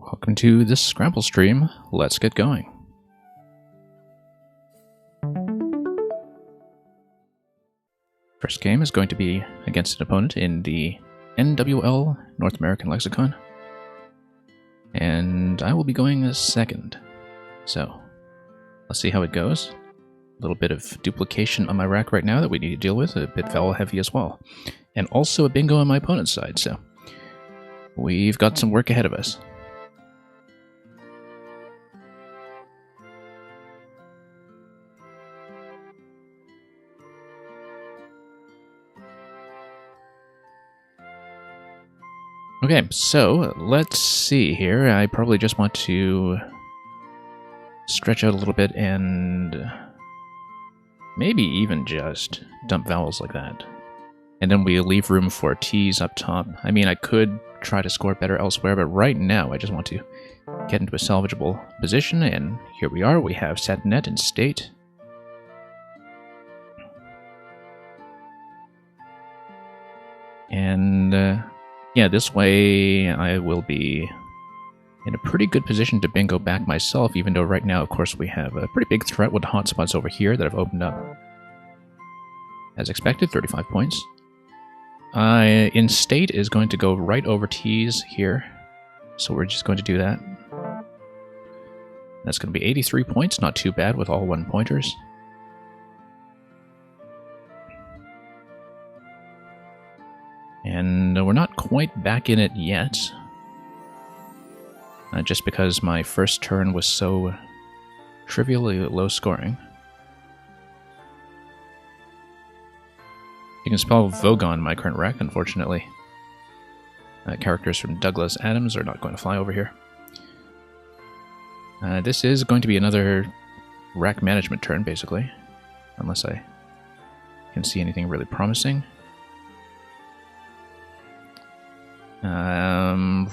Welcome to this Scrabble stream. Let's get going. First game is going to be against an opponent in the NWL North American Lexicon. And I will be going as second. So, let's see how it goes. A little bit of duplication on my rack right now that we need to deal with, a bit vowel heavy as well. And also a bingo on my opponent's side, so we've got some work ahead of us. Okay, so let's see here. I probably just want to stretch out a little bit and maybe even just dump vowels like that. And then we leave room for T's up top. I mean, I could try to score better elsewhere, but right now I just want to get into a salvageable position, and here we are. We have Satinet and State. And yeah, this way I will be in a pretty good position to bingo back myself, even though right now, of course, we have a pretty big threat with hotspots over here that have opened up. As expected, 35 points. In State is going to go right over T's here, so we're just going to do that. That's going to be 83 points, not too bad with all one-pointers. And we're not quite back in it yet. Just because my first turn was so trivially low scoring. You can spell Vogon, my current rack, unfortunately. Characters from Douglas Adams are not going to fly over here. This is going to be another rack management turn, basically. Unless I can see anything really promising.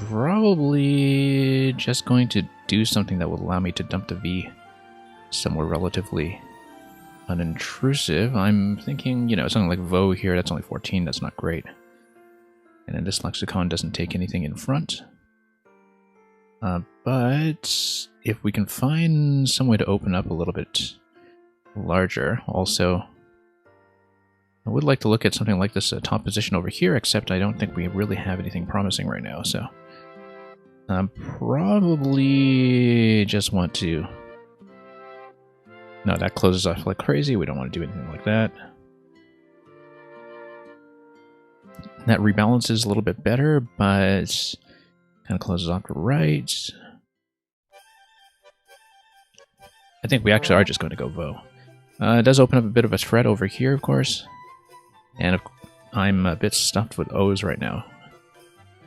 Probably just going to do something that will allow me to dump the V somewhere relatively unintrusive. I'm thinking, you know, something like Vo here, that's only 14, that's not great. And then this lexicon doesn't take anything in front. But if we can find some way to open up a little bit larger, also I would like to look at something like this top position over here, except I don't think we really have anything promising right now, so probably just want to... No, that closes off like crazy. We don't want to do anything like that. That rebalances a little bit better, but kind of closes off to right. I think we actually are just going to go Vo. It does open up a bit of a threat over here, of course. And I'm a bit stuffed with O's right now.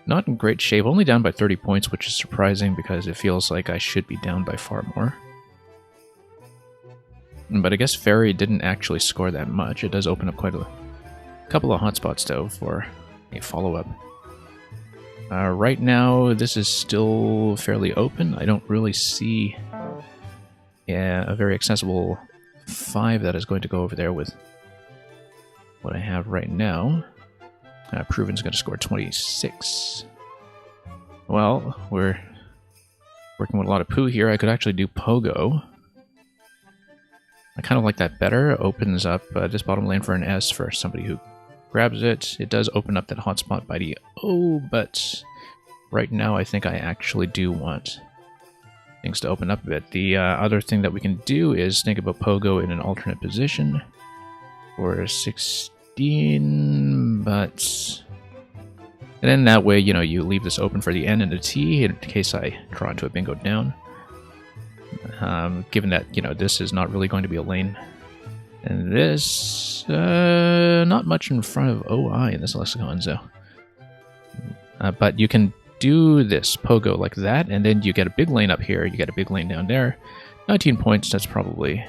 Not in great shape, only down by 30 points, which is surprising because it feels like I should be down by far more. But I guess Fairy didn't actually score that much. It does open up quite a couple of hotspots, though, for a follow-up. Right now, this is still fairly open. I don't really see a very accessible 5 that is going to go over there with what I have right now. Proven's going to score 26. Well, we're working with a lot of poo here. I could actually do Pogo. I kind of like that better. Opens up this bottom lane for an S for somebody who grabs it. It does open up that hotspot by the O, but right now I think I actually do want things to open up a bit. The other thing that we can do is think about Pogo in an alternate position for 16, but... And then that way, you know, you leave this open for the N and the T in case I draw into a bingo down. Given that, you know, this is not really going to be a lane. And this, not much in front of OI in this lexicon, so. But you can do this Pogo like that, and then you get a big lane up here, you get a big lane down there. 19 points, that's probably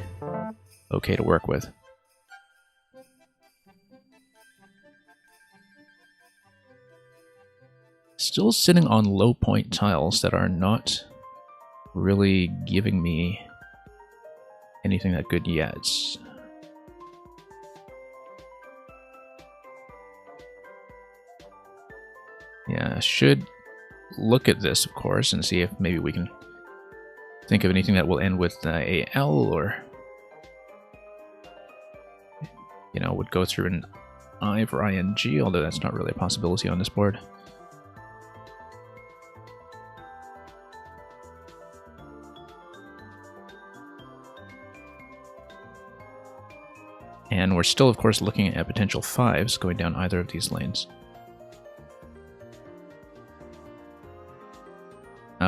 okay to work with. Still sitting on low point tiles that are not really giving me anything that good yet. Yeah, should look at this, of course, and see if maybe we can think of anything that will end with AL, or, you know, would go through an I for ING, although that's not really a possibility on this board. And we're still, of course, looking at potential 5s going down either of these lanes.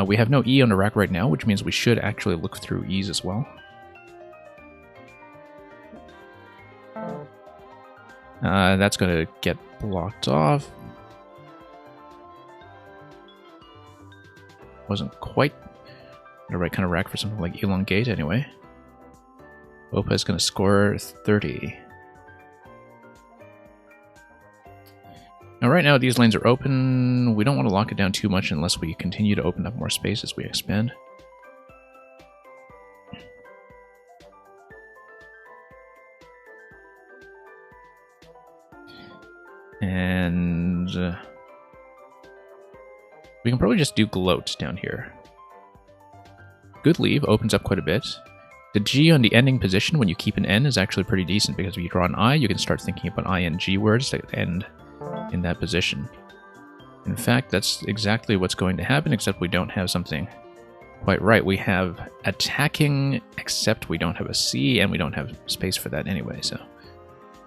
We have no E on the rack right now, which means we should actually look through E's as well. That's going to get blocked off. Wasn't quite the right kind of rack for something like Elongate anyway. Opa is going to score 30. Now right now these lanes are open. We don't want to lock it down too much unless we continue to open up more space as we expand. And we can probably just do gloat down here. Good leave, opens up quite a bit. The G on the ending position when you keep an N is actually pretty decent, because if you draw an I, you can start thinking about ING words that end in that position. In fact, that's exactly what's going to happen, except we don't have something quite right. We have attacking, except we don't have a C, and we don't have space for that anyway, so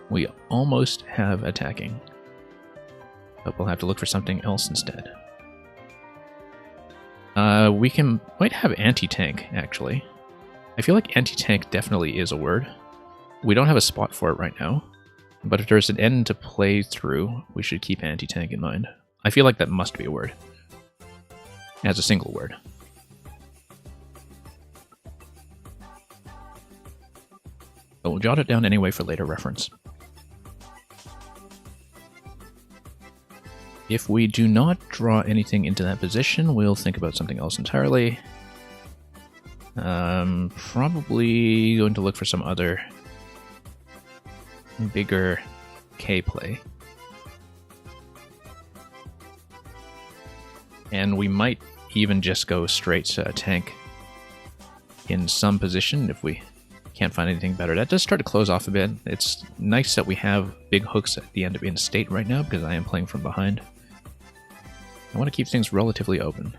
we almost have attacking. But we'll have to look for something else instead. We might have anti-tank, actually. I feel like anti-tank definitely is a word. We don't have a spot for it right now, but if there's an N to play through, we should keep anti-tank in mind. I feel like that must be a word. As a single word. But we'll jot it down anyway for later reference. If we do not draw anything into that position, we'll think about something else entirely. Probably going to look for some other bigger K play. And we might even just go straight to a tank in some position if we can't find anything better. That does start to close off a bit. It's nice that we have big hooks at the end of in state right now, because I am playing from behind. I want to keep things relatively open.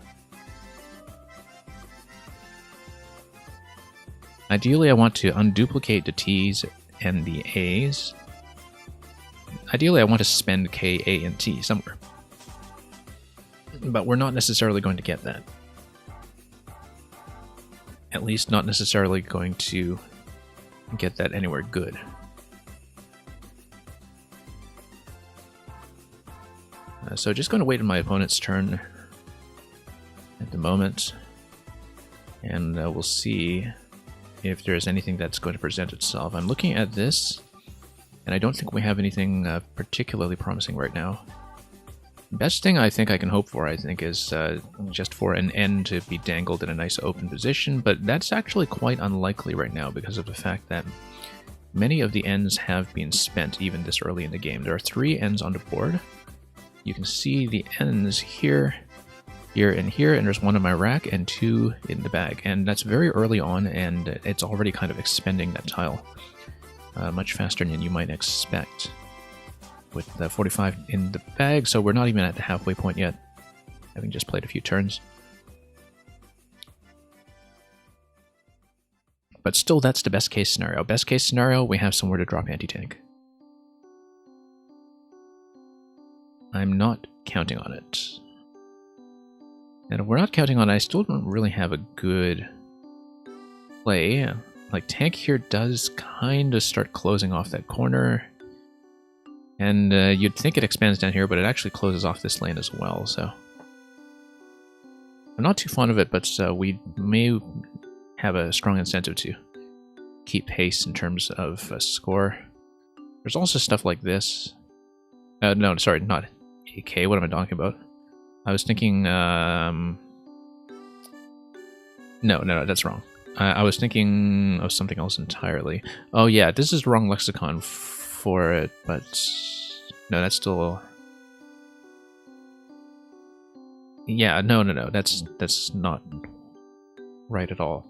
Ideally, I want to unduplicate the T's and the A's. Ideally, I want to spend K, A, and T somewhere. But we're not necessarily going to get that. At least not necessarily going to get that anywhere good. So just going to wait on my opponent's turn at the moment, and we'll see if there's anything that's going to present itself. I'm looking at this, and I don't think we have anything particularly promising right now. Best thing I think I can hope for, is just for an N to be dangled in a nice open position, but that's actually quite unlikely right now because of the fact that many of the N's have been spent even this early in the game. There are 3 N's on the board. You can see the N's here, here, and here, and there's 1 in my rack and 2 in the bag. And that's very early on, and it's already kind of expending that tile much faster than you might expect with the 45 in the bag, so we're not even at the halfway point yet, having just played a few turns. But still, that's the best case scenario. Best case scenario, we have somewhere to drop anti-tank. I'm not counting on it. And if we're not counting on it, I still don't really have a good play. Like, tank here does kind of start closing off that corner. And you'd think it expands down here, but it actually closes off this lane as well, so I'm not too fond of it, but we may have a strong incentive to keep pace in terms of score. There's also stuff like this. No, sorry, not AK. What am I talking about? I was thinking... No, that's wrong. I was thinking of something else entirely. Oh yeah, this is the wrong lexicon for it, but no, that's still... Yeah, no. That's not right at all.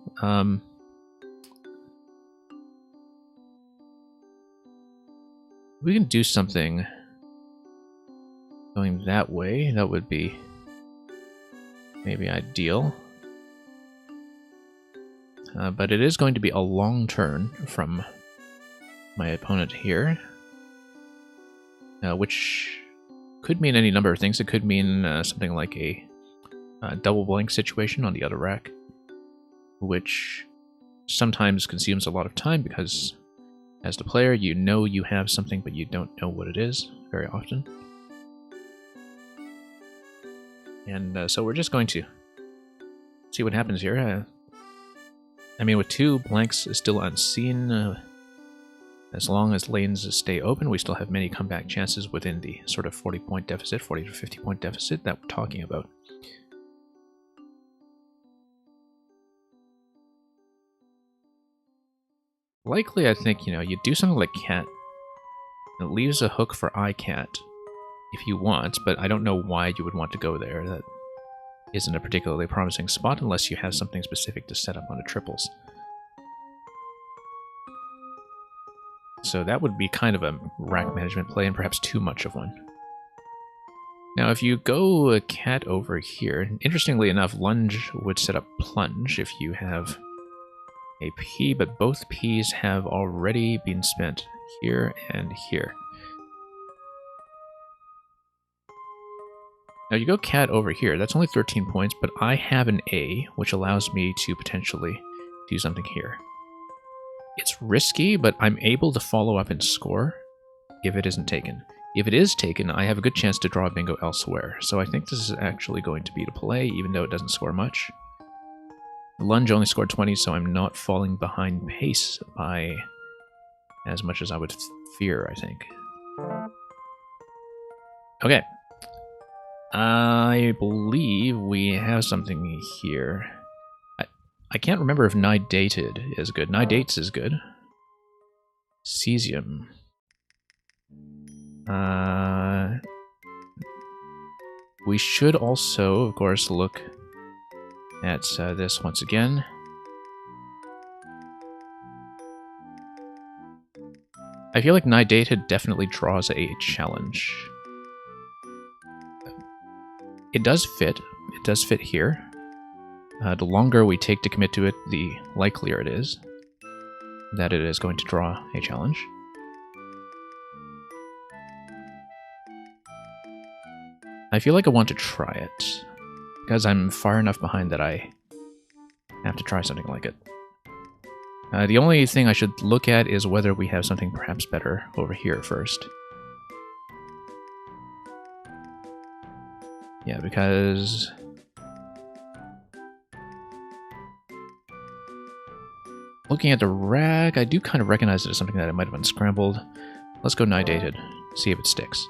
We can do something going that way. That would be maybe ideal. But it is going to be a long turn from my opponent here, which could mean any number of things. It could mean something like a double blank situation on the other rack, which sometimes consumes a lot of time because as the player, you know you have something, but you don't know what it is very often. And so we're just going to see what happens here. I mean, with 2 blanks still unseen, as long as lanes stay open, we still have many comeback chances within the sort of 40-point deficit, 40 to 50-point deficit that we're talking about. Likely, I think, you do something like cat. It leaves a hook for iCat if you want, but I don't know why you would want to go there. That isn't a particularly promising spot unless you have something specific to set up on the triples. So that would be kind of a rack management play and perhaps too much of one. Now, if you go a cat over here, interestingly enough, lunge would set up plunge if you have a P, but both Ps have already been spent here and here. Now you go cat over here, that's only 13 points, but I have an A, which allows me to potentially do something here. It's risky, but I'm able to follow up and score if it isn't taken. If it is taken, I have a good chance to draw a bingo elsewhere, so I think this is actually going to be the play, even though it doesn't score much. Lunge only scored 20, so I'm not falling behind pace by as much as I would fear, I think. Okay. I believe we have something here. I can't remember if Nidated is good. Nidates is good. Cesium. We should also, of course, look at this once again. I feel like Nidated definitely draws a challenge. It does fit. It does fit here. The longer we take to commit to it, the likelier it is that it is going to draw a challenge. I feel like I want to try it, because I'm far enough behind that I have to try something like it. The only thing I should look at is whether we have something perhaps better over here first. Yeah, because looking at the rack, I do kind of recognize it as something that I might have unscrambled. Let's go Nidated, see if it sticks.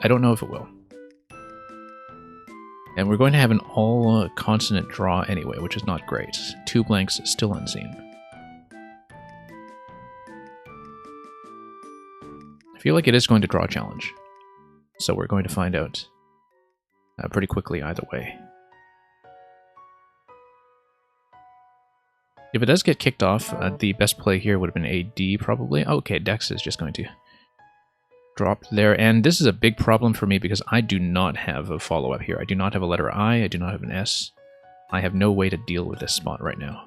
I don't know if it will. And we're going to have an all-consonant draw anyway, which is not great. 2 blanks still unseen. I feel like it is going to draw a challenge. So we're going to find out pretty quickly either way. If it does get kicked off, the best play here would have been AD probably. Okay, Dex is just going to drop there. And this is a big problem for me because I do not have a follow-up here. I do not have a letter I do not have an S. I have no way to deal with this spot right now.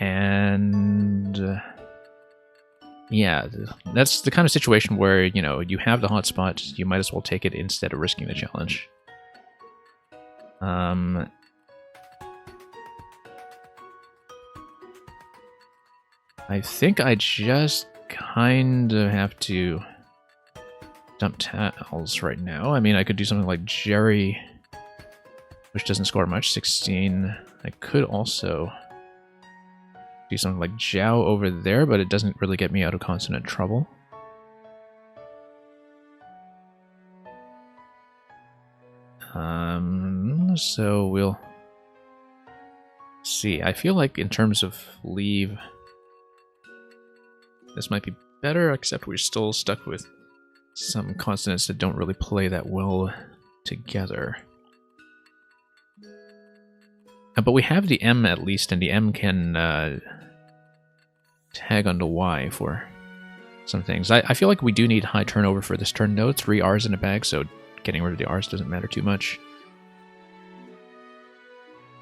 And yeah, that's the kind of situation where, you have the hot spot, you might as well take it instead of risking the challenge. I think I just kind of have to dump towels right now. I mean, I could do something like Jerry, which doesn't score much, 16. I could also do something like Zhao over there, but it doesn't really get me out of consonant trouble. So we'll see. I feel like in terms of leave, this might be better, except we're still stuck with some consonants that don't really play that well together. But we have the M at least, and the M can tag onto Y for some things. I feel like we do need high turnover for this turn, though. 3 R's in a bag, so getting rid of the R's doesn't matter too much.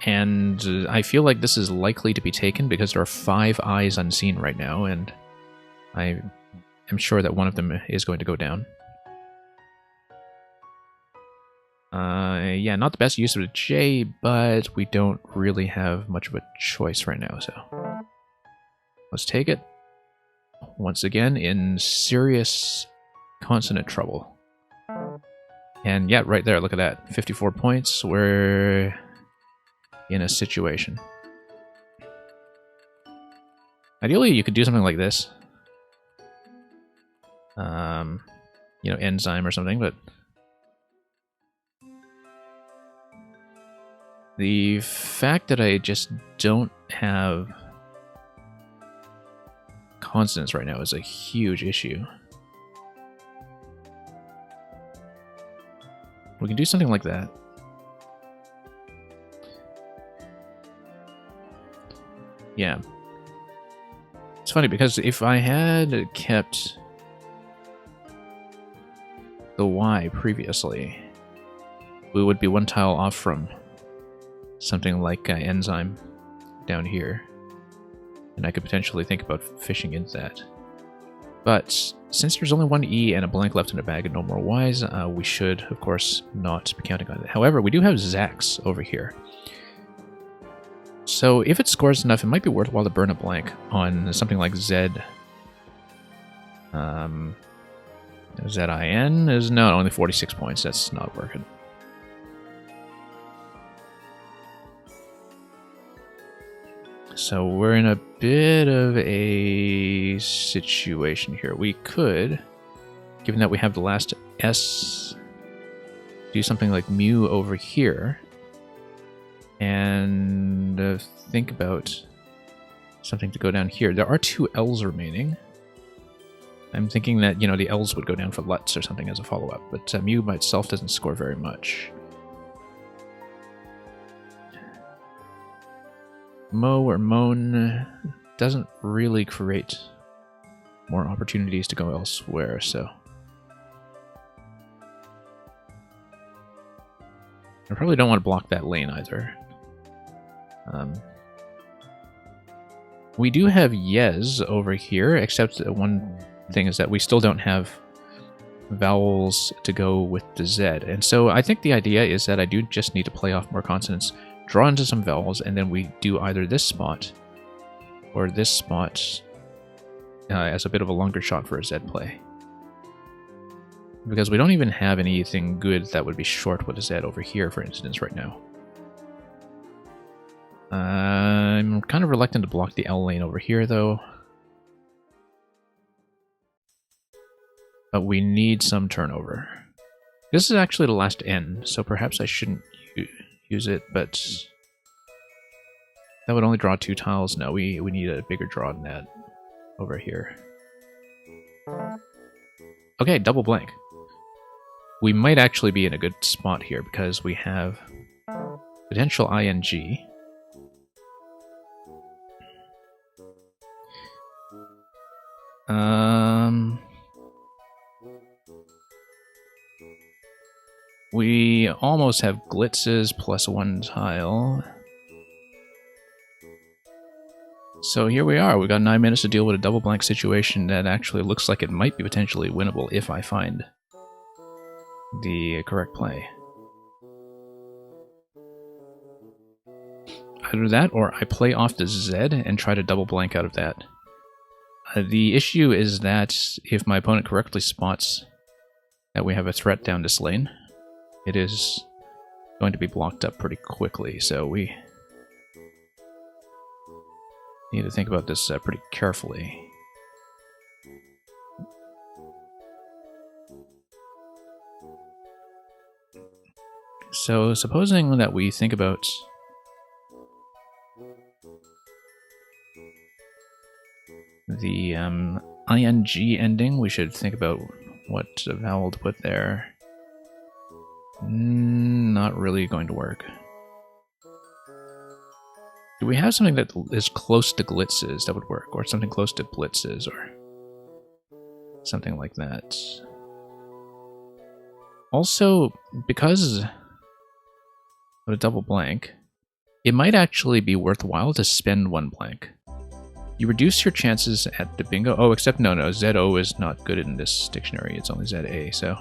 And I feel like this is likely to be taken because there are 5 I's unseen right now, and I am sure that one of them is going to go down. Yeah, not the best use of the J, but we don't really have much of a choice right now, so let's take it. Once again, in serious consonant trouble. And yeah, right there, look at that. 54 points, we're in a situation. Ideally, you could do something like this. You know, enzyme or something, but the fact that I just don't have consonants right now is a huge issue. We can do something like that. Yeah. It's funny because if I had kept the Y previously, we would be 1 tile off from something like enzyme down here. And I could potentially think about fishing into that. But since there's only 1 E and a blank left in the bag and no more Ys, we should, of course, not be counting on it. However, we do have Zax over here. So if it scores enough, it might be worthwhile to burn a blank on something like Z. ZIN is no, only 46 points. That's not working. So we're in a bit of a situation here. We could, given that we have the last S, do something like mu over here. And think about something to go down here. There are 2 L's remaining. I'm thinking that, you know, the L's would go down for Lutz or something as a follow-up, but mu by itself doesn't score very much. Mo or moan doesn't really create more opportunities to go elsewhere, so I probably don't want to block that lane either. We do have yes over here, except one thing is that we still don't have vowels to go with the Z. And so I think the idea is that I do just need to play off more consonants, draw into some vowels, and then we do either this spot or this spot as a bit of a longer shot for a Z play. Because we don't even have anything good that would be short with a Z over here, for instance, right now. I'm kind of reluctant to block the L lane over here, though. But we need some turnover. This is actually the last N, so perhaps I shouldn't use it, but that would only draw 2 tiles. No, we need a bigger draw than that over here. Okay, double blank. We might actually be in a good spot here because we have potential ING. We almost have glitzes plus 1 tile. So here we are. We've got 9 minutes to deal with a double blank situation that actually looks like it might be potentially winnable if I find the correct play. Either that or I play off the Z and try to double blank out of that. The issue is that if my opponent correctly spots that we have a threat down this lane, it is going to be blocked up pretty quickly, so we need to think about this pretty carefully. So supposing that we think about the ING ending, we should think about what vowel to put there. Not really going to work. Do we have something that is close to Glitz's that would work? Or something close to Blitz's, or something like that? Also, because of a double blank, it might actually be worthwhile to spend one blank. You reduce your chances at the bingo. Oh, except no, ZO is not good in this dictionary. It's only ZA, so...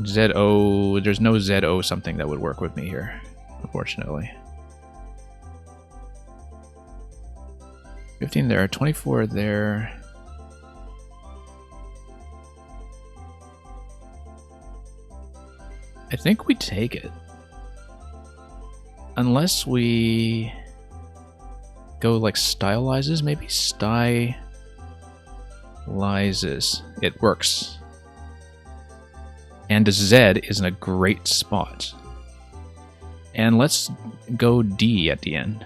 ZO, there's no ZO something that would work with me here, unfortunately. 15 there, 24 there. I think we take it. Unless we go like stylizes, maybe? Stylizes. It works. And the Z is in a great spot. And let's go D at the end.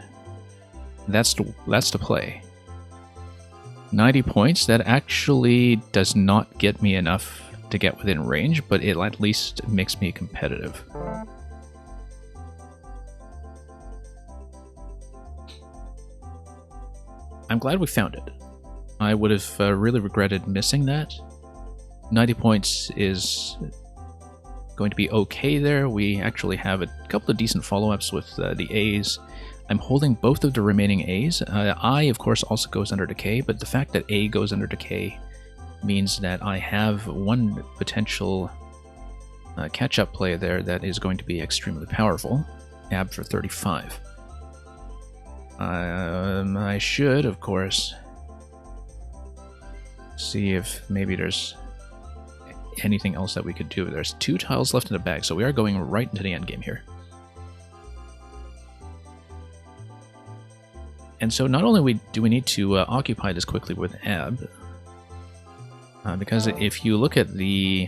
That's the play. 90 points, that actually does not get me enough to get within range, but it at least makes me competitive. I'm glad we found it. I would have really regretted missing that. 90 points is going to be okay there. We actually have a couple of decent follow-ups with the A's. I'm holding both of the remaining A's. I, of course, also goes under decay, but the fact that A goes under decay means that I have one potential catch-up play there that is going to be extremely powerful. AB for 35. I should, of course, see if maybe there's anything else that we could do. There's 2 tiles left in the bag, so we are going right into the endgame here. And so not only do we need to occupy this quickly with AB, because if you look at the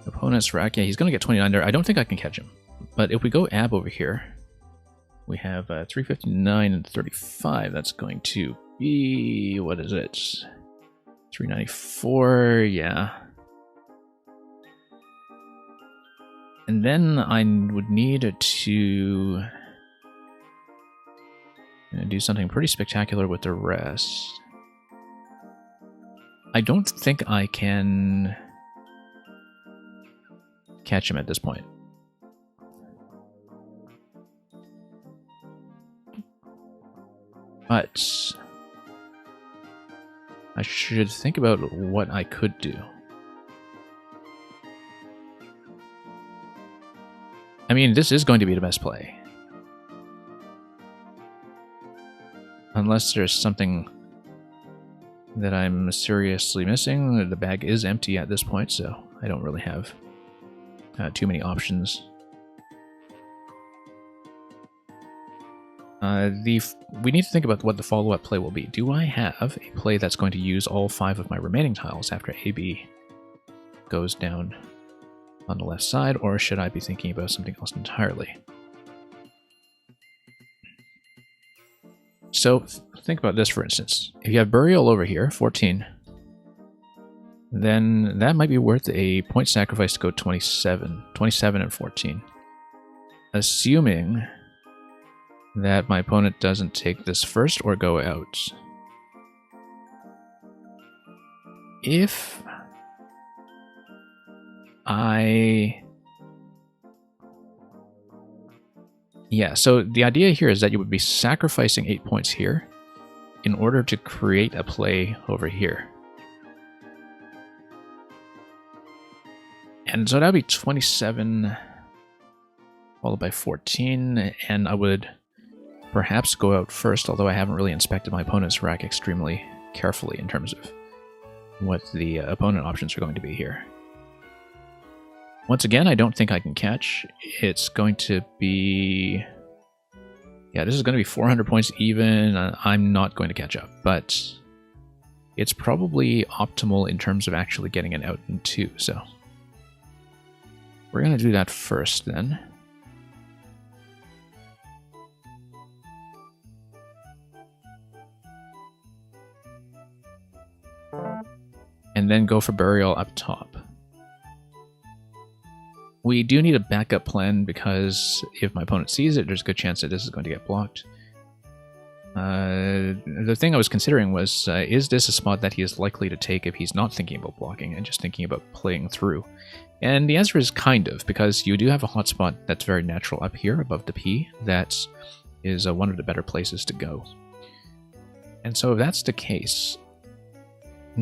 opponent's rack, yeah, he's going to get 29 there. I don't think I can catch him. But if we go AB over here, we have 359 and 35. That's going to be, what is it? 394, yeah. And then I would need to do something pretty spectacular with the rest. I don't think I can catch him at this point. But I should think about what I could do. I mean, this is going to be the best play. Unless there's something that I'm seriously missing. The bag is empty at this point, so I don't really have too many options. We need to think about what the follow-up play will be. Do I have a play that's going to use all 5 of my remaining tiles after AB goes down on the left side, or should I be thinking about something else entirely? So think about this, for instance. If you have Burial over here, 14, then that might be worth a point sacrifice to go 27 and 14. Assuming that my opponent doesn't take this first or go out. If Yeah, so the idea here is that you would be sacrificing 8 points here in order to create a play over here. And so that would be 27 followed by 14, and I would perhaps go out first, although I haven't really inspected my opponent's rack extremely carefully in terms of what the opponent options are going to be here. Once again, I don't think I can catch. It's going to be... Yeah, this is going to be 400 points even. I'm not going to catch up, but it's probably optimal in terms of actually getting it out in 2, so we're going to do that first then. And then go for Burial up top. We do need a backup plan because if my opponent sees it, there's a good chance that this is going to get blocked. The thing I was considering was, is this a spot that he is likely to take if he's not thinking about blocking and just thinking about playing through? And the answer is kind of, because you do have a hotspot that's very natural up here above the P that is one of the better places to go. And so if that's the case,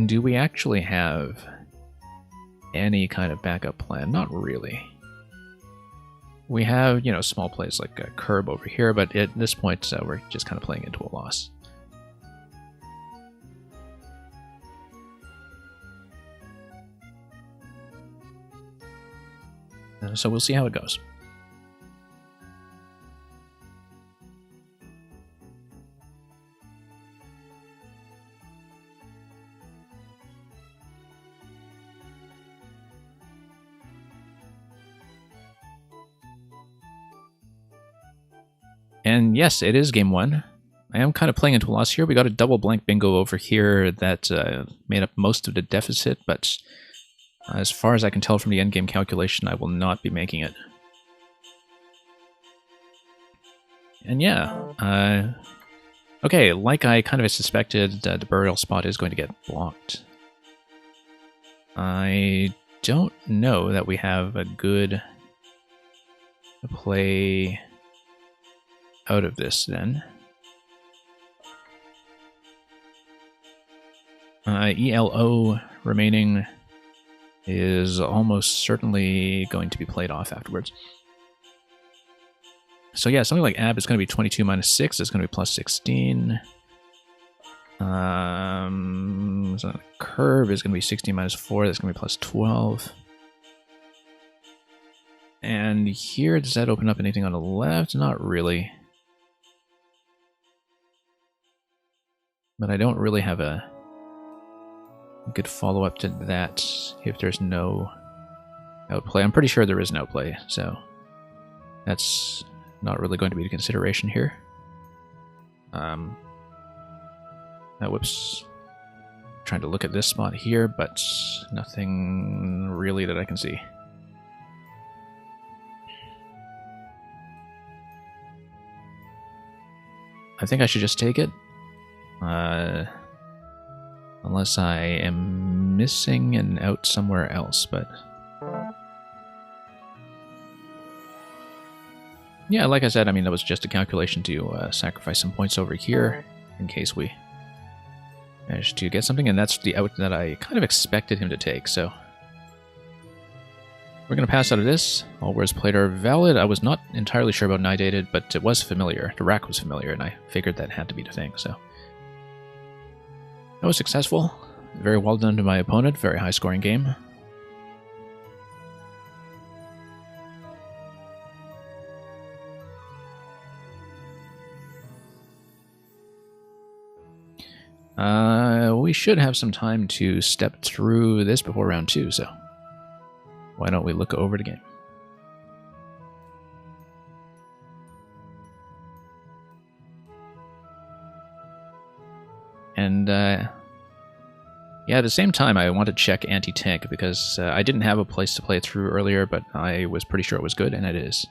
do we actually have any kind of backup plan? Not really. We have, you know, small plays like a curb over here, but at this point, we're just kind of playing into a loss. So we'll see how it goes. And yes, it is game one. I am kind of playing into a loss here. We got a double blank bingo over here that made up most of the deficit, but as far as I can tell from the endgame calculation, I will not be making it. And yeah, okay, like I kind of suspected, the burial spot is going to get blocked. I don't know that we have a good play out of this then. ELO remaining is almost certainly going to be played off afterwards. So yeah, something like AB is going to be 22 minus 6, it's going to be plus 16. So curve is going to be 16 minus 4, that's going to be plus 12. And here, does that open up anything on the left? Not really. But I don't really have a good follow-up to that if there's no outplay. I'm pretty sure there is an outplay, so that's not really going to be a consideration here. Whoops. Trying to look at this spot here, but nothing really that I can see. I think I should just take it. Unless I am missing an out somewhere else, but yeah, like I said, I mean, that was just a calculation to sacrifice some points over here in case we managed to get something, and that's the out that I kind of expected him to take, so we're going to pass out of this. All words played are valid. I was not entirely sure about nidated, but it was familiar. The rack was familiar, and I figured that had to be the thing, so that was successful. Very well done to my opponent. Very high-scoring game. We should have some time to step through this before round 2, so why don't we look over the game? And yeah, at the same time, I want to check anti-tank because I didn't have a place to play it through earlier, but I was pretty sure it was good, and it is.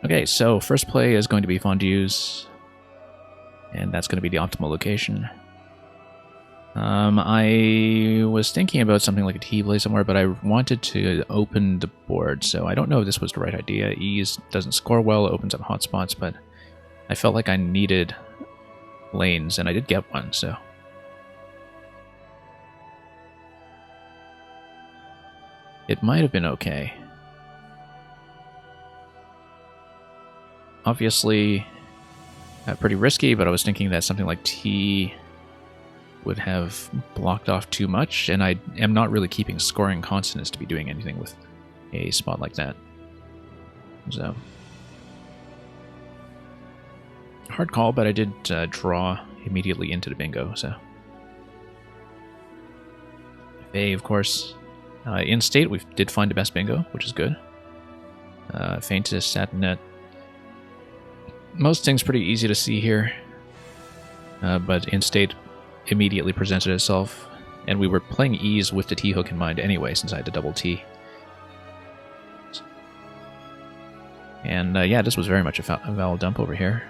Okay, so first play is going to be fondues, and that's going to be the optimal location. I was thinking about something like a T-play somewhere, but I wanted to open the board, so I don't know if this was the right idea. Ease doesn't score well, it opens up hotspots, but I felt like I needed lanes, and I did get one, so it might have been okay. Obviously, pretty risky, but I was thinking that something like T would have blocked off too much, and I am not really keeping scoring consonants to be doing anything with a spot like that. So, hard call, but I did draw immediately into the bingo, so. A, of course. In state, we did find the best bingo, which is good. Faintest, Satinet. Most things pretty easy to see here, but in-state immediately presented itself, and we were playing ease with the T-hook in mind anyway, since I had to double T. And yeah, this was very much a vowel dump over here.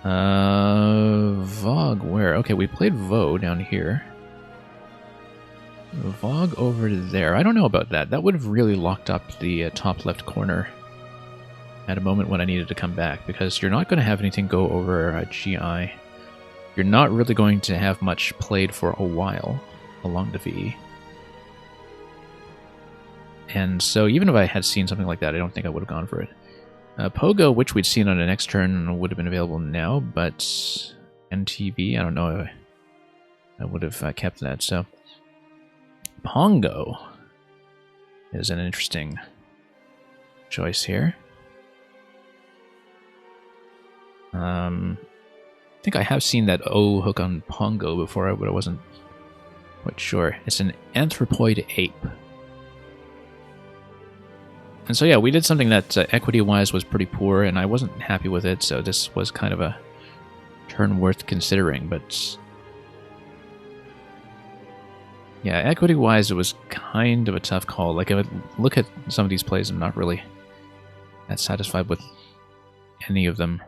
Vog, where? Okay, we played Vo down here. Vog over there. I don't know about that. That would have really locked up the top left corner at a moment when I needed to come back, because you're not going to have anything go over GI. You're not really going to have much played for a while along the VE. And so even if I had seen something like that, I don't think I would have gone for it. Pogo, which we'd seen on the next turn, would have been available now, but NTV, I don't know. I would have kept that. So Pongo is an interesting choice here. I think I have seen that O hook on Pongo before, but I wasn't quite sure. It's an anthropoid ape. And so yeah, we did something that equity-wise was pretty poor, and I wasn't happy with it, so this was kind of a turn worth considering, but yeah, equity-wise it was kind of a tough call. Like, I would look at some of these plays, I'm not really that satisfied with any of them.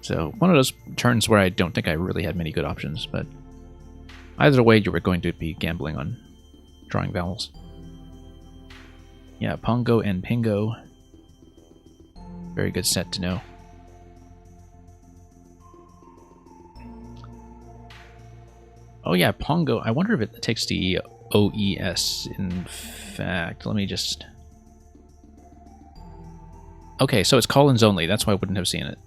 So, one of those turns where I don't think I really had many good options, but either way, you were going to be gambling on drawing vowels. Yeah, Pongo and Pingo. Very good set to know. Oh yeah, Pongo. I wonder if it takes the OES. In fact, let me just... Okay, so it's call-ins only. That's why I wouldn't have seen it.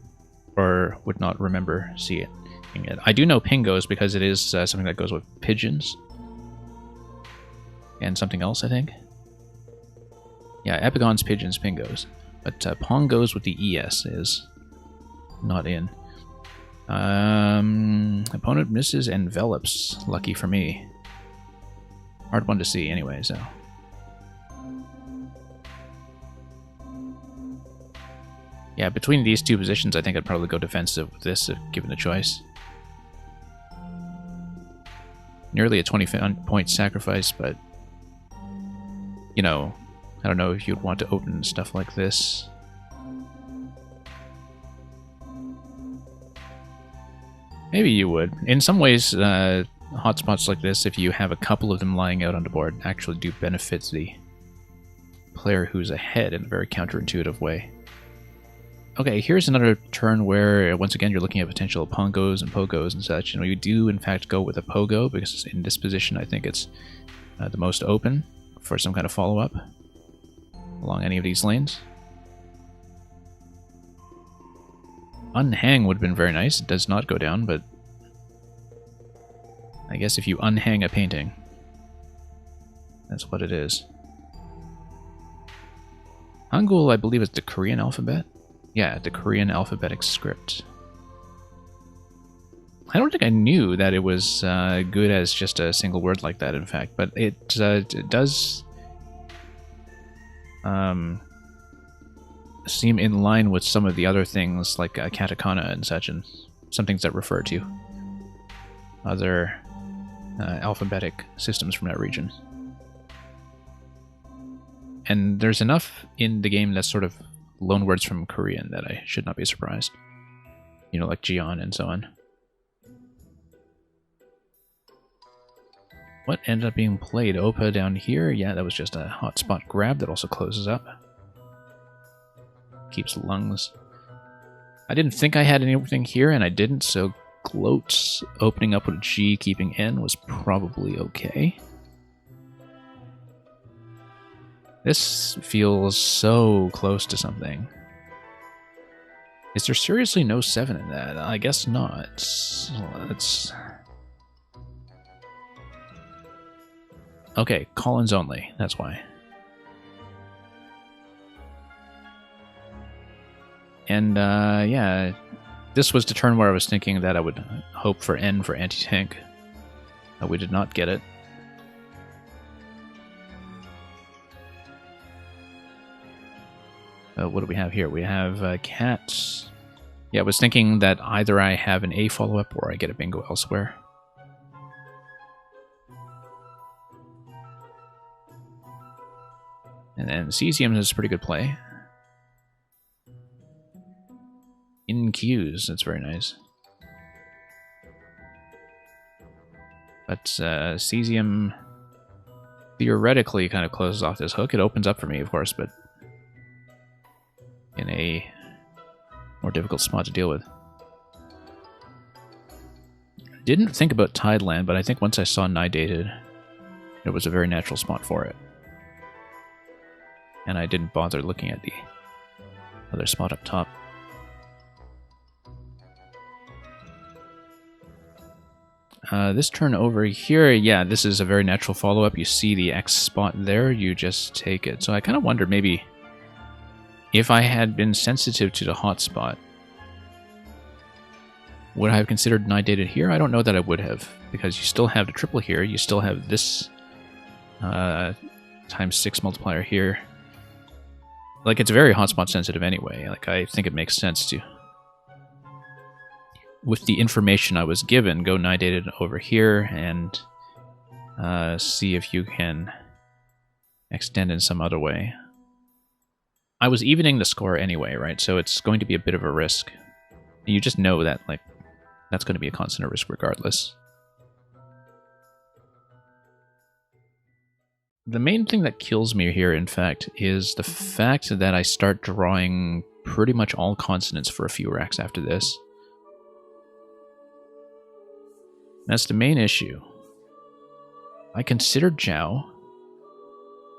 Or would not remember seeing it. I do know Pingos because it is something that goes with pigeons. And something else, I think. Yeah, Epigons, pigeons, Pingos. But Pongos with the ES is not in. Opponent misses envelops. Lucky for me. Hard one to see anyway, so... Yeah, between these two positions, I think I'd probably go defensive with this if given the choice. Nearly a 20-point sacrifice, but... You know, I don't know if you'd want to open stuff like this. Maybe you would. In some ways, hotspots like this, if you have a couple of them lying out on the board, actually do benefit the player who's ahead in a very counterintuitive way. Okay, here's another turn where, once again, you're looking at potential Pongos and Pogos and such, and we do, in fact, go with a Pogo, because in this position, I think it's the most open for some kind of follow-up along any of these lanes. Unhang would have been very nice. It does not go down, but I guess if you unhang a painting, that's what it is. Hangul, I believe, is the Korean alphabet. Yeah, the Korean alphabetic script. I don't think I knew that it was good as just a single word like that, in fact, but it does seem in line with some of the other things like katakana and such, and some things that refer to other alphabetic systems from that region. And there's enough in the game that's sort of loan words from Korean that I should not be surprised. You know, like Jian and so on. What ended up being played? Opa down here? Yeah, that was just a hotspot grab that also closes up. Keeps lungs. I didn't think I had anything here, and I didn't, so Gloats opening up with G, keeping N was probably okay. This feels so close to something. Is there seriously no 7 in that? I guess not. Let's... Okay, call-ins only. That's why. And, yeah, this was the turn where I was thinking that I would hope for N for anti-tank. We did not get it. What do we have here? We have cats. Yeah, I was thinking that either I have an A follow-up or I get a bingo elsewhere. And then Cesium is a pretty good play. In queues, that's very nice. But Cesium theoretically kind of closes off this hook. It opens up for me, of course, but in a more difficult spot to deal with. Didn't think about Tideland, but I think once I saw Nidated, it was a very natural spot for it. And I didn't bother looking at the other spot up top. This turn over here, yeah, this is a very natural follow-up. You see the X spot there, you just take it. So I kind of wondered maybe if I had been sensitive to the hot spot, would I have considered Nidated here? I don't know that I would have, because you still have the triple here, you still have this times 6 multiplier here. Like, it's very hotspot sensitive anyway. Like, I think it makes sense to, with the information I was given, go Nidated over here and see if you can extend in some other way. I was evening the score anyway, right? So it's going to be a bit of a risk. You just know that, like, that's going to be a constant risk regardless. The main thing that kills me here, in fact, is the fact that I start drawing pretty much all consonants for a few racks after this. That's the main issue. I considered Jiao.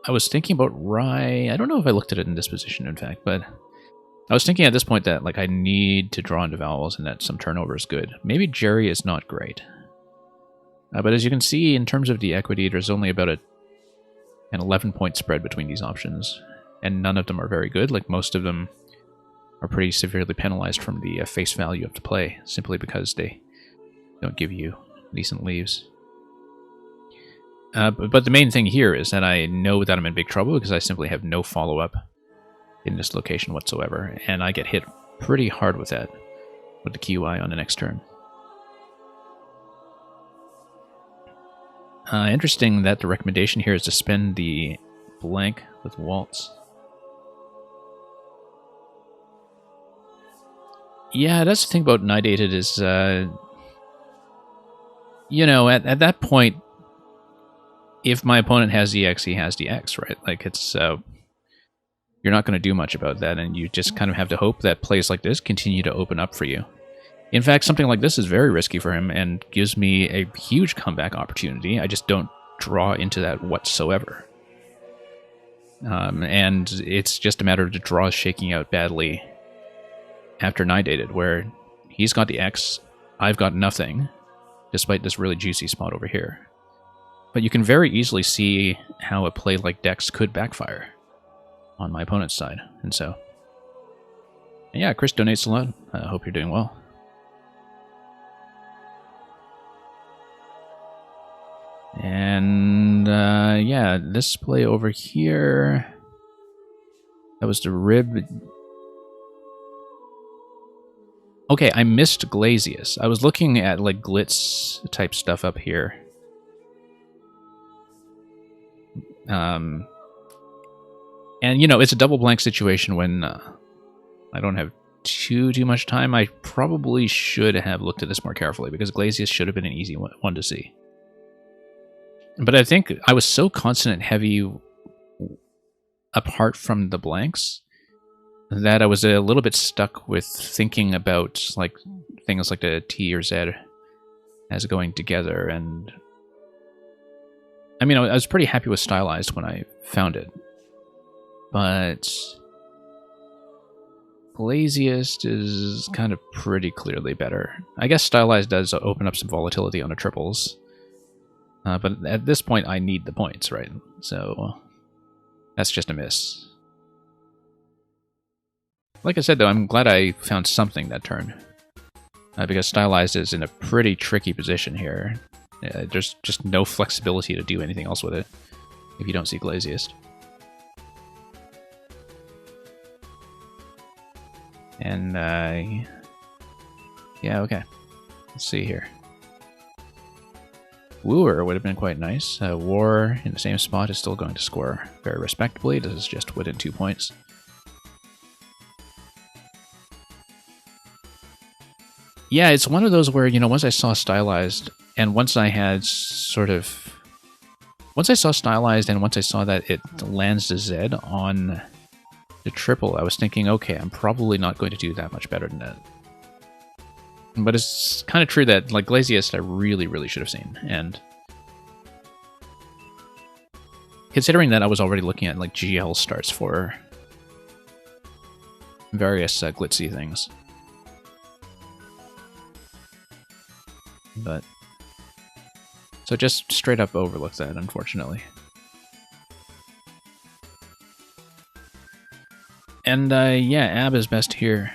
I was thinking about Rai. I don't know if I looked at it in this position, in fact, but I was thinking at this point that, like, I need to draw into vowels and that some turnover is good. Maybe Jerry is not great. But as you can see, in terms of the equity, there's only about an 11-point spread between these options, and none of them are very good. Like, most of them are pretty severely penalized from the face value of the play, simply because they don't give you decent leaves. But the main thing here is that I know that I'm in big trouble because I simply have no follow-up in this location whatsoever, and I get hit pretty hard with that, with the QI on the next turn. Interesting that the recommendation here is to spend the blank with Waltz. Yeah, that's the thing about Nidated is, you know, at that point, if my opponent has the X, he has the X, right? Like, it's, you're not going to do much about that, and you just kind of have to hope that plays like this continue to open up for you. In fact, something like this is very risky for him and gives me a huge comeback opportunity. I just don't draw into that whatsoever. And it's just a matter of the draws shaking out badly after Nidated, where he's got the X, I've got nothing, despite this really juicy spot over here. But you can very easily see how a play like Dex could backfire on my opponent's side. And so, yeah, Chris donates a lot. I hope you're doing well. And, yeah, this play over here, that was the rib. Okay, I missed Glazius. I was looking at, like, glitz type stuff up here. And, you know, it's a double blank situation when I don't have too much time. I probably should have looked at this more carefully, because Glazius should have been an easy one to see. But I think I was so consonant heavy apart from the blanks that I was a little bit stuck with thinking about, like, things like the T or Z as going together. And I mean, I was pretty happy with Stylized when I found it, but Glaziest is kind of pretty clearly better. I guess Stylized does open up some volatility on the triples, but at this point I need the points, right? So that's just a miss. Like I said, though, I'm glad I found something that turn, because Stylized is in a pretty tricky position here. There's just no flexibility to do anything else with it if you don't see Glaziest. And, yeah, okay. Let's see here. Wooer would have been quite nice. War in the same spot is still going to score very respectably. This is just within 2 points. Yeah, it's one of those where, you know, once I saw Stylized, and once I had sort of... Once I saw Stylized and once I saw that it lands the Z on the triple, I was thinking, okay, I'm probably not going to do that much better than that. But it's kind of true that, like, Glaziest I really, really should have seen, and... Considering that I was already looking at, like, GL starts for various glitzy things. But... So just straight up overlooked that, unfortunately. And, yeah, AB is best here.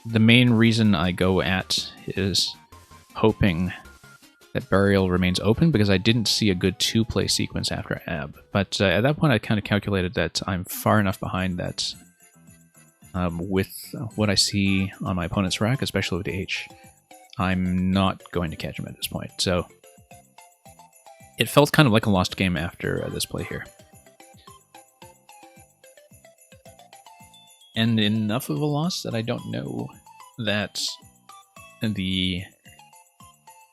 The main reason I go at is hoping that Burial remains open, because I didn't see a good 2-play sequence after AB. But at that point I kind of calculated that I'm far enough behind that with what I see on my opponent's rack, especially with the H, I'm not going to catch him at this point. So it felt kind of like a lost game after this play here. And enough of a loss that I don't know that the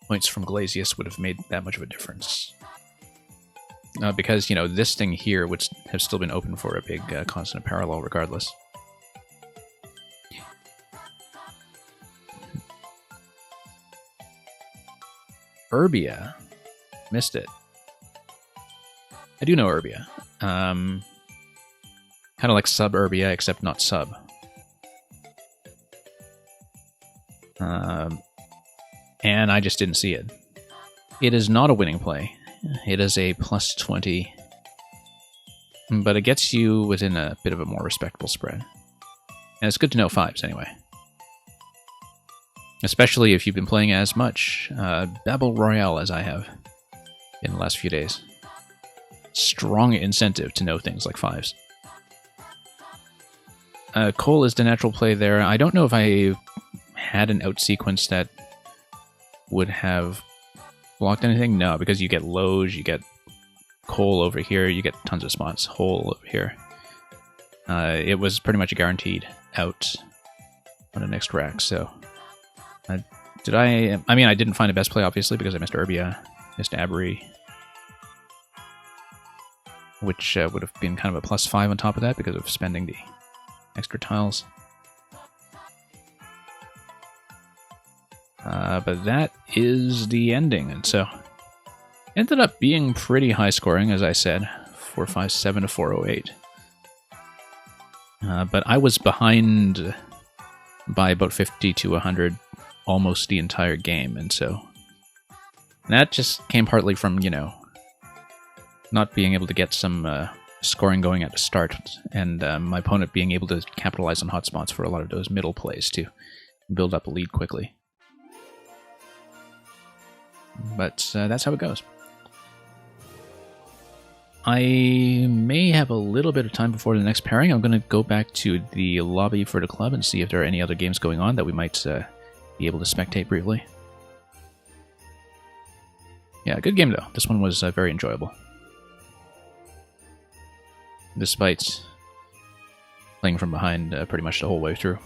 points from Glaziest would have made that much of a difference. Because, you know, this thing here would have still been open for a big consonant parallel regardless. Urbia. Missed it. I do know Urbia. Kind of like Suburbia, except not sub. And I just didn't see it. It is not a winning play. It is a plus 20. But it gets you within a bit of a more respectable spread. And it's good to know 5s anyway. Especially if you've been playing as much Babel Royale as I have in the last few days. Strong incentive to know things like 5s. Cole is the natural play there. I don't know if I had an out sequence that would have blocked anything. No, because you get Loge, you get Cole over here, you get tons of spots. Hole over here. It was pretty much a guaranteed out on the next rack, so... I mean, I didn't find a best play, obviously, because I missed Urbia, missed Abery, which would have been kind of a plus 5 on top of that because of spending the extra tiles. But that is the ending, and so ended up being pretty high scoring, as I said, 457 to 408. But I was behind by about 50 to 100 almost the entire game, and so that just came partly from, you know, not being able to get some scoring going at the start, and my opponent being able to capitalize on hotspots for a lot of those middle plays to build up a lead quickly. But that's how it goes. I may have a little bit of time before the next pairing. I'm going to go back to the lobby for the club and see if there are any other games going on that we might be able to spectate briefly. Yeah, good game though. This one was very enjoyable. Despite playing from behind pretty much the whole way through.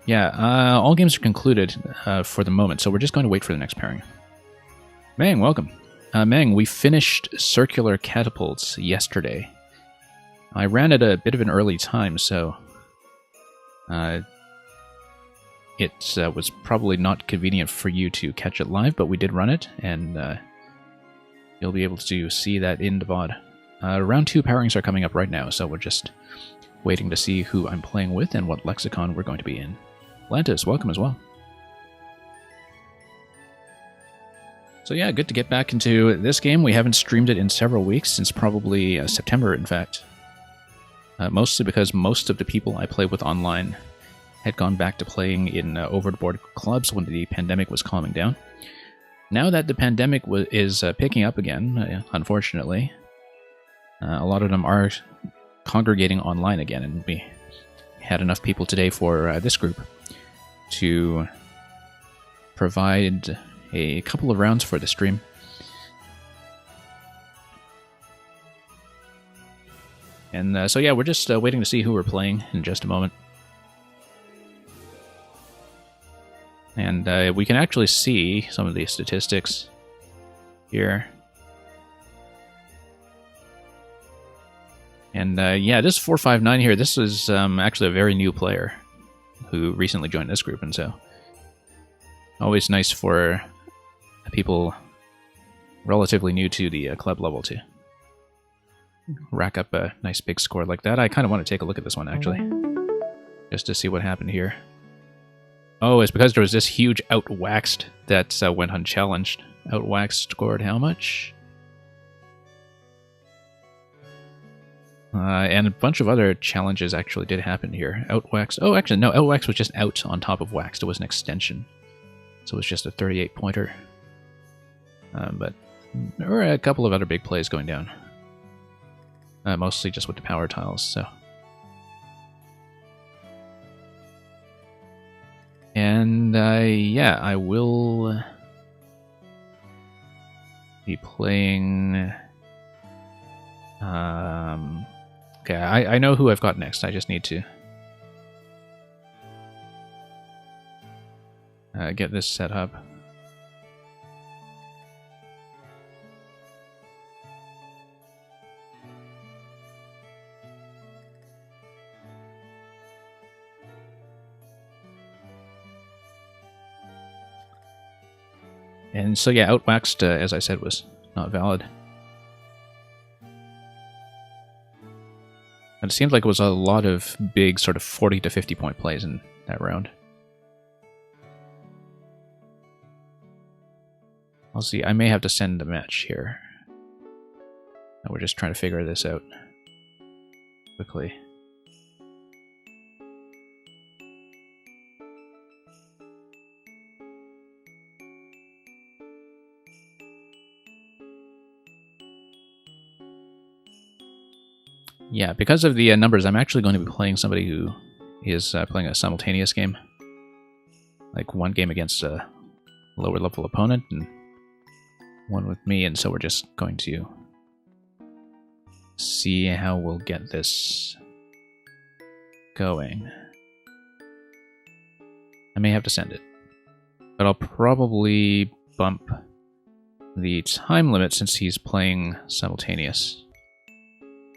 Yeah, all games are concluded for the moment, so we're just going to wait for the next pairing. Mang, welcome. Mang, we finished Circular Catapults yesterday. I ran at a bit of an early time, so it was probably not convenient for you to catch it live, but we did run it, and you'll be able to see that in the VOD. Round 2 pairings are coming up right now, so we're just waiting to see who I'm playing with and what lexicon we're going to be in. Lantis, welcome as well. So yeah, good to get back into this game. We haven't streamed it in several weeks, since probably September, in fact. Mostly because most of the people I play with online had gone back to playing in over-the-board clubs when the pandemic was calming down. Now that the pandemic is picking up again, unfortunately, a lot of them are congregating online again, and we had enough people today for this group to provide a couple of rounds for the stream. And so yeah, we're just waiting to see who we're playing in just a moment. And we can actually see some of the statistics here. And yeah, this 459 here, this is actually a very new player who recently joined this group, and so always nice for people relatively new to the club level to rack up a nice big score like that. I kind of want to take a look at this one, actually, just to see what happened here. Oh, it's because there was this huge Outwaxed that went unchallenged. Outwaxed scored how much? And a bunch of other challenges actually did happen here. Outwaxed... Oh, actually, no, Outwaxed was just out on top of Waxed. It was an extension. So it was just a 38-pointer. But there were a couple of other big plays going down. Mostly just with the power tiles, so... And, yeah, I will be playing... okay, I know who I've got next. I just need to get this set up. And so yeah, Outwaxed, as I said, was not valid. And it seemed like it was a lot of big sort of 40 to 50 point plays in that round. I'll see, I may have to send a match here. And we're just trying to figure this out quickly. Yeah, because of the numbers, I'm actually going to be playing somebody who is playing a simultaneous game. Like one game against a lower level opponent and one with me, and so we're just going to see how we'll get this going. I may have to send it, but I'll probably bump the time limit since he's playing simultaneous.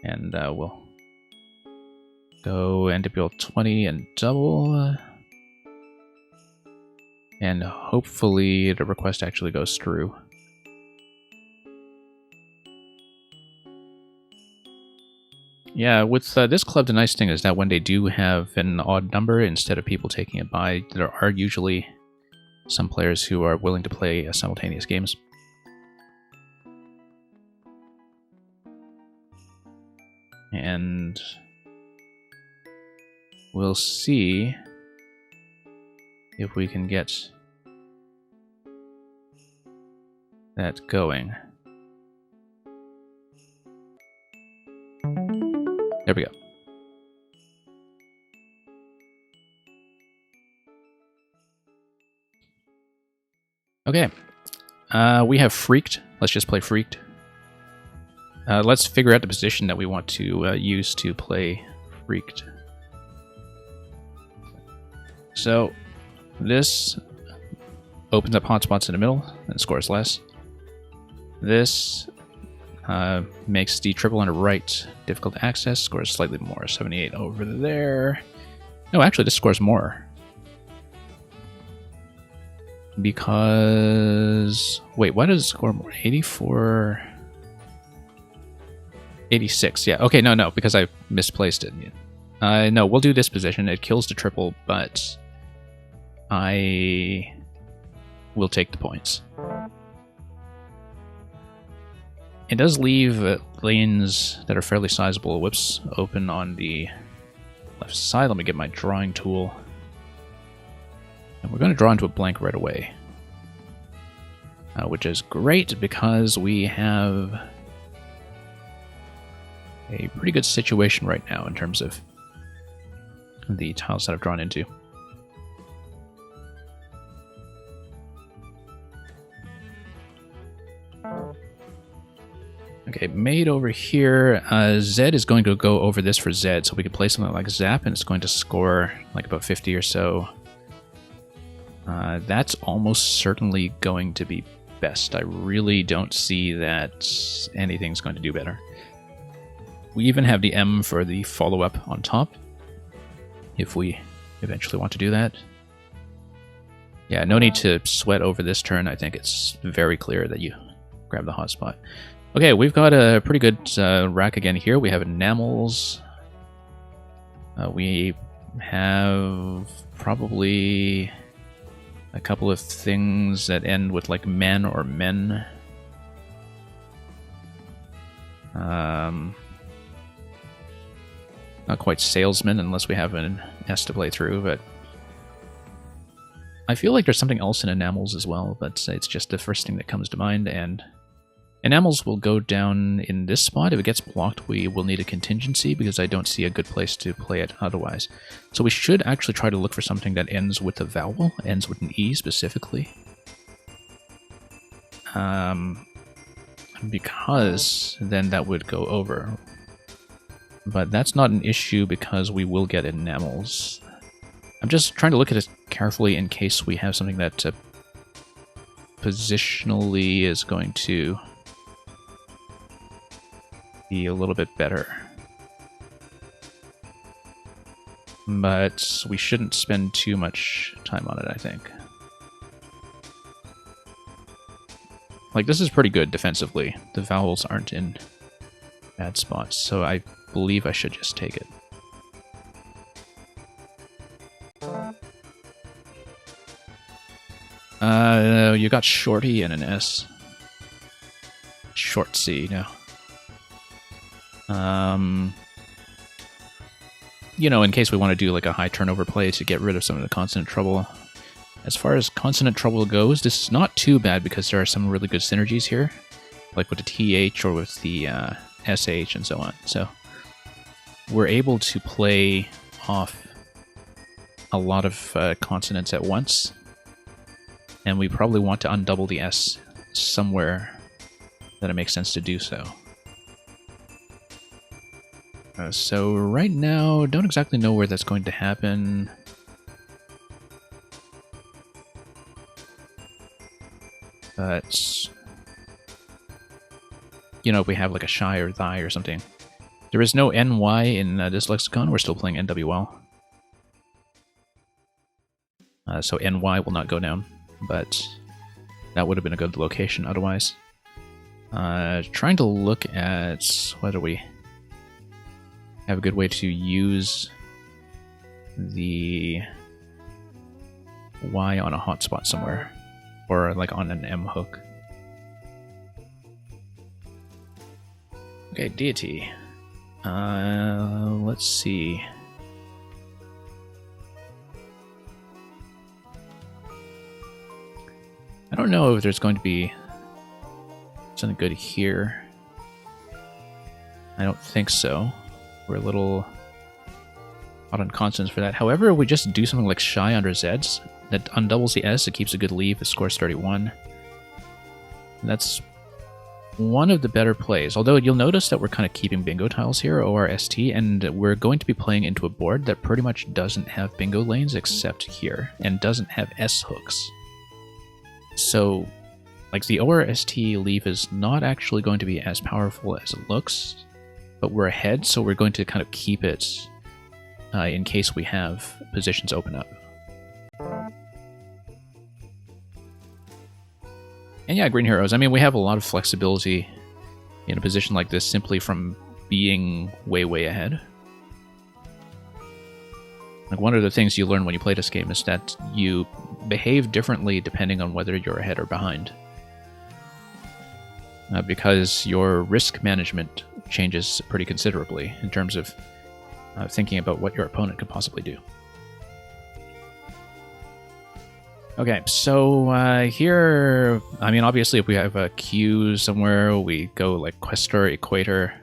And we'll go NWL 20 and double. And hopefully the request actually goes through. Yeah, with this club, the nice thing is that when they do have an odd number, instead of people taking it by, there are usually some players who are willing to play simultaneous games. And we'll see if we can get that going. There we go. Okay. We have Freaked. Let's just play Freaked. Let's figure out the position that we want to use to play Freaked. So, this opens up hotspots in the middle and scores less. This makes the triple on the right difficult to access, scores slightly more, 78 over there. No, actually, this scores more. Because... Wait, why does it score more? 84... 86, yeah. Okay, no, because I misplaced it. No, we'll do this position. It kills the triple, but I will take the points. It does leave lanes that are fairly sizable. Whips open on the left side. Let me get my drawing tool. And we're going to draw into a blank right away. Which is great because we have a pretty good situation right now in terms of the tiles that I've drawn into. Okay, mate over here. Zed is going to go over this for Zed, so we could play something like Zap, and it's going to score like about 50 or so. That's almost certainly going to be best. I really don't see that anything's going to do better. We even have the M for the follow-up on top, if we eventually want to do that. Yeah, no need to sweat over this turn. I think it's very clear that you grab the hotspot. Okay, we've got a pretty good rack again here. We have enamels. We have probably a couple of things that end with like men or men. Not quite salesman unless we have an S to play through, but I feel like there's something else in enamels as well, but it's just the first thing that comes to mind, and enamels will go down in this spot. If it gets blocked, we will need a contingency because I don't see a good place to play it otherwise. So we should actually try to look for something that ends with a vowel, ends with an E specifically. Because then that would go over. But that's not an issue because we will get enamels. I'm just trying to look at it carefully in case we have something that positionally is going to be a little bit better. But we shouldn't spend too much time on it, I think. Like, this is pretty good defensively. The vowels aren't in bad spots, so I believe I should just take it. You got Shorty and an S. Short C, no. You know, in case we want to do like a high turnover play to get rid of some of the consonant trouble. As far as consonant trouble goes, this is not too bad because there are some really good synergies here. Like with the TH or with the SH and so on. So we're able to play off a lot of consonants at once. And we probably want to undouble the S somewhere that it makes sense to do so. So right now, don't exactly know where that's going to happen. But, you know, if we have like a shy or thy or something. There is no NY in this lexicon, we're still playing NWL. So NY will not go down, but that would have been a good location otherwise. Trying to look at whether we have a good way to use the Y on a hotspot somewhere, or like on an M hook. Okay, deity. Let's see. I don't know if there's going to be something good here. I don't think so. We're a little out on consonants for that. However, if we just do something like shy under Z's, that undoubles the S, it keeps a good leave, it scores 31. And that's one of the better plays. Although you'll notice that we're kind of keeping bingo tiles here, ORST, and we're going to be playing into a board that pretty much doesn't have bingo lanes except here, and doesn't have S hooks. So, like, the ORST leaf is not actually going to be as powerful as it looks, but we're ahead, so we're going to kind of keep it in case we have positions open up. And yeah, Green Heroes, I mean, we have a lot of flexibility in a position like this simply from being way, way ahead. Like, one of the things you learn when you play this game is that you behave differently depending on whether you're ahead or behind. Because your risk management changes pretty considerably in terms of thinking about what your opponent could possibly do. Okay, so here, I mean, obviously if we have a queue somewhere, we go like Questor, Equator,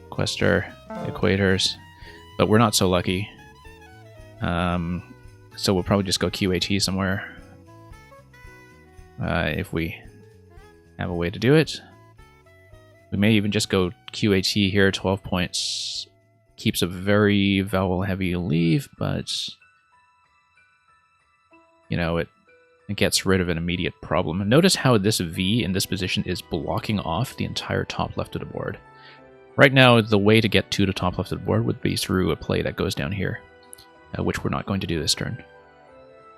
Questor, Equators, but we're not so lucky. So we'll probably just go QAT somewhere if we have a way to do it. We may even just go QAT here, 12 points. Keeps a very vowel-heavy leave, but you know, it gets rid of an immediate problem. Notice how this V in this position is blocking off the entire top left of the board. Right now, the way to get to the top left of the board would be through a play that goes down here, which we're not going to do this turn.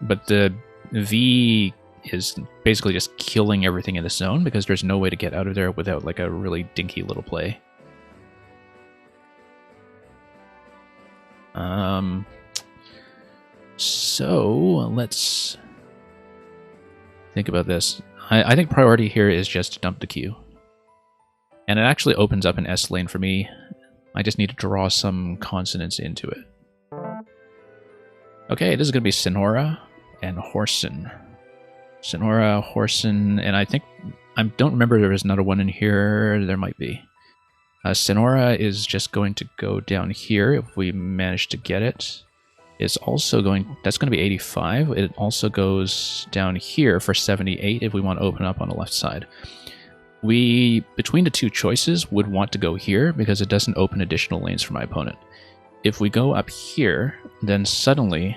But the V is basically just killing everything in the zone because there's no way to get out of there without like a really dinky little play. So let's think about this. I think priority here is just to dump the queue. And it actually opens up an S lane for me. I just need to draw some consonants into it. Okay, this is going to be Sonora and Horsen. Sonora, Horsen, and I don't remember if there was another one in here. There might be. Sonora is just going to go down here if we manage to get it. It's also that's going to be 85. It also goes down here for 78 if we want to open up on the left side. We, between the two choices, would want to go here because it doesn't open additional lanes for my opponent. If we go up here, then suddenly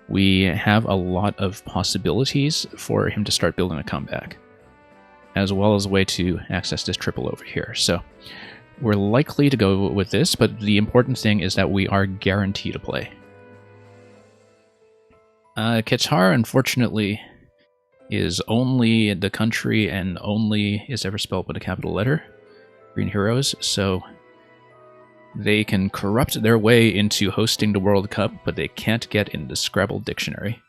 we have a lot of possibilities for him to start building a comeback, as well as a way to access this triple over here. So we're likely to go with this, but the important thing is that we are guaranteed to play. Qatar, unfortunately, is only the country and only is ever spelled with a capital letter. Green Heroes, so they can corrupt their way into hosting the World Cup, but they can't get in the Scrabble dictionary.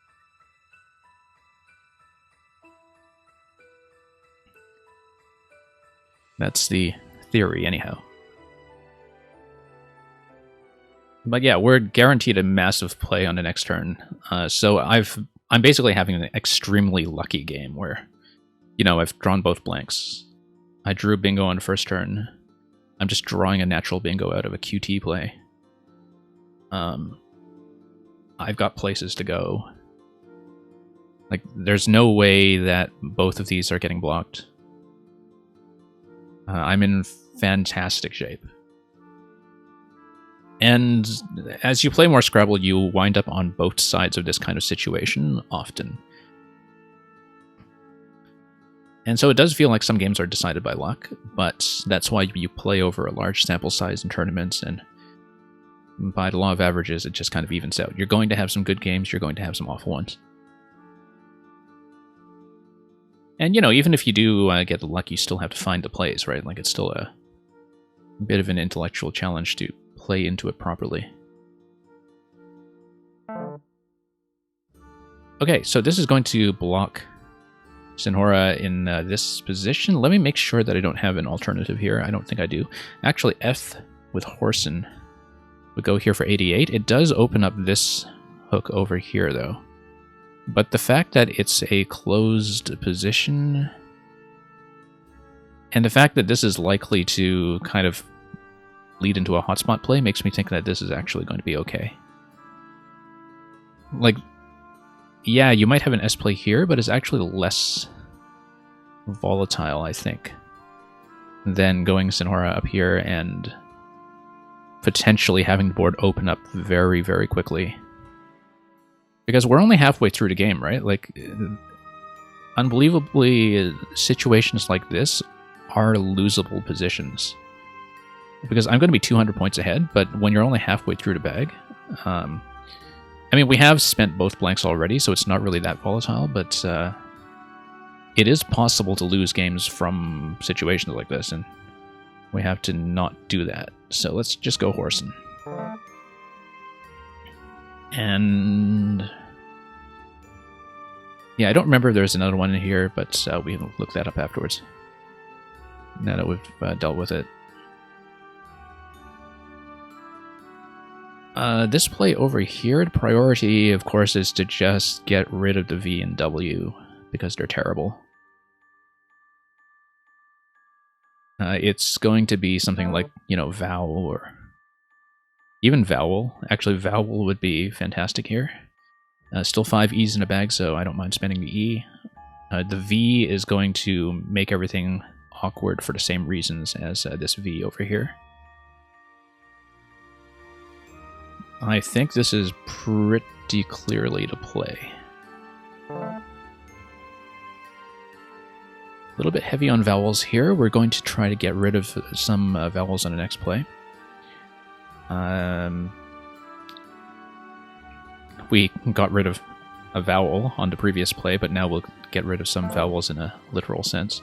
That's the theory, anyhow. But yeah, we're guaranteed a massive play on the next turn. So I'm basically having an extremely lucky game where, you know, I've drawn both blanks. I drew bingo on the first turn. I'm just drawing a natural bingo out of a QT play. I've got places to go. Like, there's no way that both of these are getting blocked. I'm in fantastic shape. And as you play more Scrabble, you wind up on both sides of this kind of situation often. And so it does feel like some games are decided by luck, but that's why you play over a large sample size in tournaments, and by the law of averages, it just kind of evens out. You're going to have some good games, you're going to have some awful ones. And, you know, even if you do get lucky, you still have to find the plays, right? Like, it's still a bit of an intellectual challenge to play into it properly. Okay, so this is going to block Sonora in this position. Let me make sure that I don't have an alternative here. I don't think I do. Actually, F with Horsen would go here for 88. It does open up this hook over here, though. But the fact that it's a closed position, and the fact that this is likely to kind of lead into a hotspot play makes me think that this is actually going to be okay. Like, yeah, you might have an S play here, but it's actually less volatile, I think, than going Sonora up here and potentially having the board open up very, very quickly. Because we're only halfway through the game, right? Like, unbelievably, situations like this are losable positions. Because I'm going to be 200 points ahead, but when you're only halfway through the bag... I mean, we have spent both blanks already, so it's not really that volatile, but it is possible to lose games from situations like this, and we have to not do that. So let's just go Horsen. And... yeah, I don't remember if there's another one in here, but we can look that up afterwards. Now that we've dealt with it. This play over here, the priority, of course, is to just get rid of the V and W, because they're terrible. It's going to be something like, you know, vowel, or even vowel. Actually, vowel would be fantastic here. Still 5 E's in a bag, so I don't mind spending the E. The V is going to make everything awkward for the same reasons as this V over here. I think this is pretty clearly to play. A little bit heavy on vowels here. We're going to try to get rid of some vowels on the next play. We got rid of a vowel on the previous play, but now we'll get rid of some vowels in a literal sense.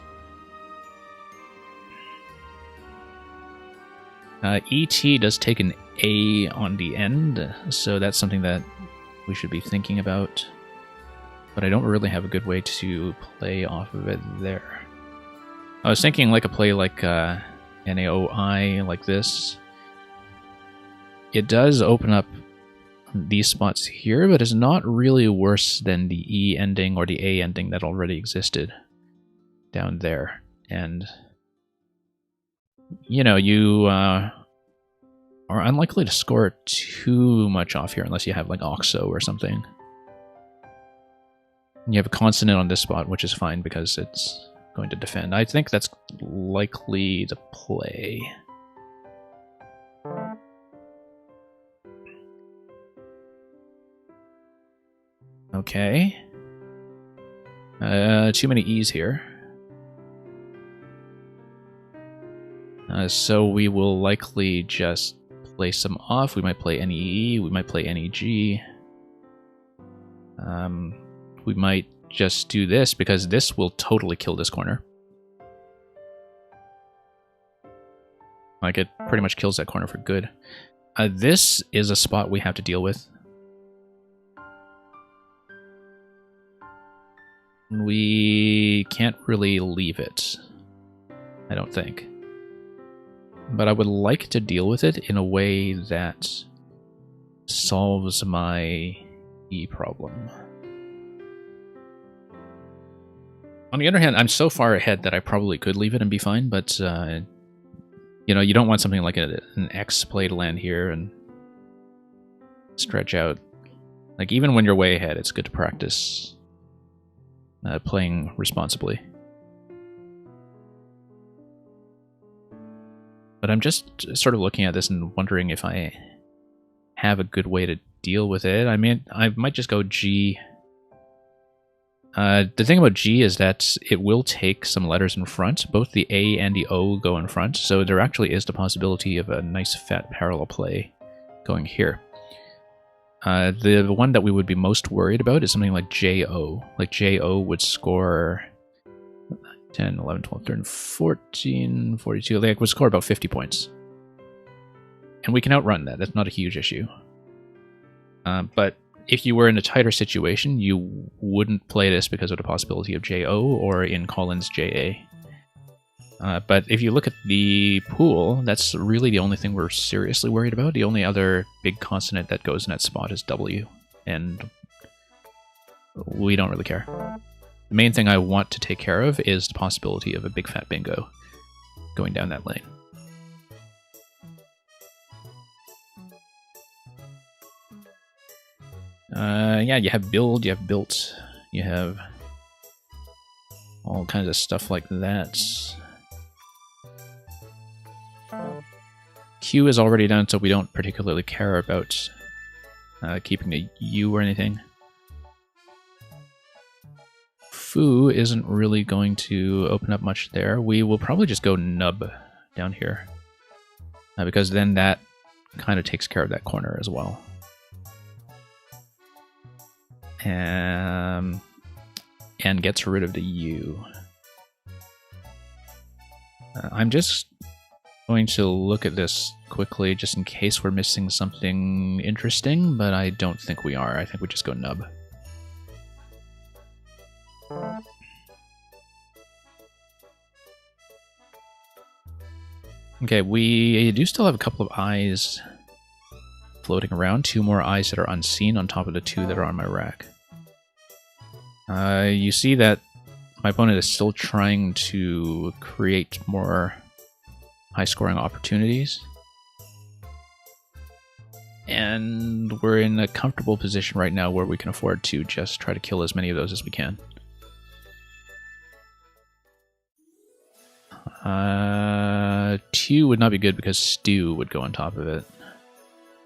ET does take an A on the end, so that's something that we should be thinking about. But I don't really have a good way to play off of it there. I was thinking like a play like NAOI, like this. It does open up these spots here, but it's not really worse than the E ending or the A ending that already existed down there. And, you know, you are unlikely to score too much off here unless you have like OXO or something. You have a consonant on this spot, which is fine because it's going to defend. I think that's likely to play. Okay. Too many E's here. So we will likely just play some off. We might play any E, we might play any G. We might just do this because this will totally kill this corner. Like, it pretty much kills that corner for good. This is a spot we have to deal with. We can't really leave it, I don't think. But I would like to deal with it in a way that solves my E problem. On the other hand, I'm so far ahead that I probably could leave it and be fine, but, you know, you don't want something like an X play to land here and stretch out. Like, even when you're way ahead, it's good to practice playing responsibly. But I'm just sort of looking at this and wondering if I have a good way to deal with it. I mean, I might just go G. The thing about G is that it will take some letters in front. Both the A and the O go in front, so there actually is the possibility of a nice fat parallel play going here. The one that we would be most worried about is something like JO. Like JO would score 10, 11, 12, 13, 14, 42. Like, would score about 50 points. And we can outrun that. That's not a huge issue. But if you were in a tighter situation, you wouldn't play this because of the possibility of JO or in Collins JA. But if you look at the pool, that's really the only thing we're seriously worried about. The only other big consonant that goes in that spot is W, and we don't really care. The main thing I want to take care of is the possibility of a big fat bingo going down that lane. Yeah, you have build, you have built, you have all kinds of stuff like that. Q is already done, so we don't particularly care about keeping a U or anything. Foo isn't really going to open up much there. We will probably just go nub down here, because then that kind of takes care of that corner as well. And gets rid of the U. I'm just going to look at this quickly just in case we're missing something interesting, but I don't think we are. I think we just go nub. Okay, we do still have a couple of I's floating around, 2 more eyes that are unseen on top of the 2 that are on my rack. You see that my opponent is still trying to create more high-scoring opportunities. And we're in a comfortable position right now where we can afford to just try to kill as many of those as we can. 2 would not be good because Stew would go on top of it.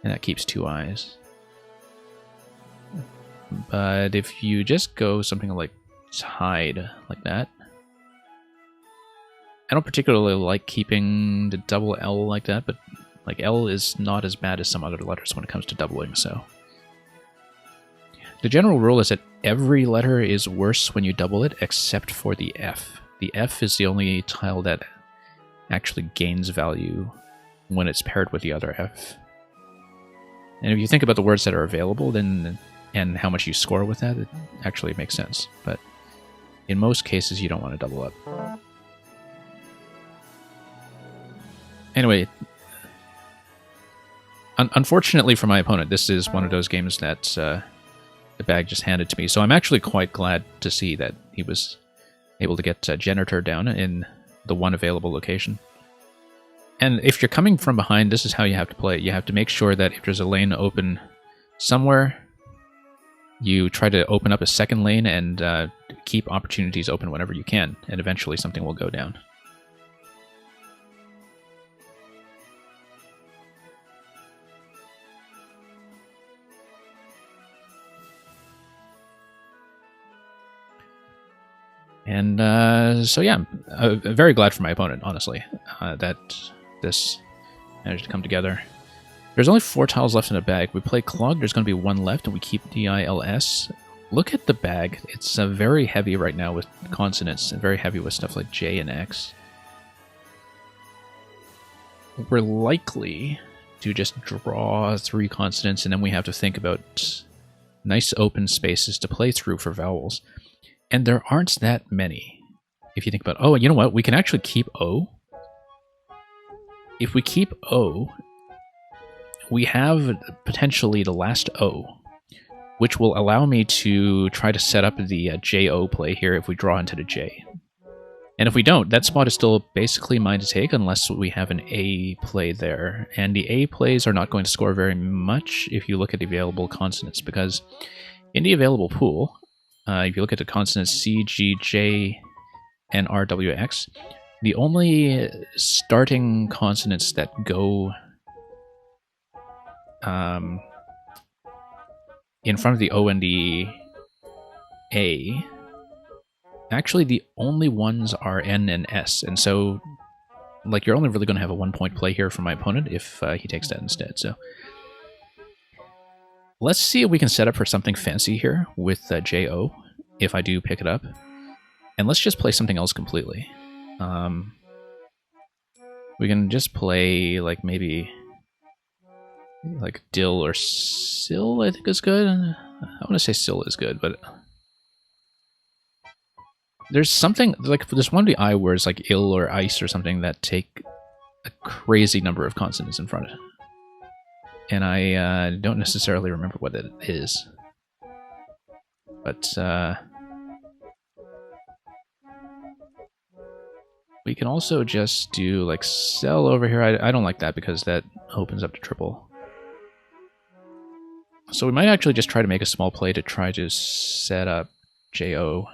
And that keeps 2 eyes. But if you just go something like Tide, like that. I don't particularly like keeping the double L like that, but like L is not as bad as some other letters when it comes to doubling, so. The general rule is that every letter is worse when you double it, except for the F. The F is the only tile that actually gains value when it's paired with the other F. And if you think about the words that are available, then and how much you score with that, it actually makes sense. But in most cases, you don't want to double up. Anyway, unfortunately for my opponent, this is one of those games that the bag just handed to me. So I'm actually quite glad to see that he was able to get Janitor down in the one available location. And if you're coming from behind, this is how you have to play it. You have to make sure that if there's a lane open somewhere, you try to open up a second lane and keep opportunities open whenever you can, and eventually something will go down. And so yeah, I'm very glad for my opponent, honestly, that this managed to come together. There's only 4 tiles left in the bag. We play Clog, there's going to be 1 left, and we keep DILS. Look at the bag. It's very heavy right now with consonants, and very heavy with stuff like J and X. We're likely to just draw 3 consonants, and then we have to think about nice open spaces to play through for vowels. And there aren't that many. If you think about, oh, you know what? We can actually keep O. If we keep O, we have potentially the last O, which will allow me to try to set up the JO play here if we draw into the J. And if we don't, that spot is still basically mine to take unless we have an A play there. And the A plays are not going to score very much if you look at the available consonants, because in the available pool, if you look at the consonants C, G, J, and R, W, X, the only starting consonants that go in front of the O and the A, actually the only ones are N and S, and so like you're only really going to have a 1-point play here from my opponent if he takes that instead. So let's see if we can set up for something fancy here with JO, if I do pick it up. And let's just play something else completely. We can just play, like, maybe like Dill or Sill, I think is good. I want to say Sill is good, but there's something, like, there's one of the I words, like ill or ice or something, that take a crazy number of consonants in front of it. And I don't necessarily remember what it is. But we can also just do like Sell over here. I don't like that because that opens up to triple. So we might actually just try to make a small play to try to set up JO.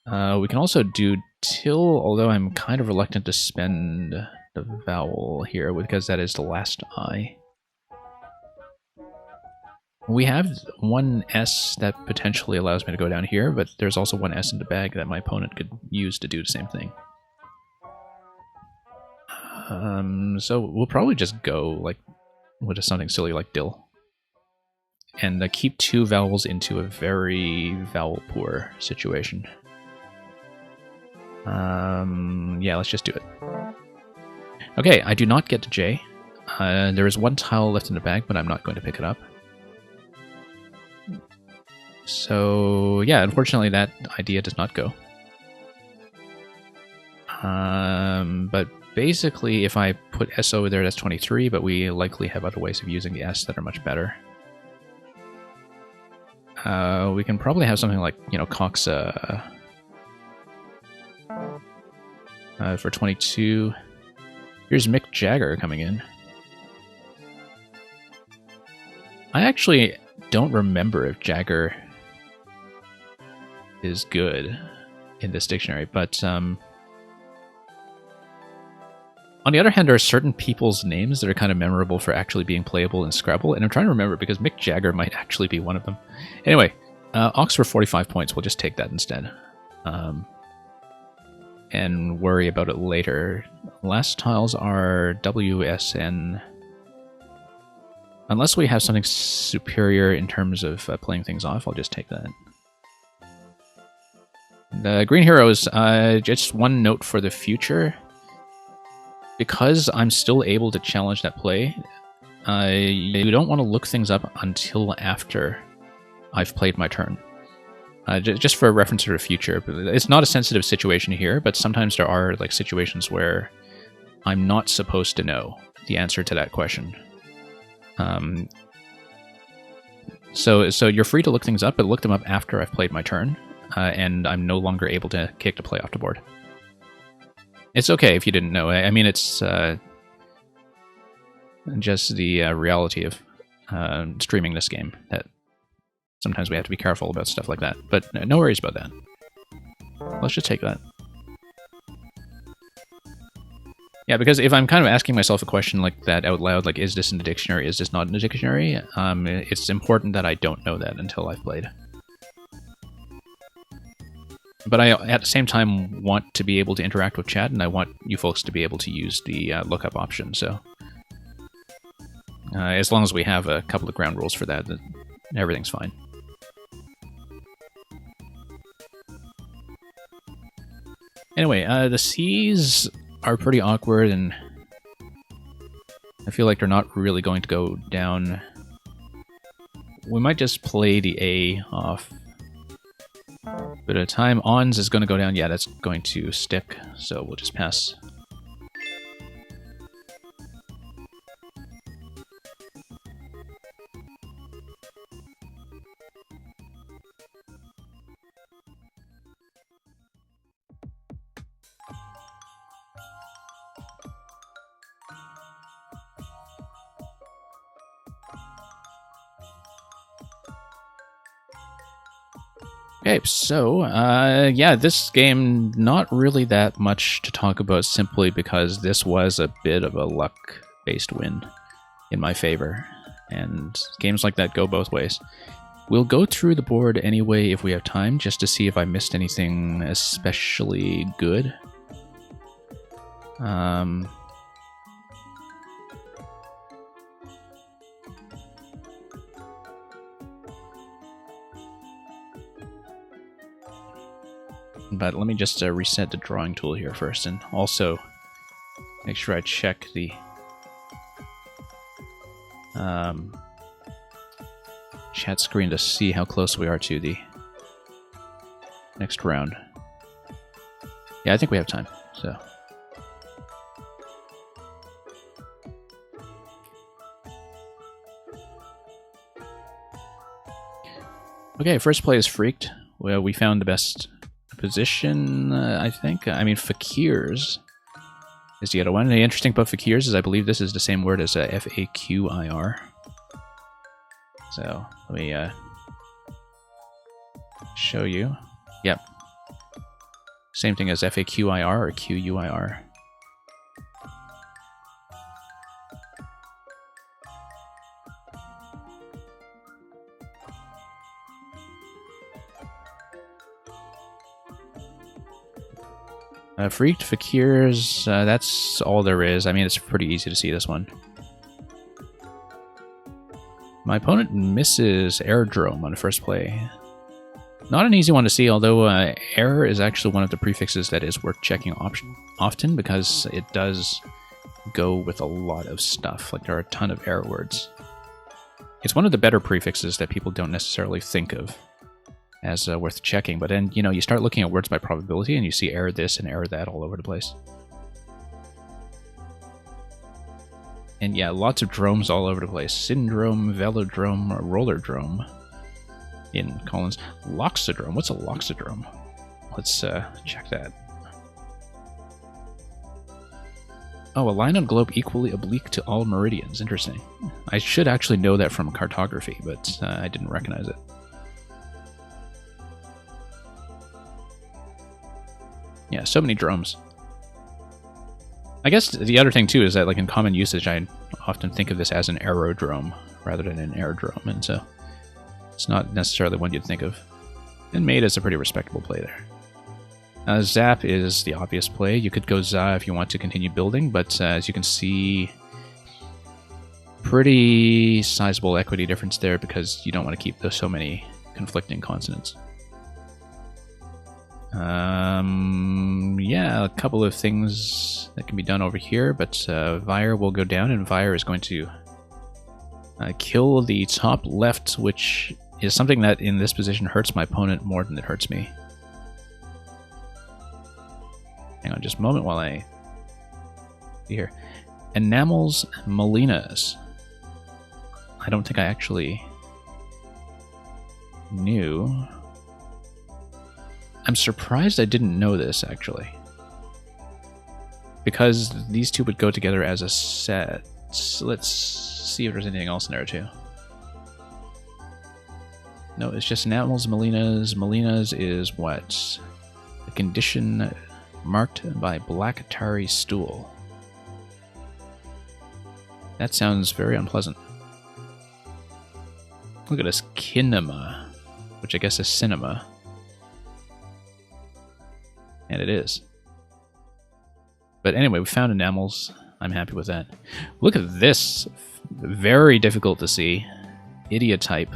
We can also do Till, although I'm kind of reluctant to spend the vowel here because that is the last I. We have one S that potentially allows me to go down here, but there's also one S in the bag that my opponent could use to do the same thing. So we'll probably just go like with something silly like Dill. And keep 2 vowels into a very vowel-poor situation. Yeah, let's just do it. Okay, I do not get to J. There is 1 tile left in the bag, but I'm not going to pick it up. So, yeah, unfortunately that idea does not go. But basically, if I put S over there, that's 23, but we likely have other ways of using the S that are much better. We can probably have something like, you know, Cox for 22. Here's Mick Jagger coming in. I actually don't remember if Jagger is good in this dictionary, but on the other hand, there are certain people's names that are kind of memorable for actually being playable in Scrabble, and I'm trying to remember because Mick Jagger might actually be one of them. Anyway, Ox for 45 points, we'll just take that instead. And worry about it later. Last tiles are WSN. Unless we have something superior in terms of playing things off, I'll just take that. The Green Heroes, just one note for the future. Because I'm still able to challenge that play, you don't want to look things up until after I've played my turn. Just for a reference to the future. It's not a sensitive situation here, but sometimes there are like situations where I'm not supposed to know the answer to that question. So you're free to look things up, but look them up after I've played my turn, and I'm no longer able to kick the play off the board. It's okay if you didn't know. I mean, it's just the reality of streaming this game, that sometimes we have to be careful about stuff like that. But no worries about that. Let's just take that. Yeah, because if I'm kind of asking myself a question like that out loud, like, is this in the dictionary, is this not in the dictionary, it's important that I don't know that until I've played. But I, at the same time, want to be able to interact with chat, and I want you folks to be able to use the lookup option, so... as long as we have a couple of ground rules for that, then everything's fine. Anyway, the C's are pretty awkward, and I feel like they're not really going to go down. We might just play the A off. But at a time, Ons is going to go down. Yeah, that's going to stick, so we'll just pass. Okay, so, yeah, this game, not really that much to talk about simply because this was a bit of a luck-based win in my favor, and games like that go both ways. We'll go through the board anyway if we have time, just to see if I missed anything especially good. But let me just reset the drawing tool here first, and also make sure I check the chat screen to see how close we are to the next round. Yeah, I think we have time, so... Okay, first play is Freaked. Well, we found the best position, I think. I mean, Fakirs is the other one. The interesting about Fakirs is I believe this is the same word as F-A-Q-I-R. So, let me show you. Yep. Same thing as F-A-Q-I-R or Q-U-I-R. Freaked, Fakirs, that's all there is. I mean, it's pretty easy to see this one. My opponent misses Airdrome on the first play. Not an easy one to see, although error is actually one of the prefixes that is worth checking often because it does go with a lot of stuff. Like, there are a ton of error words. It's one of the better prefixes that people don't necessarily think of as worth checking, but then, you know, you start looking at words by probability and you see error this and error that all over the place. And yeah, lots of dromes all over the place. Syndrome, velodrome, rollerdrome in Collins. Loxodrome. What's a loxodrome? Let's check that. Oh, a line on globe equally oblique to all meridians. Interesting. I should actually know that from cartography, but I didn't recognize it. Yeah, so many dromes. I guess the other thing, too, is that like in common usage, I often think of this as an aerodrome rather than an airdrome, and so it's not necessarily one you'd think of. And Mate is a pretty respectable play there. Zap is the obvious play. You could go Za if you want to continue building, but as you can see, pretty sizable equity difference there because you don't want to keep so many conflicting consonants. Yeah, a couple of things that can be done over here, but Vire will go down, and Vire is going to kill the top left, which is something that in this position hurts my opponent more than it hurts me. Hang on just a moment while I see here. Enamels Molinas. I don't think I actually knew. I'm surprised I didn't know this, actually. Because these two would go together as a set. So let's see if there's anything else in there, too. No, it's just Enamels Molinas. Molinas is what? A condition marked by black tarry stool. That sounds very unpleasant. Look at this kinema, which I guess is cinema. And it is. But anyway, we found enamels. I'm happy with that. Look at this. Very difficult to see. Idiotype.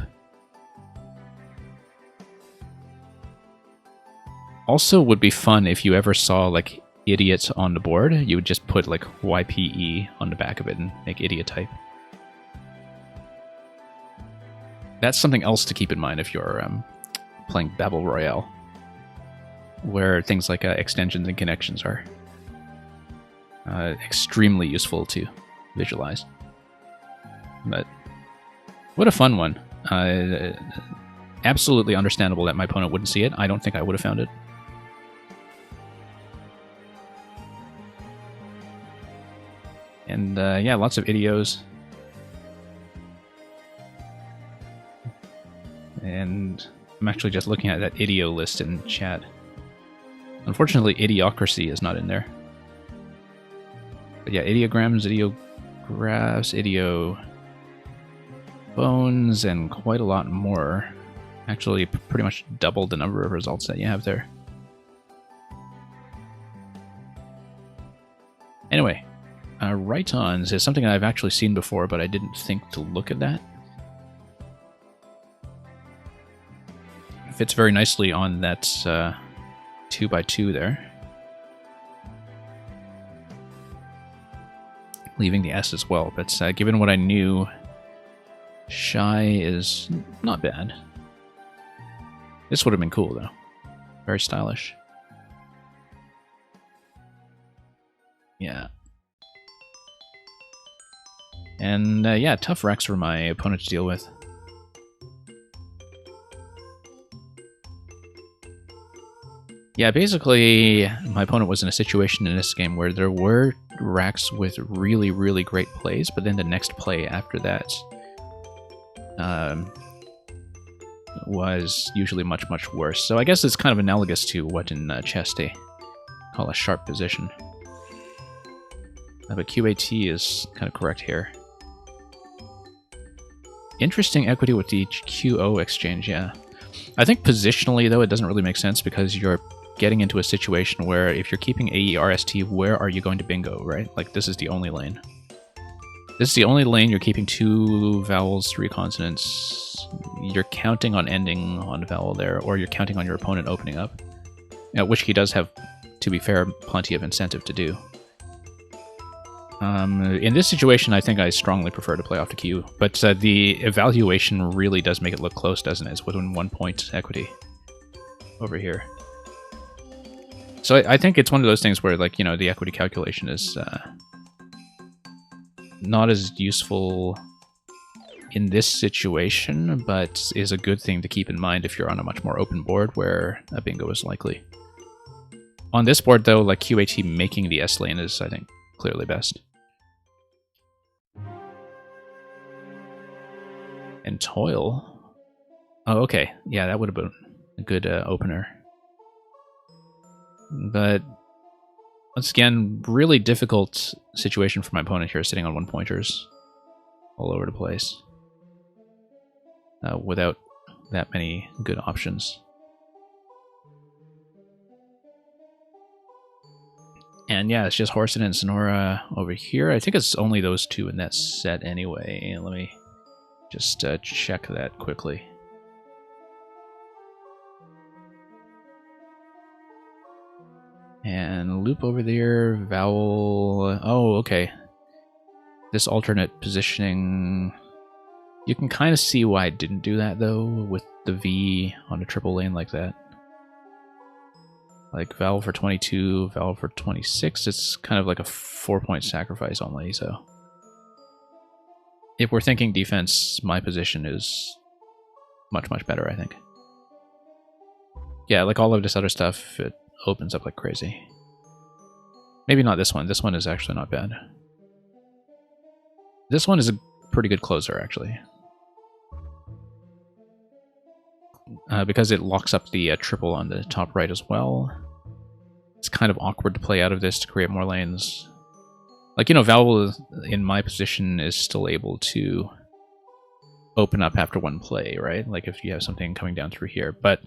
Also would be fun if you ever saw like idiots on the board. You would just put like YPE on the back of it and make idiotype. That's something else to keep in mind if you're playing Battle Royale, where things like extensions and connections are extremely useful to visualize. But what a fun one. Absolutely understandable that my opponent wouldn't see it. I don't think I would have found it. And yeah, lots of idios. And I'm actually just looking at that idio list in chat. Unfortunately, idiocracy is not in there. But yeah, ideograms, idiographs, idio bones, and quite a lot more. Actually, pretty much double the number of results that you have there. Anyway, write-ons is something I've actually seen before, but I didn't think to look at that. Fits very nicely on that 2x2 there. Leaving the S as well, but given what I knew, Shy is not bad. This would have been cool, though. Very stylish. Yeah. And yeah, tough wrecks for my opponent to deal with. Yeah, basically, my opponent was in a situation in this game where there were racks with really, really great plays, but then the next play after that was usually much, much worse. So I guess it's kind of analogous to what in chess they call a sharp position. But QAT is kind of correct here. Interesting equity with the QO exchange, yeah. I think positionally, though, it doesn't really make sense because you're getting into a situation where if you're keeping AERST, where are you going to bingo, right? Like, this is the only lane. This is the only lane you're keeping 2 vowels, 3 consonants. You're counting on ending on a vowel there, or you're counting on your opponent opening up. Which he does have, to be fair, plenty of incentive to do. In this situation, I think I strongly prefer to play off the cue, but the evaluation really does make it look close, doesn't it? It's within 1 point equity over here. So I think it's one of those things where, like, you know, the equity calculation is not as useful in this situation, but is a good thing to keep in mind if you're on a much more open board where a bingo is likely. On this board, though, like QAT making the S lane is, I think, clearly best. And Toil. Oh, okay. Yeah, that would have been a good opener. But once again, really difficult situation for my opponent here, sitting on 1-pointers all over the place without that many good options. And yeah, it's just Horson and Sonora over here. I think it's only those two in that set anyway. Let me just check that quickly. And loop over there, vowel. Oh, okay. This alternate positioning. You can kind of see why I didn't do that, though, with the V on a triple lane like that. Like vowel for 22, vowel for 26. It's kind of like a 4-point sacrifice only, so. If we're thinking defense, my position is much, much better, I think. Yeah, like all of this other stuff, it opens up like crazy. Maybe not this one. This one is actually not bad. This one is a pretty good closer, actually. Because it locks up the triple on the top right as well. It's kind of awkward to play out of this to create more lanes. Like, you know, vowel in my position is still able to open up after one play, right? Like if you have something coming down through here. But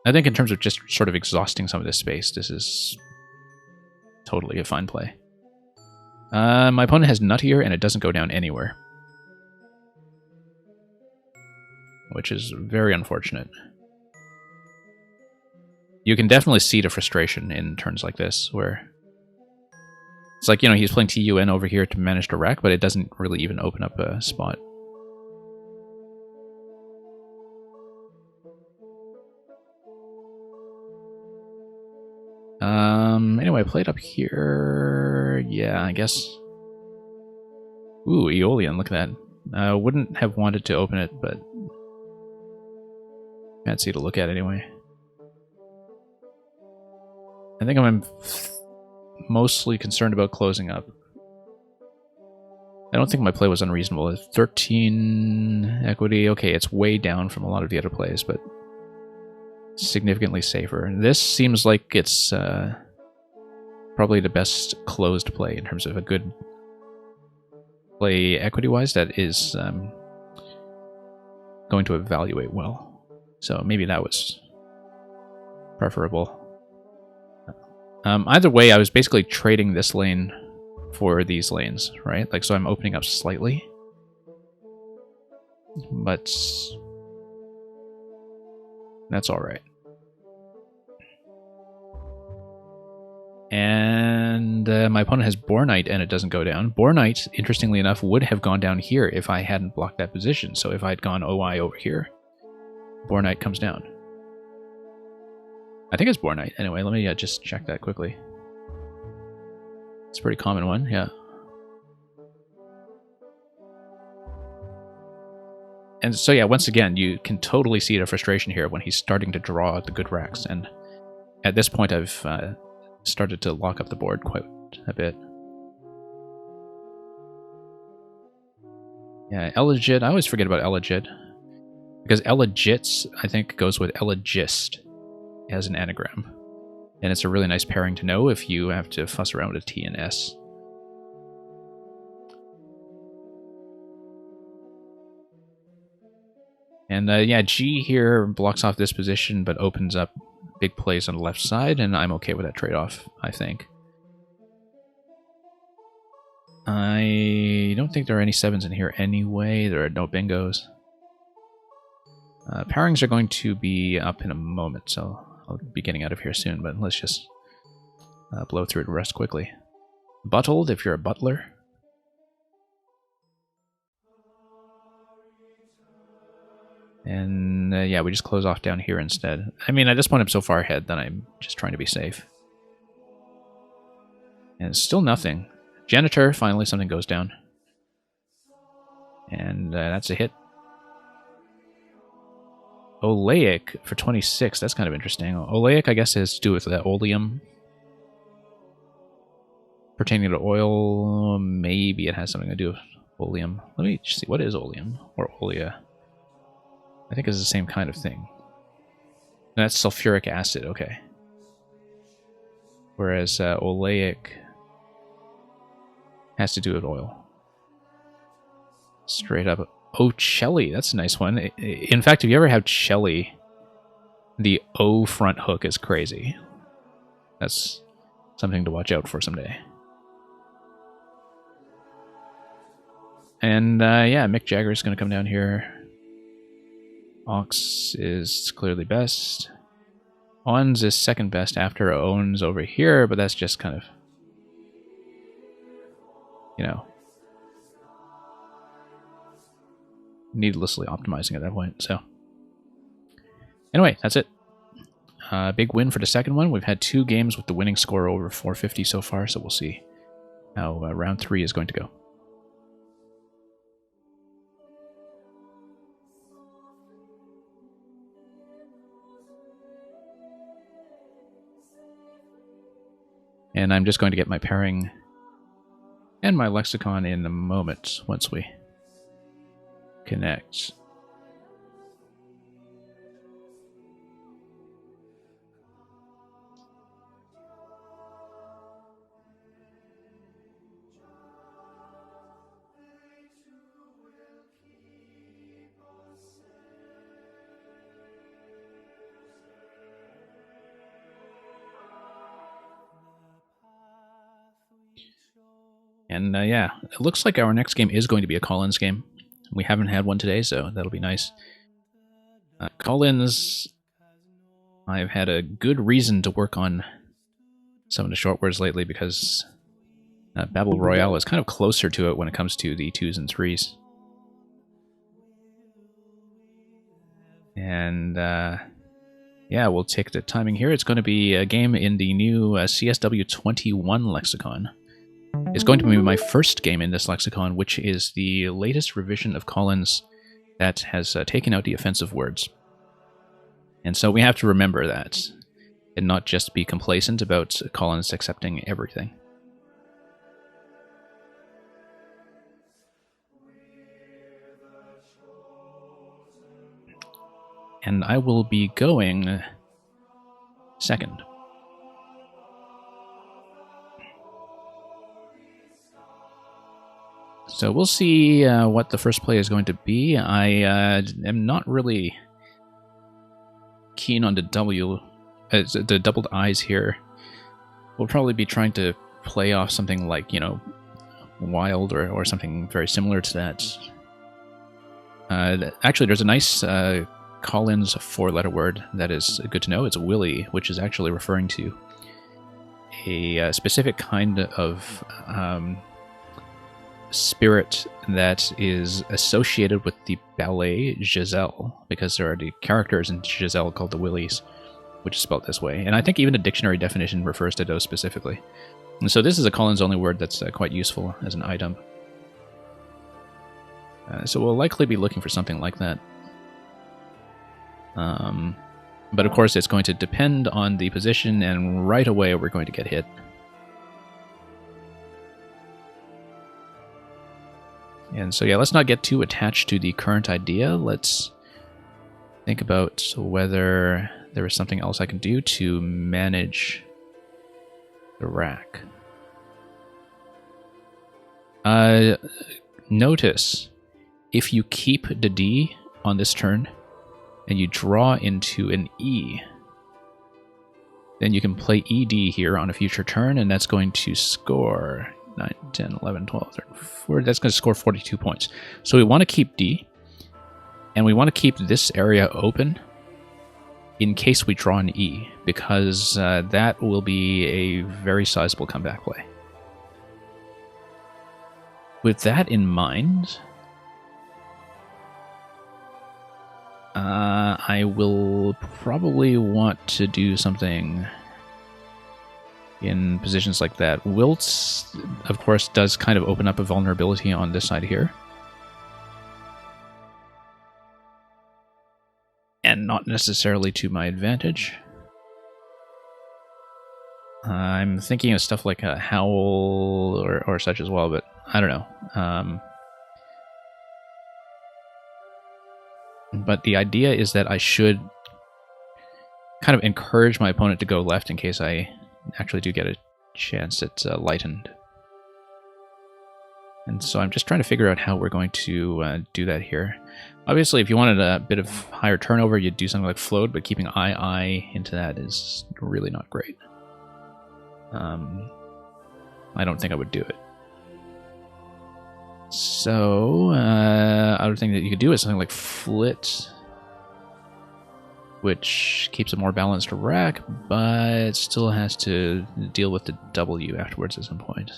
I think in terms of just sort of exhausting some of this space, this is totally a fine play. My opponent has nut here, and it doesn't go down anywhere. Which is very unfortunate. You can definitely see the frustration in turns like this, where it's like, you know, he's playing TUN over here to manage the rack, but it doesn't really even open up a spot. Anyway, I played up here. Yeah, I guess. Ooh, Aeolian, look at that. Wouldn't have wanted to open it, but fancy to look at anyway. I think I'm mostly concerned about closing up. I don't think my play was unreasonable. 13 equity. Okay, it's way down from a lot of the other plays, but significantly safer. And this seems like it's probably the best closed play in terms of a good play equity-wise that is going to evaluate well. So maybe that was preferable. Either way, I was basically trading this lane for these lanes, right? Like, so I'm opening up slightly. But that's alright. And my opponent has Bornite and it doesn't go down. Bornite, interestingly enough, would have gone down here if I hadn't blocked that position. So if I'd gone OI over here, Bornite comes down. I think it's Bornite. Anyway, let me just check that quickly. It's a pretty common one, yeah. And so yeah, once again, you can totally see the frustration here when he's starting to draw the good racks. And at this point, I've started to lock up the board quite a bit. Yeah, Elegit. I always forget about Elegit. Because Elegits, I think, goes with Elegist as an anagram. And it's a really nice pairing to know if you have to fuss around with a T and S. And yeah, G here blocks off this position, but opens up big plays on the left side, and I'm okay with that trade-off, I think. I don't think there are any 7s in here anyway. There are no bingos. Pairings are going to be up in a moment, so I'll be getting out of here soon, but let's just blow through the rest quickly. Buttled, if you're a butler. And yeah, we just close off down here instead. I mean, at this point I'm so far ahead that I'm just trying to be safe. And it's still nothing. Janitor, finally something goes down. And that's a hit. Oleic for 26, that's kind of interesting. Oleic, I guess, has to do with the oleum. Pertaining to oil, maybe it has something to do with oleum. Let me see, what is oleum? Or olea? I think it's the same kind of thing. That's sulfuric acid, okay. Whereas oleic has to do with oil. Straight up. Oh, Chelly, that's a nice one. In fact, if you ever have Chelly, the O front hook is crazy. That's something to watch out for someday. And yeah, Mick Jagger is going to come down here. Ox is clearly best. Ons is second best after Owns over here, but that's just kind of, you know, needlessly optimizing at that point. So anyway, that's it. Big win for the second one. We've had 2 games with the winning score over 450 so far, so we'll see how round 3 is going to go. And I'm just going to get my pairing and my lexicon in a moment once we connect. And yeah, it looks like our next game is going to be a call-ins game. We haven't had one today, so that'll be nice. Call-ins, I've had a good reason to work on some of the short words lately because Babel Royale is kind of closer to it when it comes to the 2s and 3s. And yeah, we'll take the timing here. It's going to be a game in the new CSW 21 lexicon. It's going to be my first game in this lexicon, which is the latest revision of Collins that has taken out the offensive words. And so we have to remember that and not just be complacent about Collins accepting everything. And I will be going second. So we'll see what the first play is going to be. I am not really keen on the the doubled I's here. We'll probably be trying to play off something like, you know, wild or something very similar to that. Actually, there's a nice Collins 4-letter word that is good to know. It's Willy, which is actually referring to a specific kind of spirit that is associated with the ballet Giselle, because there are the characters in Giselle called the Willies, which is spelled this way. And I think even the dictionary definition refers to those specifically. And so this is a Collins-only word that's quite useful as an item. So we'll likely be looking for something like that. But of course it's going to depend on the position, and right away we're going to get hit. And so yeah, let's not get too attached to the current idea. Let's think about whether there is something else I can do to manage the rack. Notice, if you keep the D on this turn and you draw into an E, then you can play ED here on a future turn, and that's going to score 9, 10, 11, 12, 13, 14. That's going to score 42 points. So we want to keep D, and we want to keep this area open in case we draw an E, because that will be a very sizable comeback play. With that in mind, I will probably want to do something in positions like that. Wilt, of course, does kind of open up a vulnerability on this side here. And not necessarily to my advantage. I'm thinking of stuff like a howl or such as well, but I don't know. But the idea is that I should kind of encourage my opponent to go left in case I actually do get a chance at lightened. And so I'm just trying to figure out how we're going to do that here. Obviously, if you wanted a bit of higher turnover, you'd do something like float, but keeping I into that is really not great. I don't think I would do it. So, other thing that you could do is something like flit, which keeps a more balanced rack, but still has to deal with the W afterwards at some point.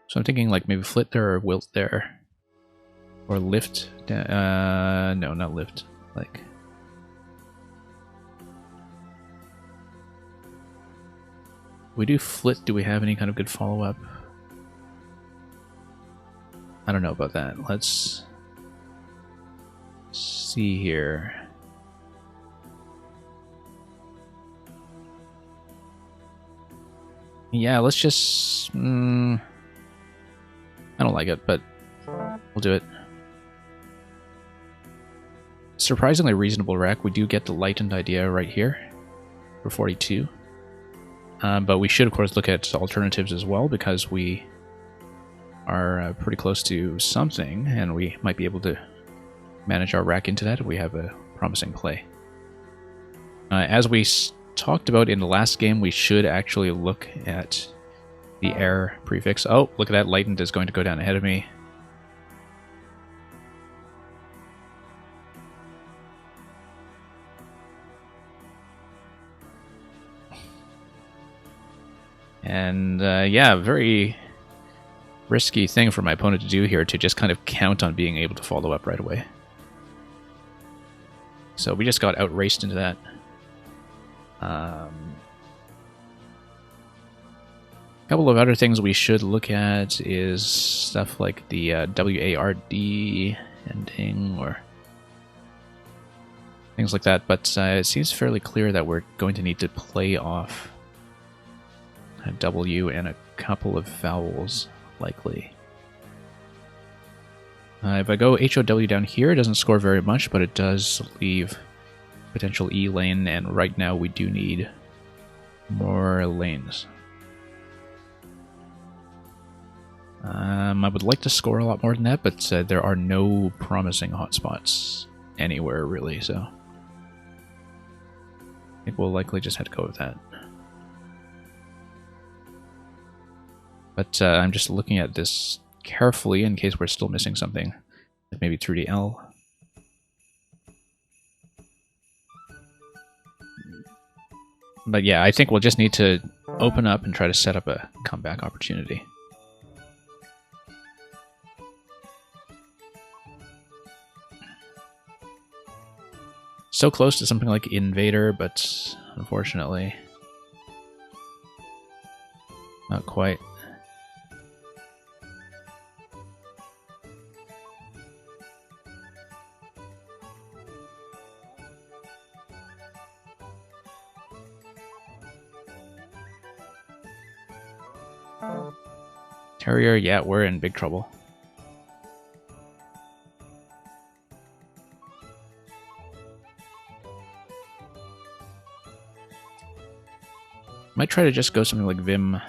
So I'm thinking like maybe flit there or wilt there. Or lift. No, not lift. Like... we do flit, do we have any kind of good follow-up? I don't know about that. Let's see here. Yeah, let's just... I don't like it, but we'll do it. Surprisingly reasonable rack. We do get the lightened idea right here for 42. But we should, of course, look at alternatives as well, because we are pretty close to something, and we might be able to manage our rack into that if we have a promising play. As we talked about in the last game, we should actually look at the air prefix. Oh, look at that. Lightened is going to go down ahead of me. And yeah, very risky thing for my opponent to do here, to just kind of count on being able to follow up right away. So we just got outraced into that. A couple of other things we should look at is stuff like the WARD ending or things like that, but it seems fairly clear that we're going to need to play off a W and a couple of vowels, likely. If I go HOW down here, it doesn't score very much, but it does leave potential E lane, and right now we do need more lanes. I would like to score a lot more than that, but there are no promising hotspots anywhere, really, so I think we'll likely just have to go with that. But I'm just looking at this carefully in case we're still missing something, like maybe 3DL. But yeah, I think we'll just need to open up and try to set up a comeback opportunity. So close to something like Invader, but unfortunately not quite. Terrier, yeah, we're in big trouble. Might try to just go something like Vim.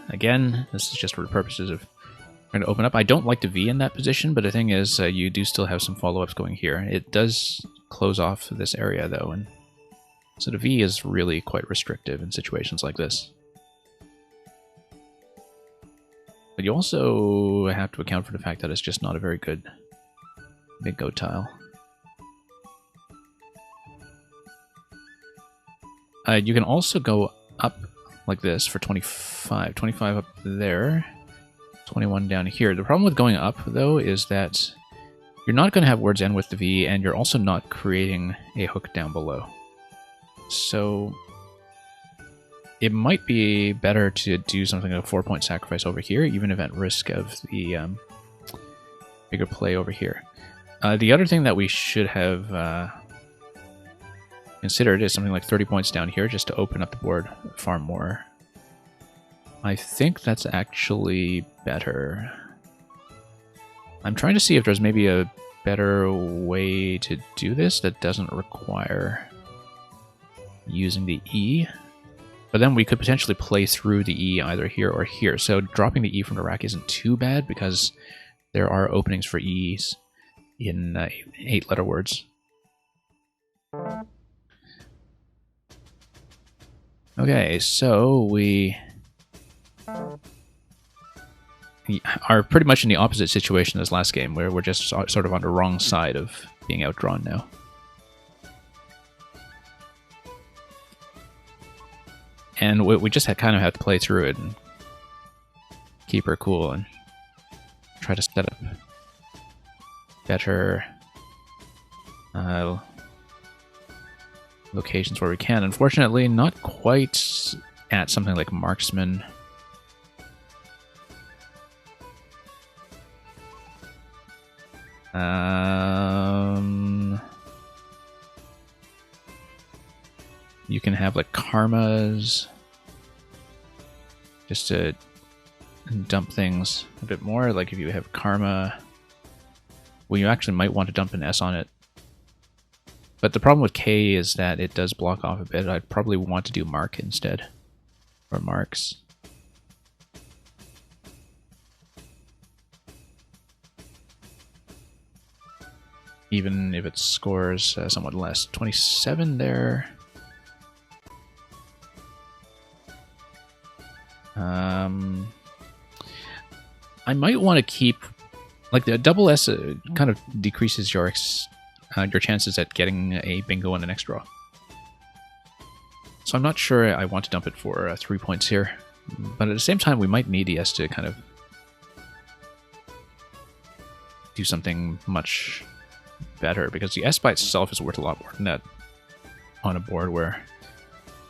Again, this is just for the purposes of trying to open up. I don't like the V in that position, but the thing is, you do still have some follow-ups going here. It does close off this area, though, and so the V is really quite restrictive in situations like this. But you also have to account for the fact that it's just not a very good mid-go tile. You can also go up like this for 25. 25 up there, 21 down here. The problem with going up, though, is that you're not going to have words end with the V, and you're also not creating a hook down below. So it might be better to do something like a 4-point sacrifice over here, even if at risk of the bigger play over here. The other thing that we should have considered is something like 30 points down here, just to open up the board far more. I think that's actually better. I'm trying to see if there's maybe a better way to do this that doesn't require using the E. But then we could potentially play through the E either here or here. So dropping the E from the rack isn't too bad because there are openings for E's in 8-letter words. Okay, so we are pretty much in the opposite situation as last game, where we're just sort of on the wrong side of being outdrawn now. And we just kind of have to play through it and keep her cool and try to set up better locations where we can. Unfortunately, not quite at something like Marksman. You can have like karmas just to dump things a bit more. Like if you have karma, well, you actually might want to dump an S on it. But the problem with K is that it does block off a bit. I'd probably want to do mark instead, or marks. Even if it scores somewhat less. 27 there. I might want to keep, like, the double S kind of decreases your chances at getting a bingo on the next draw. So I'm not sure I want to dump it for 3 points here, but at the same time we might need the S to kind of do something much better, because the S by itself is worth a lot more than that on a board where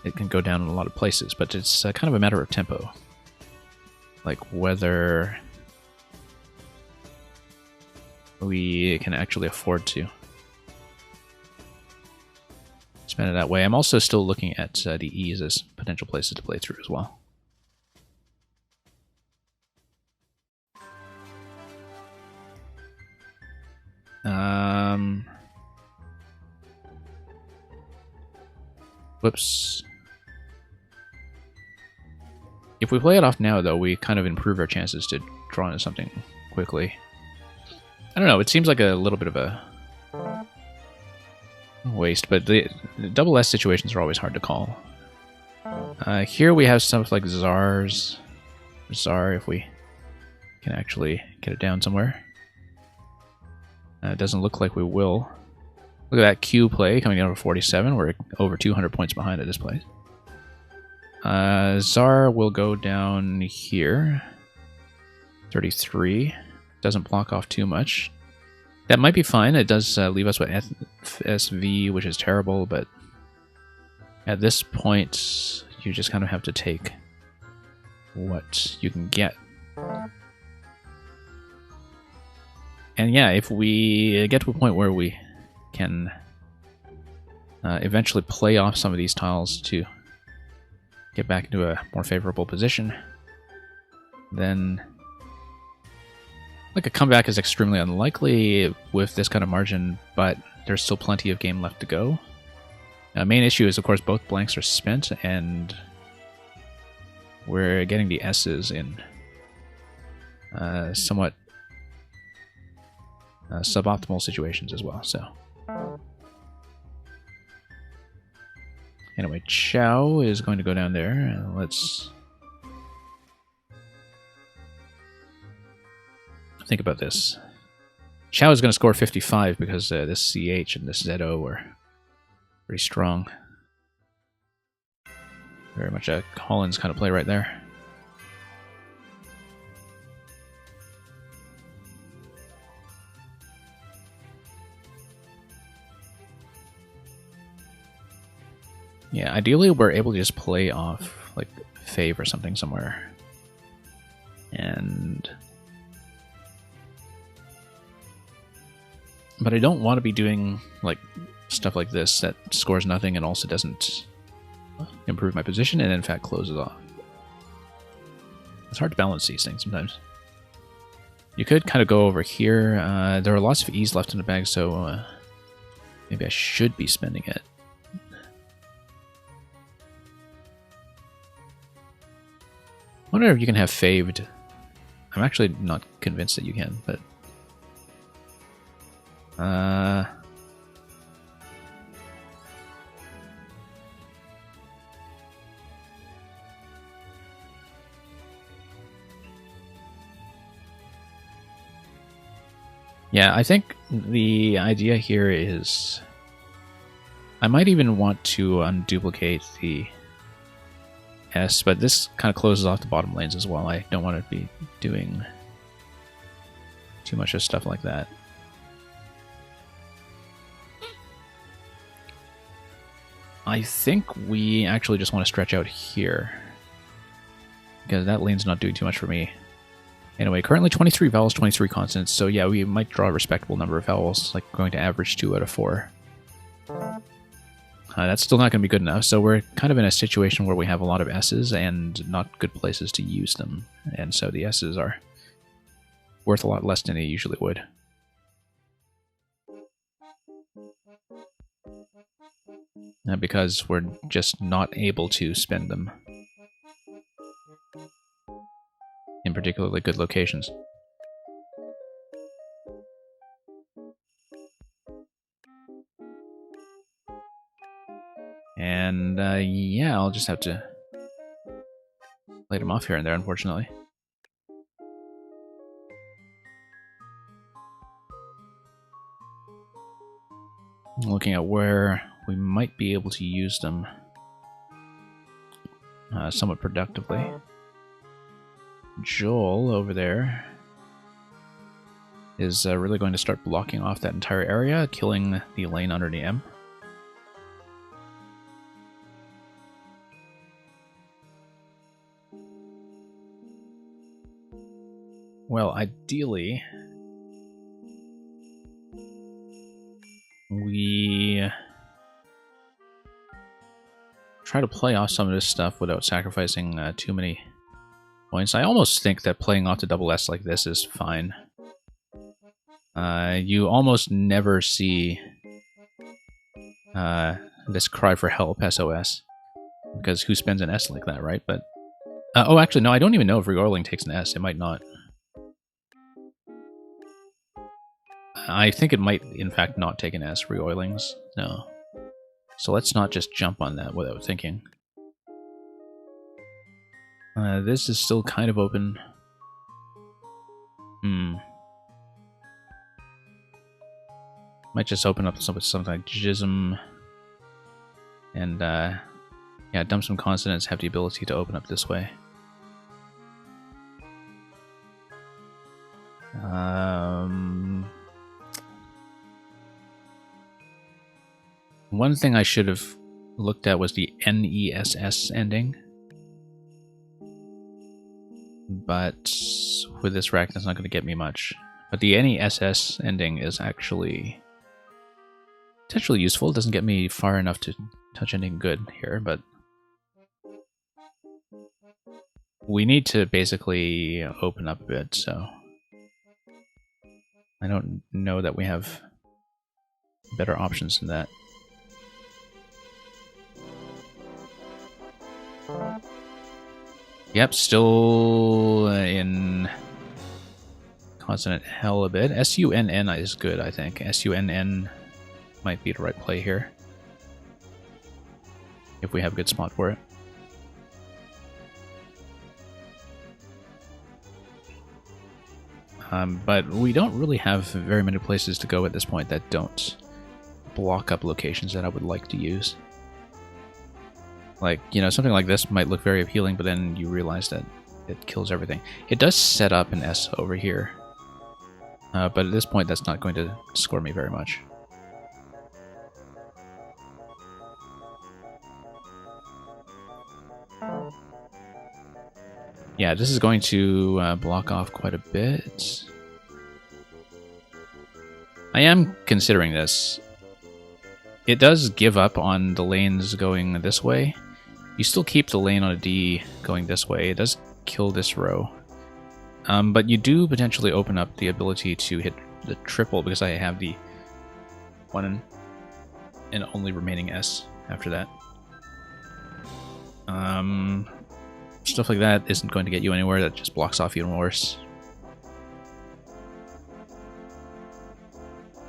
it can go down in a lot of places, but it's kind of a matter of tempo. Like whether we can actually afford to spend it that way. I'm also still looking at the E's as potential places to play through as well. Whoops. If we play it off now, though, we kind of improve our chances to draw into something quickly. I don't know, it seems like a little bit of a waste, but the double S situations are always hard to call. Here we have stuff like Czars. Czar, if we can actually get it down somewhere. It doesn't look like we will. Look at that Q play coming down over 47. We're over 200 points behind at this place. Czar will go down here. 33. Doesn't block off too much. That might be fine. It does leave us with SV, which is terrible, but at this point, you just kind of have to take what you can get. And yeah, if we get to a point where we can eventually play off some of these tiles to get back into a more favorable position, then like a comeback is extremely unlikely with this kind of margin, but there's still plenty of game left to go. Main issue is, of course, both blanks are spent, and we're getting the S's in somewhat suboptimal situations as well. So anyway, Chow is going to go down there. Let's think about this. Chow is going to score 55 because this CH and this ZO are pretty strong. Very much a Collins kind of play right there. Yeah, ideally we're able to just play off like Fave or something somewhere. But I don't want to be doing like stuff like this that scores nothing and also doesn't improve my position and in fact closes off. It's hard to balance these things sometimes. You could kind of go over here. There are lots of E's left in the bag, so maybe I should be spending it. I wonder if you can have faved. I'm actually not convinced that you can, but... yeah, I think the idea here is... I might even want to unduplicate the S, but this kind of closes off the bottom lanes as well. I don't want to be doing too much of stuff like that. I think we actually just want to stretch out here, because that lane's not doing too much for me. Anyway, currently 23 vowels, 23 consonants, so yeah, we might draw a respectable number of vowels, like going to average 2 out of 4. That's still not going to be good enough, so we're kind of in a situation where we have a lot of S's and not good places to use them, and so the S's are worth a lot less than they usually would. Because we're just not able to spend them in particularly good locations. And yeah, I'll just have to play them off here and there, unfortunately. Looking at where we might be able to use them somewhat productively. Joel over there is really going to start blocking off that entire area, killing the lane under the M. Well, ideally, we try to play off some of this stuff without sacrificing too many points. I almost think that playing off the double S like this is fine. You almost never see this cry for help, SOS, because who spends an S like that, right? But oh, actually, no, I don't even know if recoiling takes an S. It might not. I think it might, in fact, not take an S, recoilings. No. So let's not just jump on that without thinking. This is still kind of open. Might just open up something like Jism. And, yeah, dump some consonants, have the ability to open up this way. One thing I should have looked at was the NESS ending. But with this rack, that's not going to get me much. But the NESS ending is actually potentially useful. It doesn't get me far enough to touch anything good here, but we need to basically open up a bit, so I don't know that we have better options than that. Yep, still in consonant hell a bit. S-U-N-N is good, I think. S-U-N-N might be the right play here, if we have a good spot for it. But we don't really have very many places to go at this point that don't block up locations that I would like to use. Like, you know, something like this might look very appealing, but then you realize that it kills everything. It does set up an S over here, but at this point that's not going to score me very much. Yeah, this is going to block off quite a bit. I am considering this. It does give up on the lanes going this way. You still keep the lane on a D going this way. It does kill this row. But you do potentially open up the ability to hit the triple because I have the one and only remaining S after that. Stuff like that isn't going to get you anywhere. That just blocks off even worse.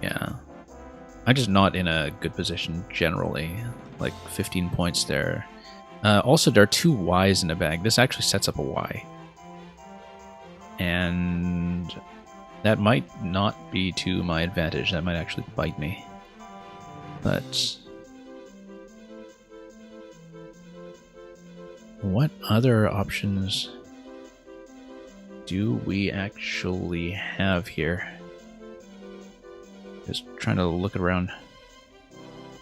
Yeah. I'm just not in a good position generally. Like 15 points there. Also, there are 2 Ys in the bag. This actually sets up a Y. And that might not be to my advantage. That might actually bite me. But what other options do we actually have here? Just trying to look around,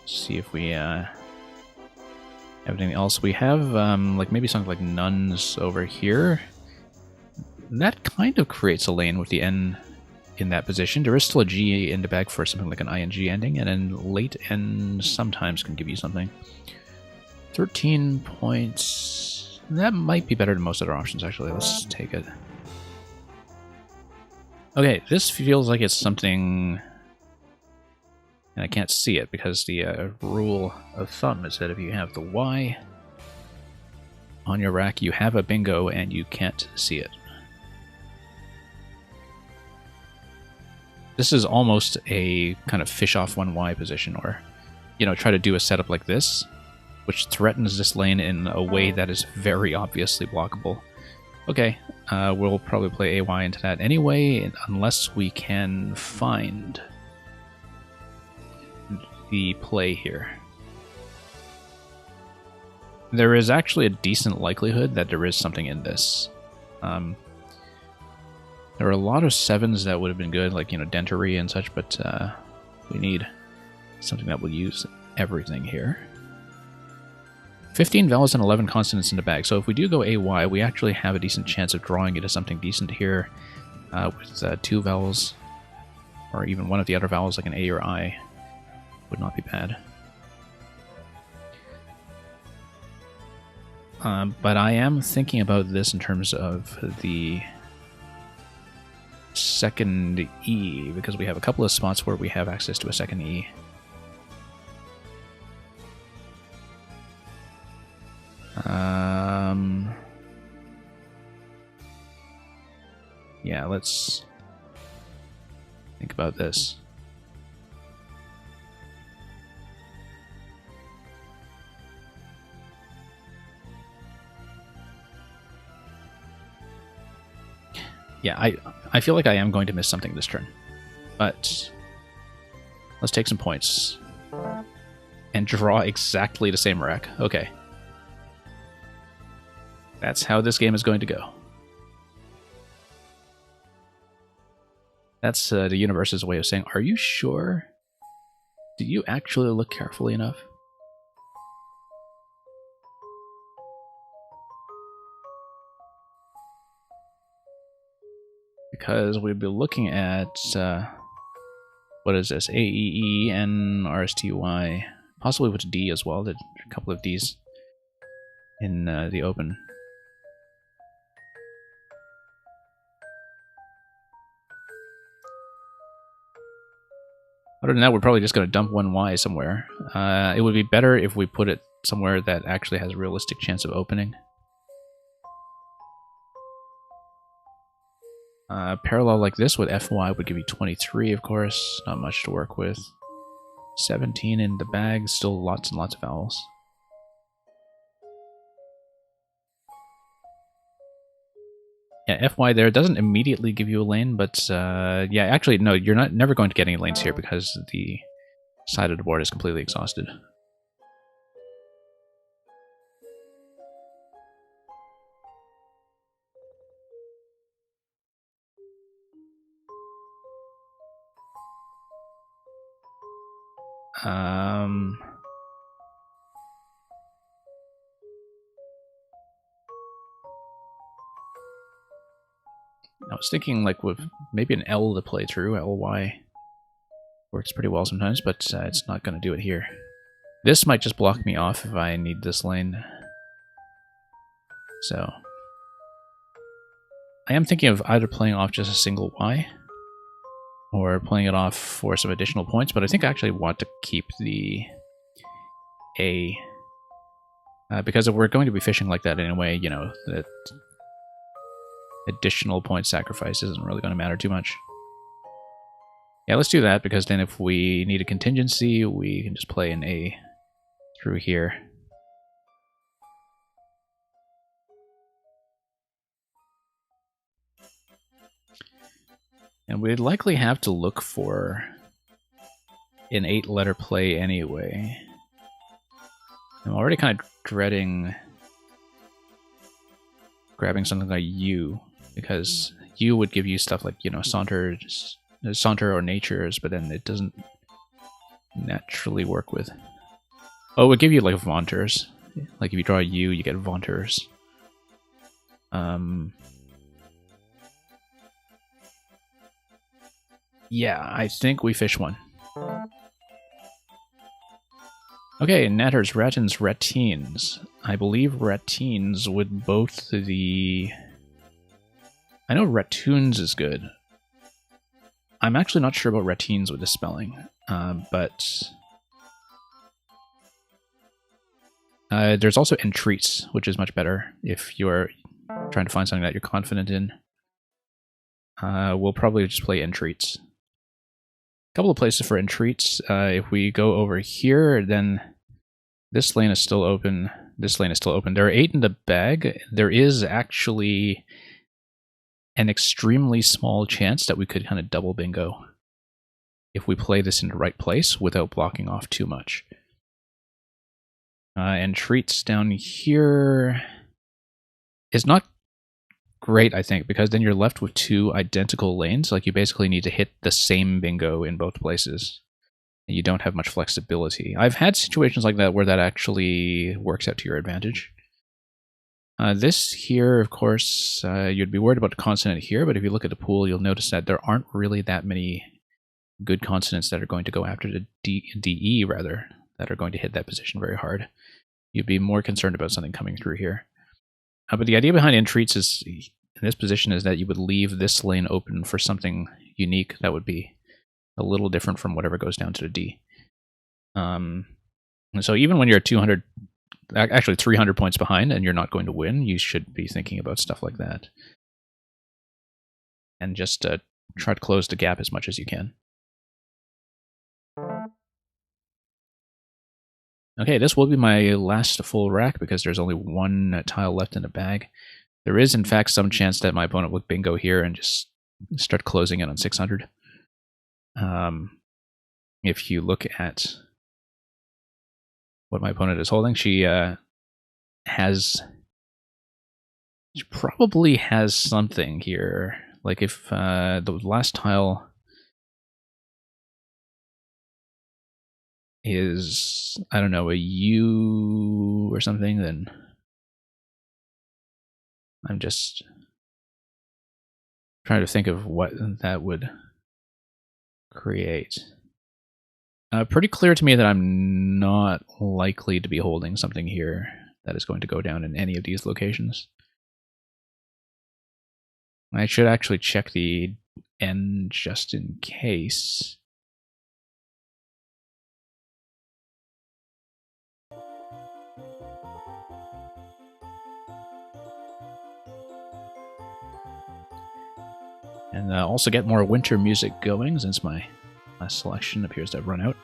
see if we have anything else. We have like maybe something like nuns over here. That kind of creates a lane with the N in that position. There is still a G in the bag for something like an ING ending, and then late N sometimes can give you something. 13 points. That might be better than most other options, actually. Let's take it. Okay, this feels like it's something... And I can't see it because the rule of thumb is that if you have the Y on your rack, you have a bingo and you can't see it. This is almost a kind of fish off one Y position, or, you know, try to do a setup like this, which threatens this lane in a way that is very obviously blockable. Okay, we'll probably play AY into that anyway, unless we can find the play here. There is actually a decent likelihood that there is something in this. There are a lot of 7s that would have been good, like, you know, Dentery and such, but we need something that will use everything here. 15 vowels and 11 consonants in the bag, so if we do go AY, we actually have a decent chance of drawing into something decent here with 2 vowels, or even one of the other vowels like an A or I. Would not be bad. But I am thinking about this in terms of the second E, because we have a couple of spots where we have access to a second E. Yeah, let's think about this. Yeah, I feel like I am going to miss something this turn. But let's take some points. And draw exactly the same rack. Okay. That's how this game is going to go. That's the universe's way of saying, are you sure? Do you actually look carefully enough? Because we'd be looking at, what is this, A, E, E, N, R, S, T, Y, possibly with D as well. There's a couple of Ds in the open. Other than that, we're probably just going to dump one Y somewhere. It would be better if we put it somewhere that actually has a realistic chance of opening. Parallel like this with FY would give you 23, of course. Not much to work with. 17 in the bag, still lots and lots of vowels. Yeah, FY there doesn't immediately give you a lane, but yeah, actually, no, you're never going to get any lanes here because the side of the board is completely exhausted. I was thinking like with maybe an L to play through. LY works pretty well sometimes, but it's not going to do it here. This might just block me off if I need this lane. So I am thinking of either playing off just a single Y or playing it off for some additional points, but I think I actually want to keep the A. Because if we're going to be fishing like that anyway, you know, that additional point sacrifice isn't really going to matter too much. Yeah, let's do that, because then if we need a contingency, we can just play an A through here. And we'd likely have to look for an 8-letter play anyway. I'm already kind of dreading grabbing something like U, because U would give you stuff like, you know, Saunter or Natures, but then it doesn't naturally work with... Oh, it would give you like Vaunters. Like if you draw a U, you get Vaunters. Yeah, I think we fish one. Okay, Natters, Ratins, Ratines. I believe Ratines would both the... I know Ratoons is good. I'm actually not sure about Ratines with the spelling, but... there's also Entreats, which is much better if you're trying to find something that you're confident in. We'll probably just play Entreats. A couple of places for Entreats. If we go over here, then this lane is still open. This lane is still open. There are 8 in the bag. There is actually an extremely small chance that we could kind of double bingo if we play this in the right place without blocking off too much. Entreats down here is not great, I think, because then you're left with 2 identical lanes. Like, you basically need to hit the same bingo in both places. And you don't have much flexibility. I've had situations like that where that actually works out to your advantage. This here, of course, you'd be worried about the consonant here, but if you look at the pool, you'll notice that there aren't really that many good consonants that are going to go after the DE, rather, that are going to hit that position very hard. You'd be more concerned about something coming through here. But the idea behind Entreats is, in this position, is that you would leave this lane open for something unique that would be a little different from whatever goes down to the D. And so even when you're 200, actually 300 points behind and you're not going to win, you should be thinking about stuff like that. And just try to close the gap as much as you can. Okay, this will be my last full rack because there's only 1 tile left in the bag. There is, in fact, some chance that my opponent would bingo here and just start closing it on 600. If you look at what my opponent is holding, she probably has something here. Like if the last tile is, I don't know, a U or something, then I'm just trying to think of what that would create. Pretty clear to me that I'm not likely to be holding something here that is going to go down in any of these locations. I should actually check the N just in case. And also get more winter music going, since my last selection appears to have run out.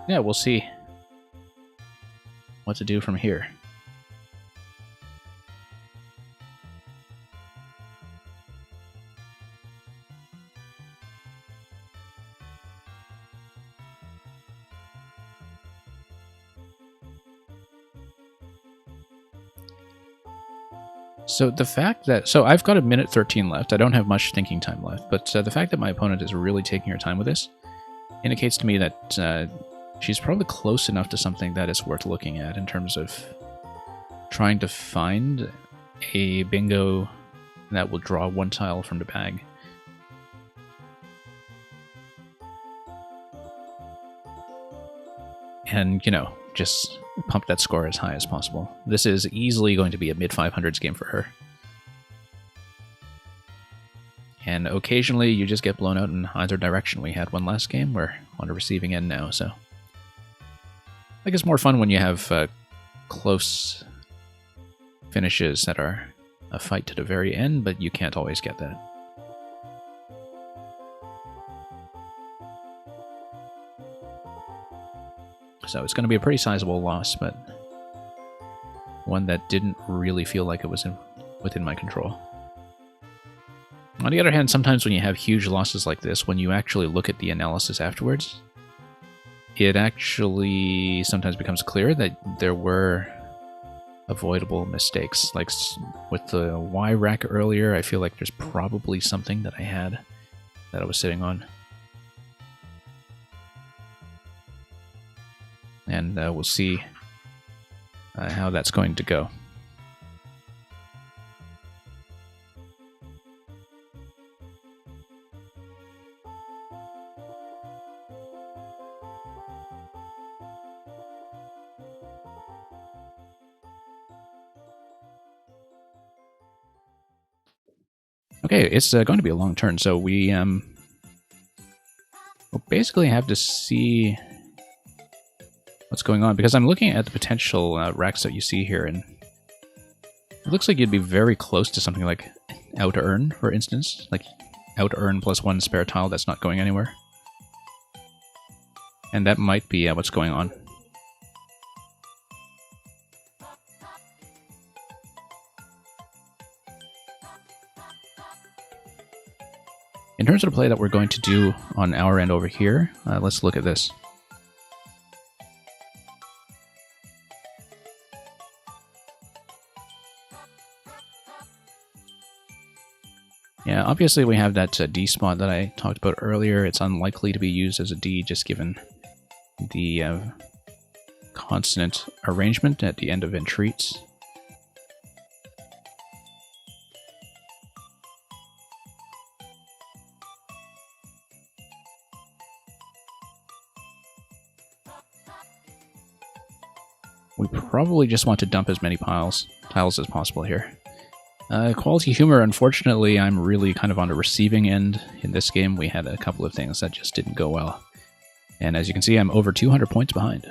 Yeah, we'll see what to do from here. So the fact that... So I've got a minute 13 left. I don't have much thinking time left. But the fact that my opponent is really taking her time with this indicates to me that she's probably close enough to something that is worth looking at in terms of trying to find a bingo that will draw one tile from the bag. And, you know, just pump that score as high as possible. This is easily going to be a mid-500s game for her. And occasionally you just get blown out in either direction. We had one last game. We're on the receiving end now, so... I think it's more fun when you have close finishes that are a fight to the very end, but you can't always get that. So it's going to be a pretty sizable loss, but one that didn't really feel like it was within my control. On the other hand, sometimes when you have huge losses like this, when you actually look at the analysis afterwards, it actually sometimes becomes clear that there were avoidable mistakes. Like with the Y rack earlier, I feel like there's probably something that I had that I was sitting on. And we'll see how that's going to go. Okay, it's going to be a long turn, so we will basically have to see what's going on, because I'm looking at the potential racks that you see here, and it looks like you'd be very close to something like out-earn, for instance, like out-earn plus one spare tile that's not going anywhere. And that might be what's going on. In terms of the play that we're going to do on our end over here, let's look at this. Yeah, obviously we have that D spot that I talked about earlier. It's unlikely to be used as a D just given the consonant arrangement at the end of entreats. We probably just want to dump as many tiles as possible here. Quality humor, unfortunately, I'm really kind of on the receiving end in this game. We had a couple of things that just didn't go well. And as you can see, I'm over 200 points behind.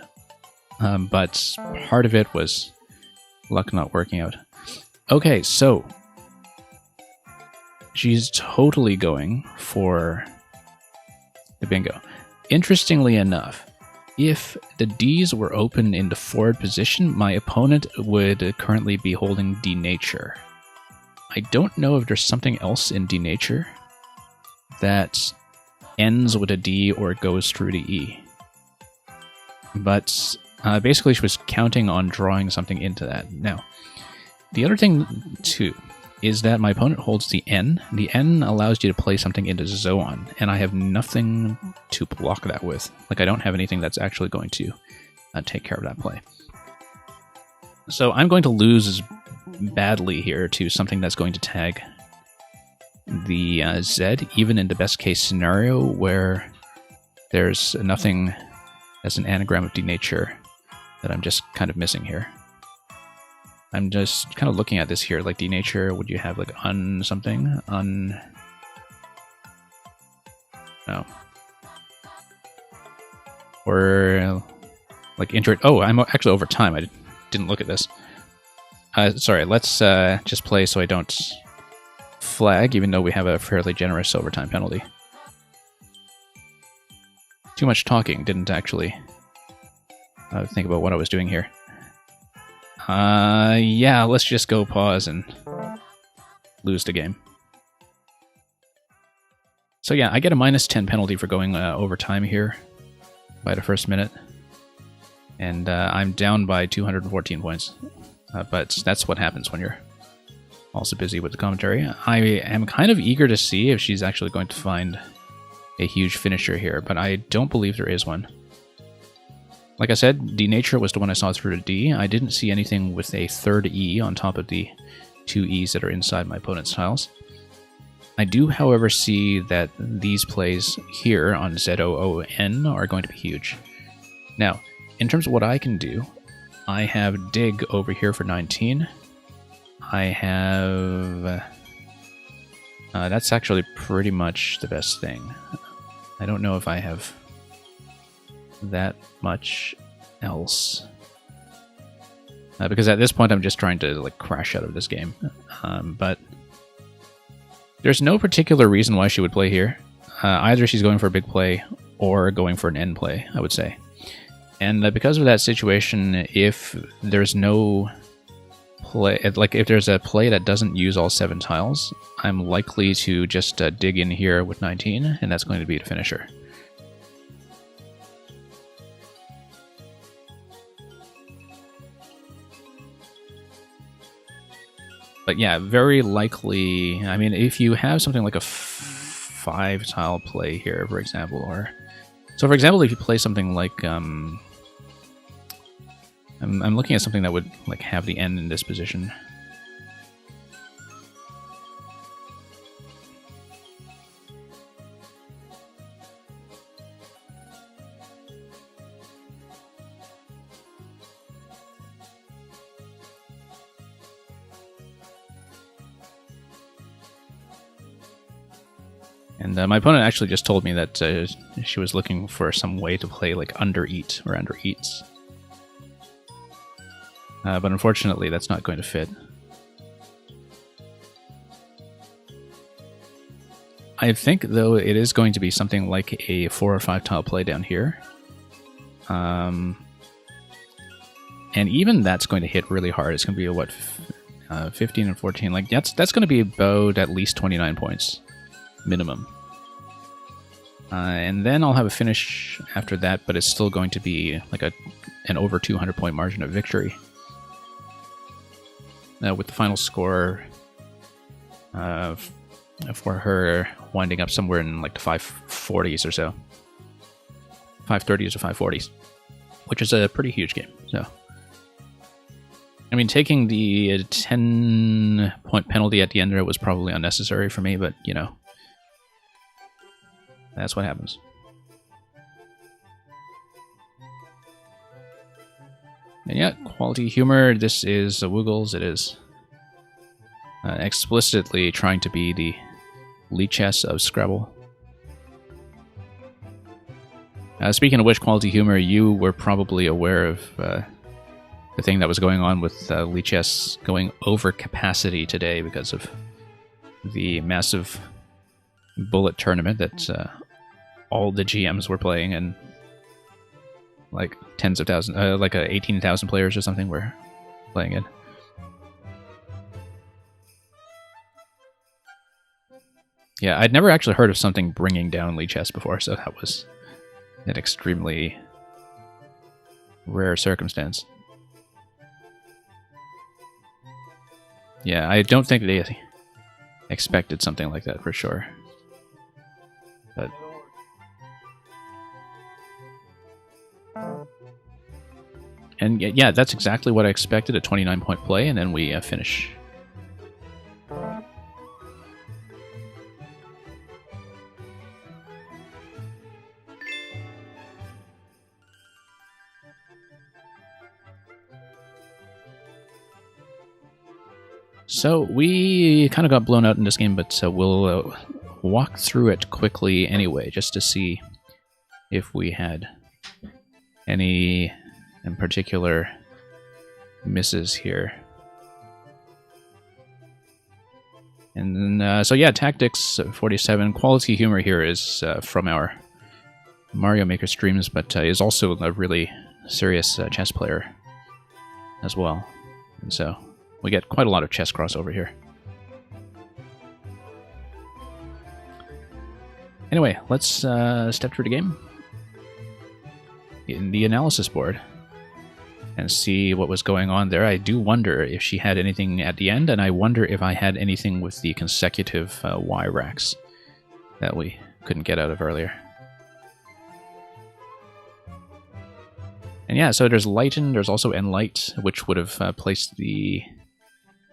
But part of it was luck not working out. Okay, so she's totally going for the bingo. Interestingly enough, if the Ds were open in the forward position, my opponent would currently be holding Denature. I don't know if there's something else in Denature that ends with a D or goes through to E. But basically she was counting on drawing something into that. Now, the other thing too is that my opponent holds the N. The N allows you to play something into Zoan, and I have nothing to block that with. Like, I don't have anything that's actually going to take care of that play. So I'm going to lose badly here to something that's going to tag the Z, even in the best case scenario where there's nothing as an anagram of denature that I'm just kind of missing here. I'm just kind of looking at this here, like denature, would you have like un something? No. Or like intro. Oh, I'm actually over time. I didn't look at this. Sorry, let's just play so I don't flag, even though we have a fairly generous overtime penalty. Too much talking, didn't actually think about what I was doing here. Yeah, let's just go pause and lose the game. So yeah, I get a -10 penalty for going overtime here by the first minute. And I'm down by 214 points. But that's what happens when you're also busy with the commentary. I am kind of eager to see if she's actually going to find a huge finisher here, but I don't believe there is one. Like I said, Denature was the one I saw through to D. I didn't see anything with a third E on top of the 2 E's that are inside my opponent's tiles. I do, however, see that these plays here on ZOON are going to be huge. Now, in terms of what I can do, I have Dig over here for 19. I have... that's actually pretty much the best thing. I don't know if I have that much else. Because at this point I'm just trying to like crash out of this game. But there's no particular reason why she would play here. Either she's going for a big play or going for an end play, I would say. And because of that situation, if there's no play, like if there's a play that doesn't use all 7 tiles, I'm likely to just dig in here with 19, and that's going to be the finisher. But yeah, very likely, I mean, if you have something like a 5-tile play here, for example, or... So for example, if you play something like, I'm looking at something that would like have the end in this position. And my opponent actually just told me that she was looking for some way to play like under eat or under eats. But unfortunately, that's not going to fit. I think, though, it is going to be something like a 4 or 5 tile play down here. And even that's going to hit really hard. It's going to be, what, 15 and 14? Like, that's going to be about at least 29 points. Minimum. And then I'll have a finish after that, but it's still going to be like an over 200 point margin of victory. With the final score for her winding up somewhere in like the 540s or so. 530s or 540s. Which is a pretty huge game. So, I mean, taking the 10-point penalty at the end there was probably unnecessary for me, but, you know, that's what happens. And yeah, quality humor, this is Woogles. It is explicitly trying to be the Lichess of Scrabble. Speaking of which, quality humor, you were probably aware of the thing that was going on with Lichess going over capacity today because of the massive bullet tournament that all the GMs were playing, and like tens of thousands, like 18,000 players or something were playing it. Yeah, I'd never actually heard of something bringing down Lichess before, so that was an extremely rare circumstance. Yeah, I don't think they expected something like that for sure. But and yeah, that's exactly what I expected, a 29-point play, and then we finish. So we kind of got blown out in this game, but we'll walk through it quickly anyway, just to see if we had any in particular misses here. And then, so yeah, Tactics 47. Quality humor here is from our Mario Maker streams, but is also a really serious chess player as well. And so we get quite a lot of chess crossover here. Anyway, let's step through the game in the analysis board and see what was going on there. I do wonder if she had anything at the end, and I wonder if I had anything with the consecutive Y racks that we couldn't get out of earlier. And yeah, so there's Lighten, there's also Enlight, which would have placed the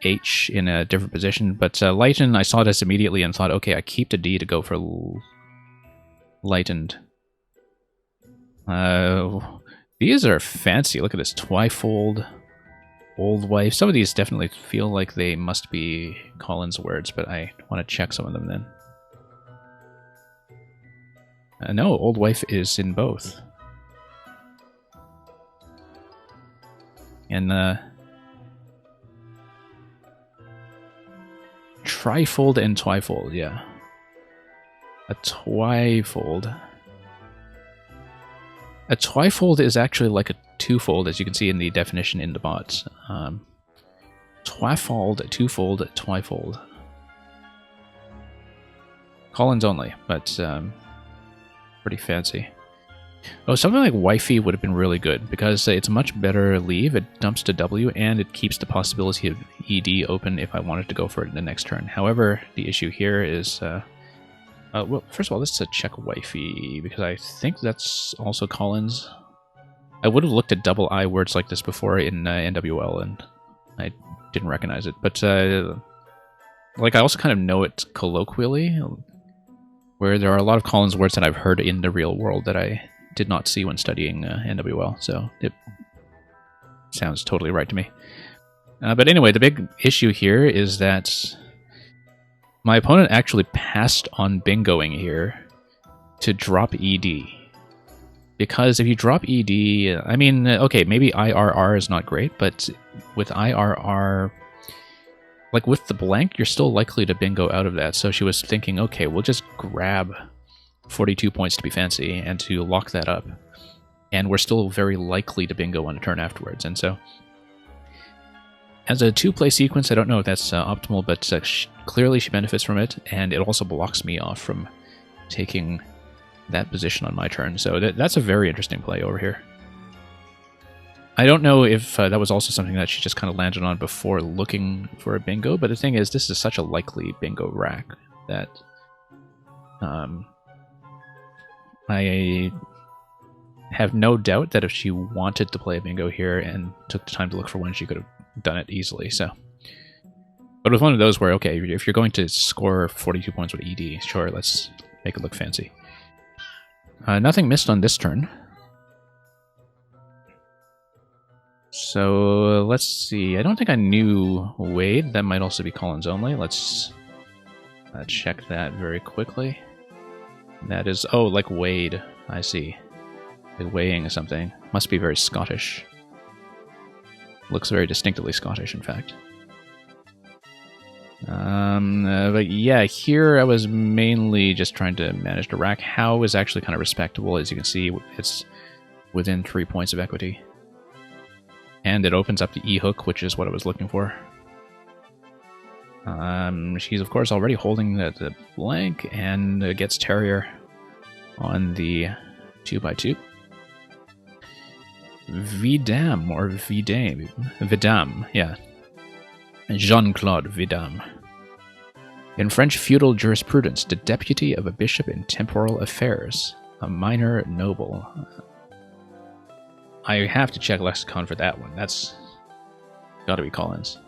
H in a different position. But Lighten, I saw this immediately and thought, okay, I keep the D to go for Lightened. These are fancy. Look at this. Twyfold, Old Wife. Some of these definitely feel like they must be Collins words, but I want to check some of them then. No, Old Wife is in both. And Trifold and Twyfold, yeah. A Twyfold. A Twyfold is actually like a twofold, as you can see in the definition in the bot. Twyfold, twofold, Twyfold. Collins only, but pretty fancy. Oh, something like Wifey would have been really good, because it's a much better leave, it dumps to W, and it keeps the possibility of ED open if I wanted to go for it in the next turn. However, the issue here is... well, first of all, let's check Wifey, because I think that's also Collins. I would have looked at double I words like this before in NWL, and I didn't recognize it. But, like, I also kind of know it colloquially, where there are a lot of Collins words that I've heard in the real world that I did not see when studying NWL, so it sounds totally right to me. But anyway, the big issue here is that my opponent actually passed on bingoing here to drop ED. Because if you drop ED, I mean, okay, maybe IRR is not great, but with IRR, like with the blank, you're still likely to bingo out of that. So she was thinking, okay, we'll just grab 42 points to be fancy and to lock that up. And we're still very likely to bingo on a turn afterwards. And so, as a two-play sequence, I don't know if that's optimal, but clearly she benefits from it, and it also blocks me off from taking that position on my turn. So that's a very interesting play over here. I don't know if that was also something that she just kind of landed on before looking for a bingo, but the thing is, this is such a likely bingo rack that I have no doubt that if she wanted to play a bingo here and took the time to look for one, she could have done it easily. So, but it was one of those where, okay, if you're going to score 42 points with ED, sure, let's make it look fancy. Nothing missed on this turn. So let's see. I don't think I knew Wade. That might also be Collins only. Let's check that very quickly. That is, oh, like Wade. I see. Like weighing or something. Must be very Scottish. Looks very distinctively Scottish, in fact. But yeah, here I was mainly just trying to manage the rack. How is actually kind of respectable. As you can see, it's within 3 points of equity. And it opens up the E-hook, which is what I was looking for. She's, of course, already holding the blank, and gets Terrier on the 2x2. Vidam, or Vidame. Vidam, yeah. Jean-Claude Vidam. In French feudal jurisprudence, the deputy of a bishop in temporal affairs. A minor noble. I have to check lexicon for that one. That's gotta be Collins.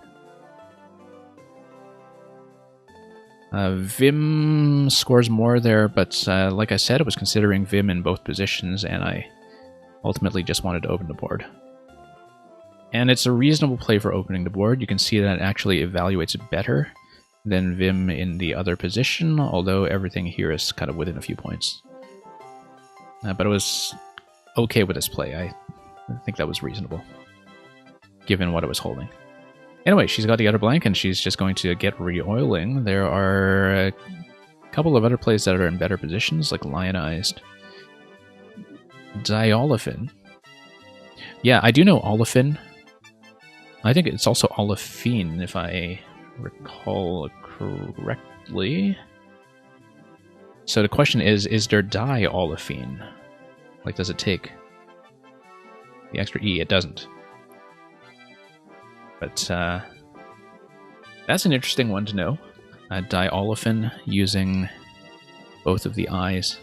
Vim scores more there, but like I said, I was considering Vim in both positions, and I ultimately just wanted to open the board. And it's a reasonable play for opening the board. You can see that it actually evaluates better than Vim in the other position, although everything here is kind of within a few points. But I was okay with this play. I think that was reasonable, given what I was holding. Anyway, she's got the other blank, and she's just going to get re-oiling. There are a couple of other plays that are in better positions, like Lionized. Dioliphin. Yeah, I do know Oliphin. I think it's also Olifine, if I recall correctly. So the question is there Diolifine? Like, does it take the extra E? It doesn't. But that's an interesting one to know. Dioliphin using both of the eyes.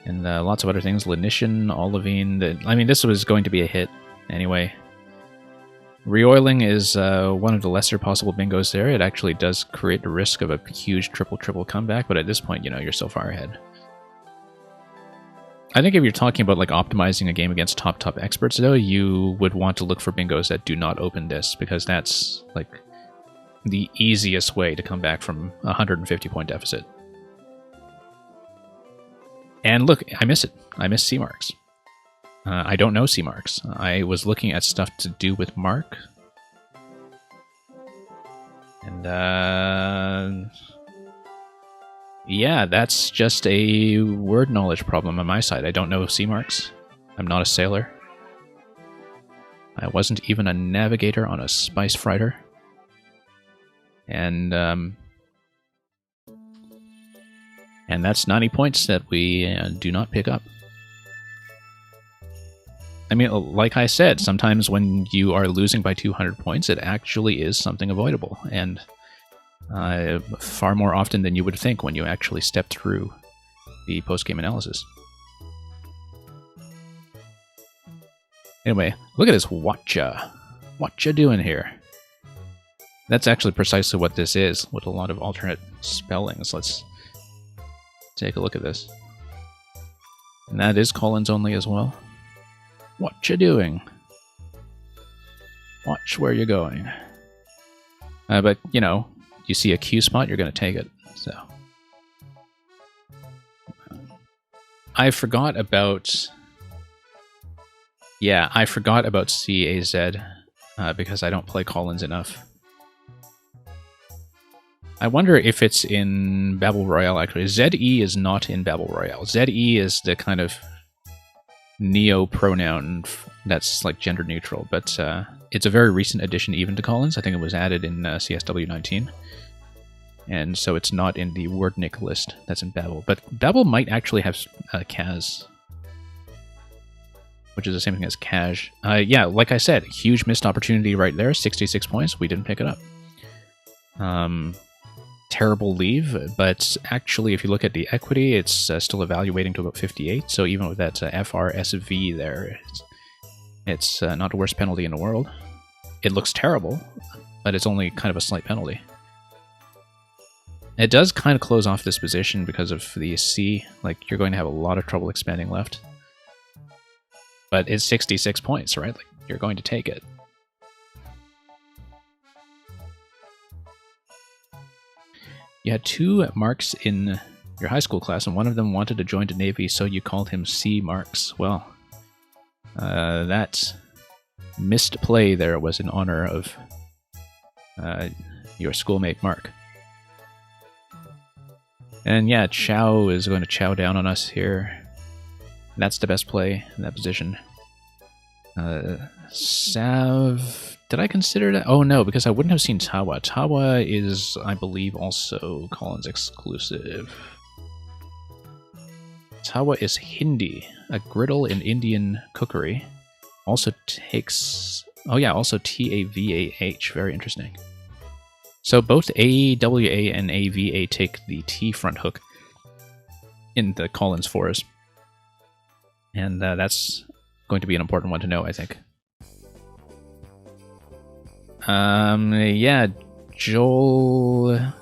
And lots of other things, Lenition, Olivine. I mean, this was going to be a hit anyway. Reoiling is one of the lesser possible bingos there. It actually does create the risk of a huge triple comeback, but at this point, you know, you're so far ahead. I think if you're talking about like optimizing a game against top experts, though, you would want to look for bingos that do not open this, because that's like the easiest way to come back from a 150-point deficit. And look, I miss it. I miss C marks. I don't know C marks. I was looking at stuff to do with Mark. And, yeah, that's just a word knowledge problem on my side. I don't know C marks. I'm not a sailor. I wasn't even a navigator on a spice freighter. And that's 90 points that we do not pick up. I mean, like I said, sometimes when you are losing by 200 points, it actually is something avoidable, and far more often than you would think when you actually step through the post-game analysis. Anyway, look at this Whatcha. Whatcha doing here? That's actually precisely what this is, with a lot of alternate spellings. Let's take a look at this. And that is Collins only as well. What you doing? Watch where you're going. But, you know, you see a Q spot, you're going to take it. So I forgot about... Yeah, I forgot about CAZ because I don't play Collins enough. I wonder if it's in Battle Royale, actually. ZE is not in Battle Royale. ZE is the kind of neo-pronoun that's like gender neutral, but it's a very recent addition even to Collins. I think it was added in CSW 19. And so it's not in the wordnik list that's in Babel. But Babel might actually have Kaz, which is the same thing as Kaj. Yeah, like I said, huge missed opportunity right there. 66 points. We didn't pick it up. Terrible leave, but actually, if you look at the equity, it's still evaluating to about 58. So even with that FRSV there, it's not the worst penalty in the world. It looks terrible, but it's only kind of a slight penalty. It does kind of close off this position because of the C. Like, you're going to have a lot of trouble expanding left. But it's 66 points, right? Like, you're going to take it. You had 2 Marks in your high school class, and one of them wanted to join the Navy, so you called him C. Marks. Well, that missed play there was in honor of your schoolmate Mark. And yeah, Chow is going to chow down on us here. That's the best play in that position. Sav... Did I consider that? Oh no, because I wouldn't have seen Tawa. Tawa is, I believe, also Collins exclusive. Tawa is Hindi, a griddle in Indian cookery. Also takes... Oh yeah, also TAVAH. Very interesting. So both AWA and AVA take the T front hook in the Collins fours. And that's going to be an important one to know, I think. Yeah, Joel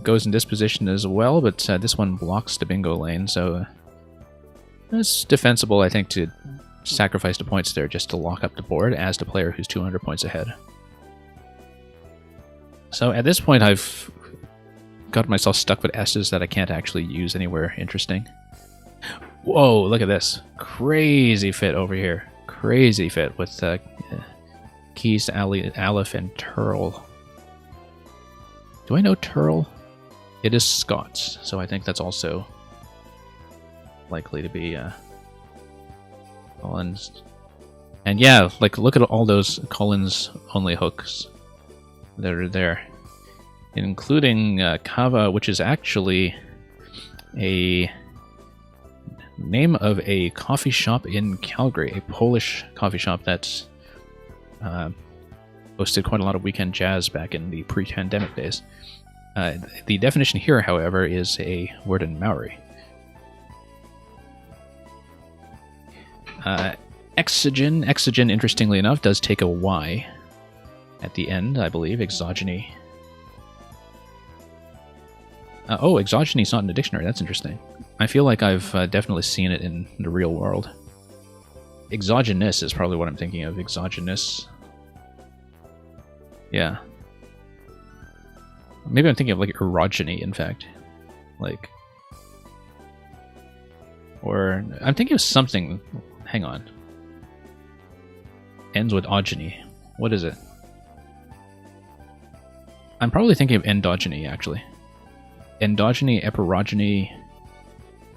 goes in this position as well, but this one blocks the bingo lane, so it's defensible, I think, to sacrifice the points there just to lock up the board as the player who's 200 points ahead. So at this point, I've got myself stuck with S's that I can't actually use anywhere interesting. Whoa, look at this. Crazy fit over here. Crazy fit with keys to Aleph and Turl. Do I know Turl? It is Scots, so I think that's also likely to be Collins. And yeah, like, look at all those Collins-only hooks that are there. Including Kava, which is actually a name of a coffee shop in Calgary, a Polish coffee shop that's hosted quite a lot of weekend jazz back in the pre-pandemic days. The definition here, however, is a word in Maori. Exogen. Exogen, interestingly enough, does take a Y at the end, I believe. Exogeny. Oh, exogeny is not in the dictionary. That's interesting. I feel like I've definitely seen it in the real world. Exogenous is probably what I'm thinking of. Exogenous. Yeah. Maybe I'm thinking of like orogeny, in fact. Like. Or I'm thinking of something. Hang on. Ends with ogeny. What is it? I'm probably thinking of endogeny, actually. Endogeny, eperogeny,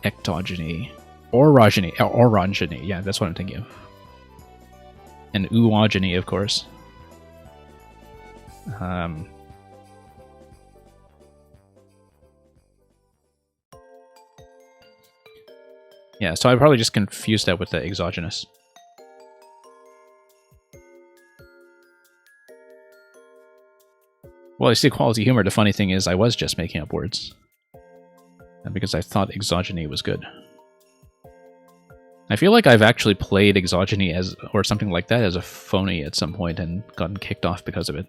ectogeny, orogeny. Yeah, that's what I'm thinking of. And oogony, of course. Yeah, so I probably just confused that with the exogenous. Well, I see quality humor. The funny thing is I was just making up words. Because I thought exogeny was good. I feel like I've actually played exogeny as, or something like that, as a phony at some point and gotten kicked off because of it.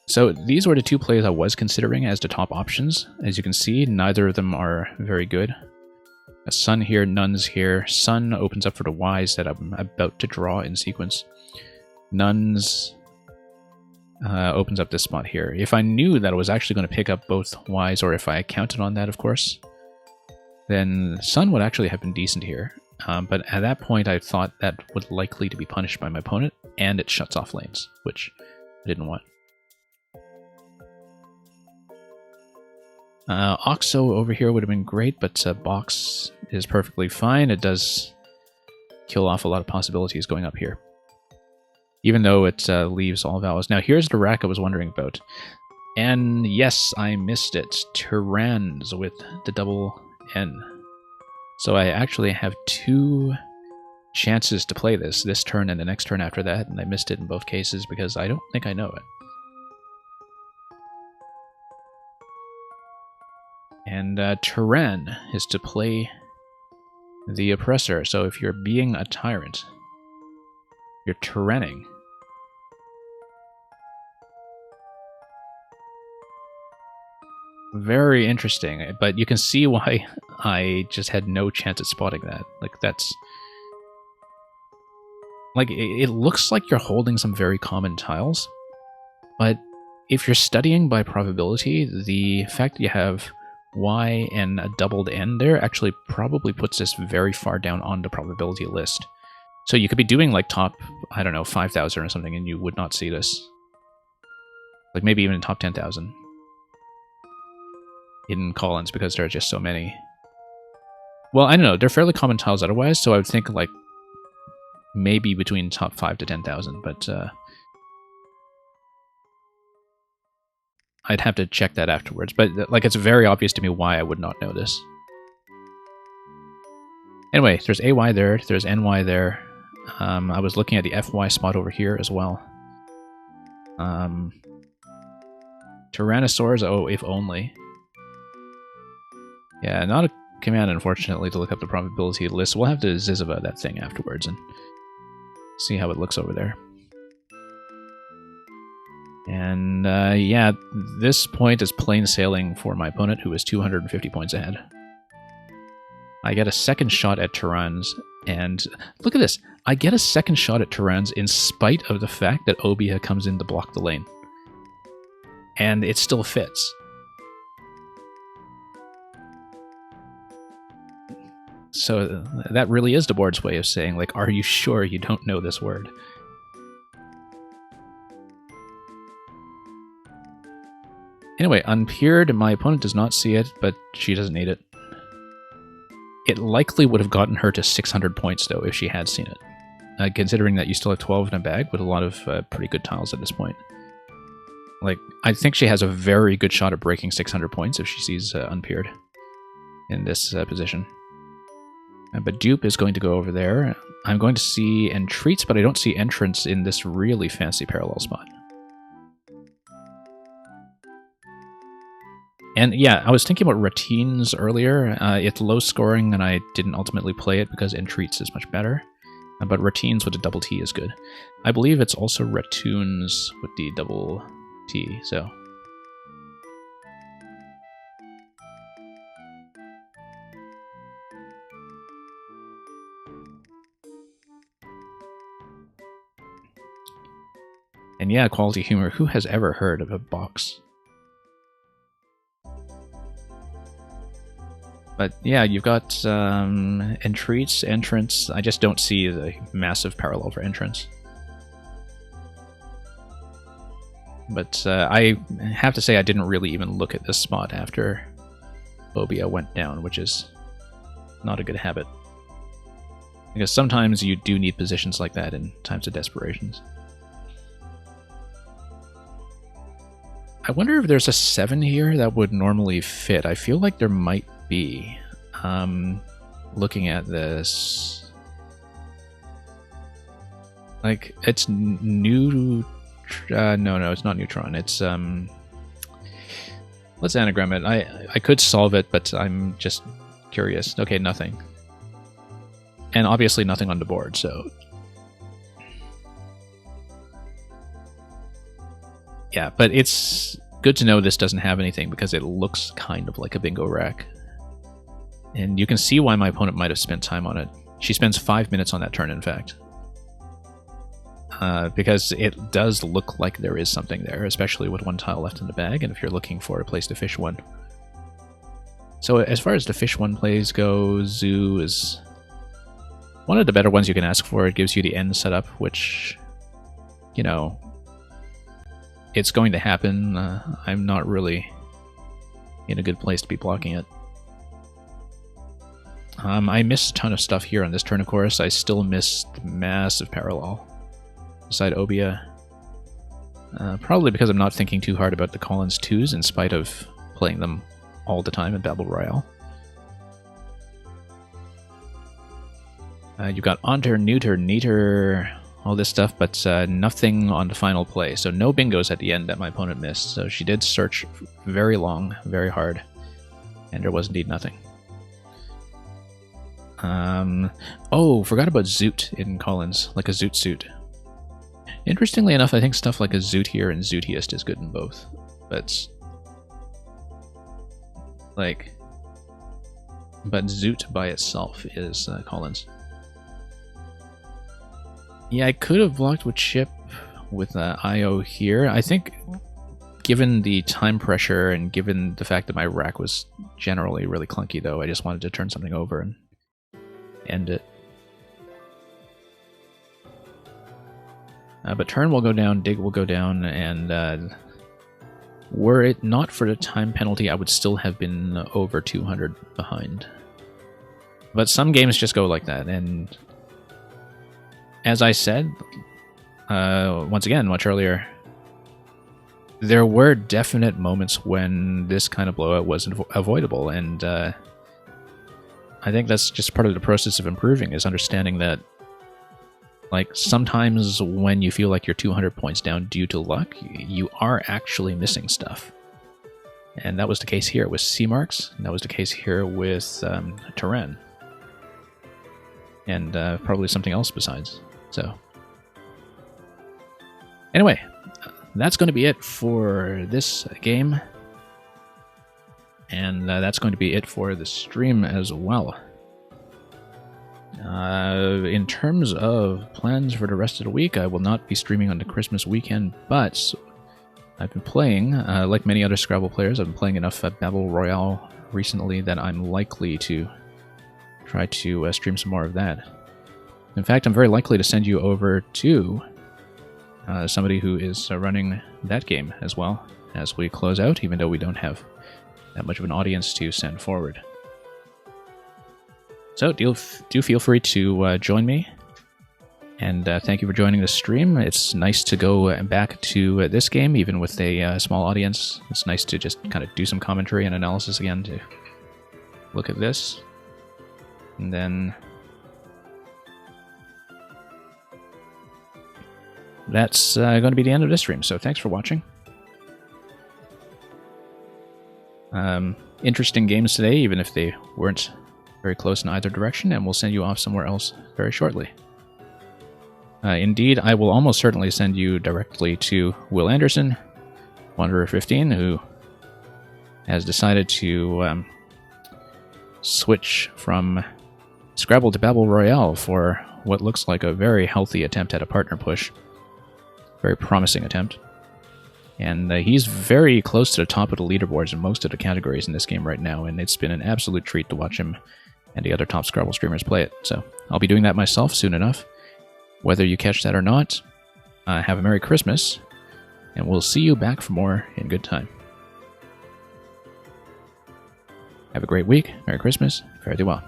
So these were the two plays I was considering as the top options. As you can see, neither of them are very good. A sun here, nuns here. Sun opens up for the Ys that I'm about to draw in sequence. Nuns opens up this spot here. If I knew that I was actually going to pick up both Ys, or if I counted on that, of course, then sun would actually have been decent here. But at that point, I thought that would likely to be punished by my opponent, and it shuts off lanes, which I didn't want. Oxo over here would have been great, but Box is perfectly fine. It does kill off a lot of possibilities going up here, even though it leaves all vowels. Now here's the rack I was wondering about. And yes, I missed it. Tyrans with the double N. So I actually have two chances to play this turn and the next turn after that, and I missed it in both cases because I don't think I know it. And Tyran is to play the oppressor. So if you're being a tyrant, you're tyranning. Very interesting, but you can see why I just had no chance at spotting that. Like, that's... Like, it looks like you're holding some very common tiles, but if you're studying by probability, the fact that you have Y and a doubled N there actually probably puts this very far down on the probability list. So you could be doing, like, top, I don't know, 5,000 or something, and you would not see this. Like, maybe even top 10,000. In Collins, because there are just so many. Well, I don't know, they're fairly common tiles otherwise, so I would think, like, maybe between top 5 to 10,000, but I'd have to check that afterwards. But, like, it's very obvious to me why I would not know this. Anyway, there's AY there, there's NY there. I was looking at the FY spot over here as well. Tyrannosaurs, oh, if only. Yeah, not a command, unfortunately, to look up the probability list. We'll have to Ziziva that thing afterwards and see how it looks over there. And, yeah, this point is plain sailing for my opponent, who is 250 points ahead. I get a second shot at Tyrans, and look at this. I get a second shot at Tyrans in spite of the fact that Obia comes in to block the lane. And it still fits. So that really is the board's way of saying, like, are you sure you don't know this word? Anyway, unpeered, my opponent does not see it, but she doesn't need it. It likely would have gotten her to 600 points, though, if she had seen it. Considering that you still have 12 in a bag with a lot of pretty good tiles at this point. Like, I think she has a very good shot at breaking 600 points if she sees unpeered in this position. But dupe is going to go over there. I'm going to see entreats, but I don't see entrance in this really fancy parallel spot. And yeah, I was thinking about routines earlier. It's low scoring, and I didn't ultimately play it because entreats is much better. But routines with a double T is good. I believe it's also ratoons with the double T, so... And yeah, quality humor. Who has ever heard of a box? But yeah, you've got entreats, entrance. I just don't see the massive parallel for entrance. But I have to say I didn't really even look at this spot after Phobia went down, which is not a good habit. Because sometimes you do need positions like that in times of desperations. I wonder if there's a 7 here that would normally fit. I feel like there might be. Looking at this... Like, it's new... no, it's not neutron. It's, let's anagram it. I could solve it, but I'm just curious. Okay, nothing. And obviously nothing on the board, so... Yeah, but it's good to know this doesn't have anything because it looks kind of like a bingo rack. And you can see why my opponent might have spent time on it. She spends 5 minutes on that turn, in fact. Because it does look like there is something there, especially with one tile left in the bag, and if you're looking for a place to fish one. So as far as the fish one plays go, Zoo is one of the better ones you can ask for. It gives you the end setup, which, you know... It's going to happen. I'm not really in a good place to be blocking it. I missed a ton of stuff here on this turn, of course. I still missed massive parallel beside Obia. Probably because I'm not thinking too hard about the Collins 2s in spite of playing them all the time in Battle Royale. You've got onter, neuter, neater... all this stuff, but nothing on the final play. So no bingos at the end that my opponent missed. So she did search very long, very hard, and there was indeed nothing. Oh, forgot about Zoot in Collins, like a Zoot suit. Interestingly enough, I think stuff like a Zoot here and Zootiest is good in both. But Zoot by itself is Collins. Yeah, I could have blocked with Chip with IO here. I think, given the time pressure and given the fact that my rack was generally really clunky, though, I just wanted to turn something over and end it. But turn will go down, dig will go down, and were it not for the time penalty, I would still have been over 200 behind. But some games just go like that, and... As I said, once again, much earlier, there were definite moments when this kind of blowout was avoidable, and I think that's just part of the process of improving, is understanding that, like, sometimes when you feel like you're 200 points down due to luck, you are actually missing stuff. And that was the case here with C-Marks, and that was the case here with Terran. And probably something else besides. So, anyway, that's going to be it for this game. And that's going to be it for the stream as well. In terms of plans for the rest of the week, I will not be streaming on the Christmas weekend, but I've been playing, like many other Scrabble players, I've been playing enough Battle Royale recently that I'm likely to try to stream some more of that. In fact, I'm very likely to send you over to somebody who is running that game as well as we close out, even though we don't have that much of an audience to send forward. So do feel free to join me, and thank you for joining the stream. It's nice to go back to this game, even with a small audience. It's nice to just kind of do some commentary and analysis again, to look at this. And then... that's going to be the end of this stream, so thanks for watching. Interesting games today, even if they weren't very close in either direction, and we'll send you off somewhere else very shortly. Indeed, I will almost certainly send you directly to Will Anderson, Wanderer 15, who has decided to switch from Scrabble to Babble Royale for what looks like a very healthy attempt at a partner push. Very promising attempt. And he's very close to the top of the leaderboards in most of the categories in this game right now, and it's been an absolute treat to watch him and the other top Scrabble streamers play it. So I'll be doing that myself soon enough. Whether you catch that or not, have a Merry Christmas, and we'll see you back for more in good time. Have a great week. Merry Christmas. Fare thee well.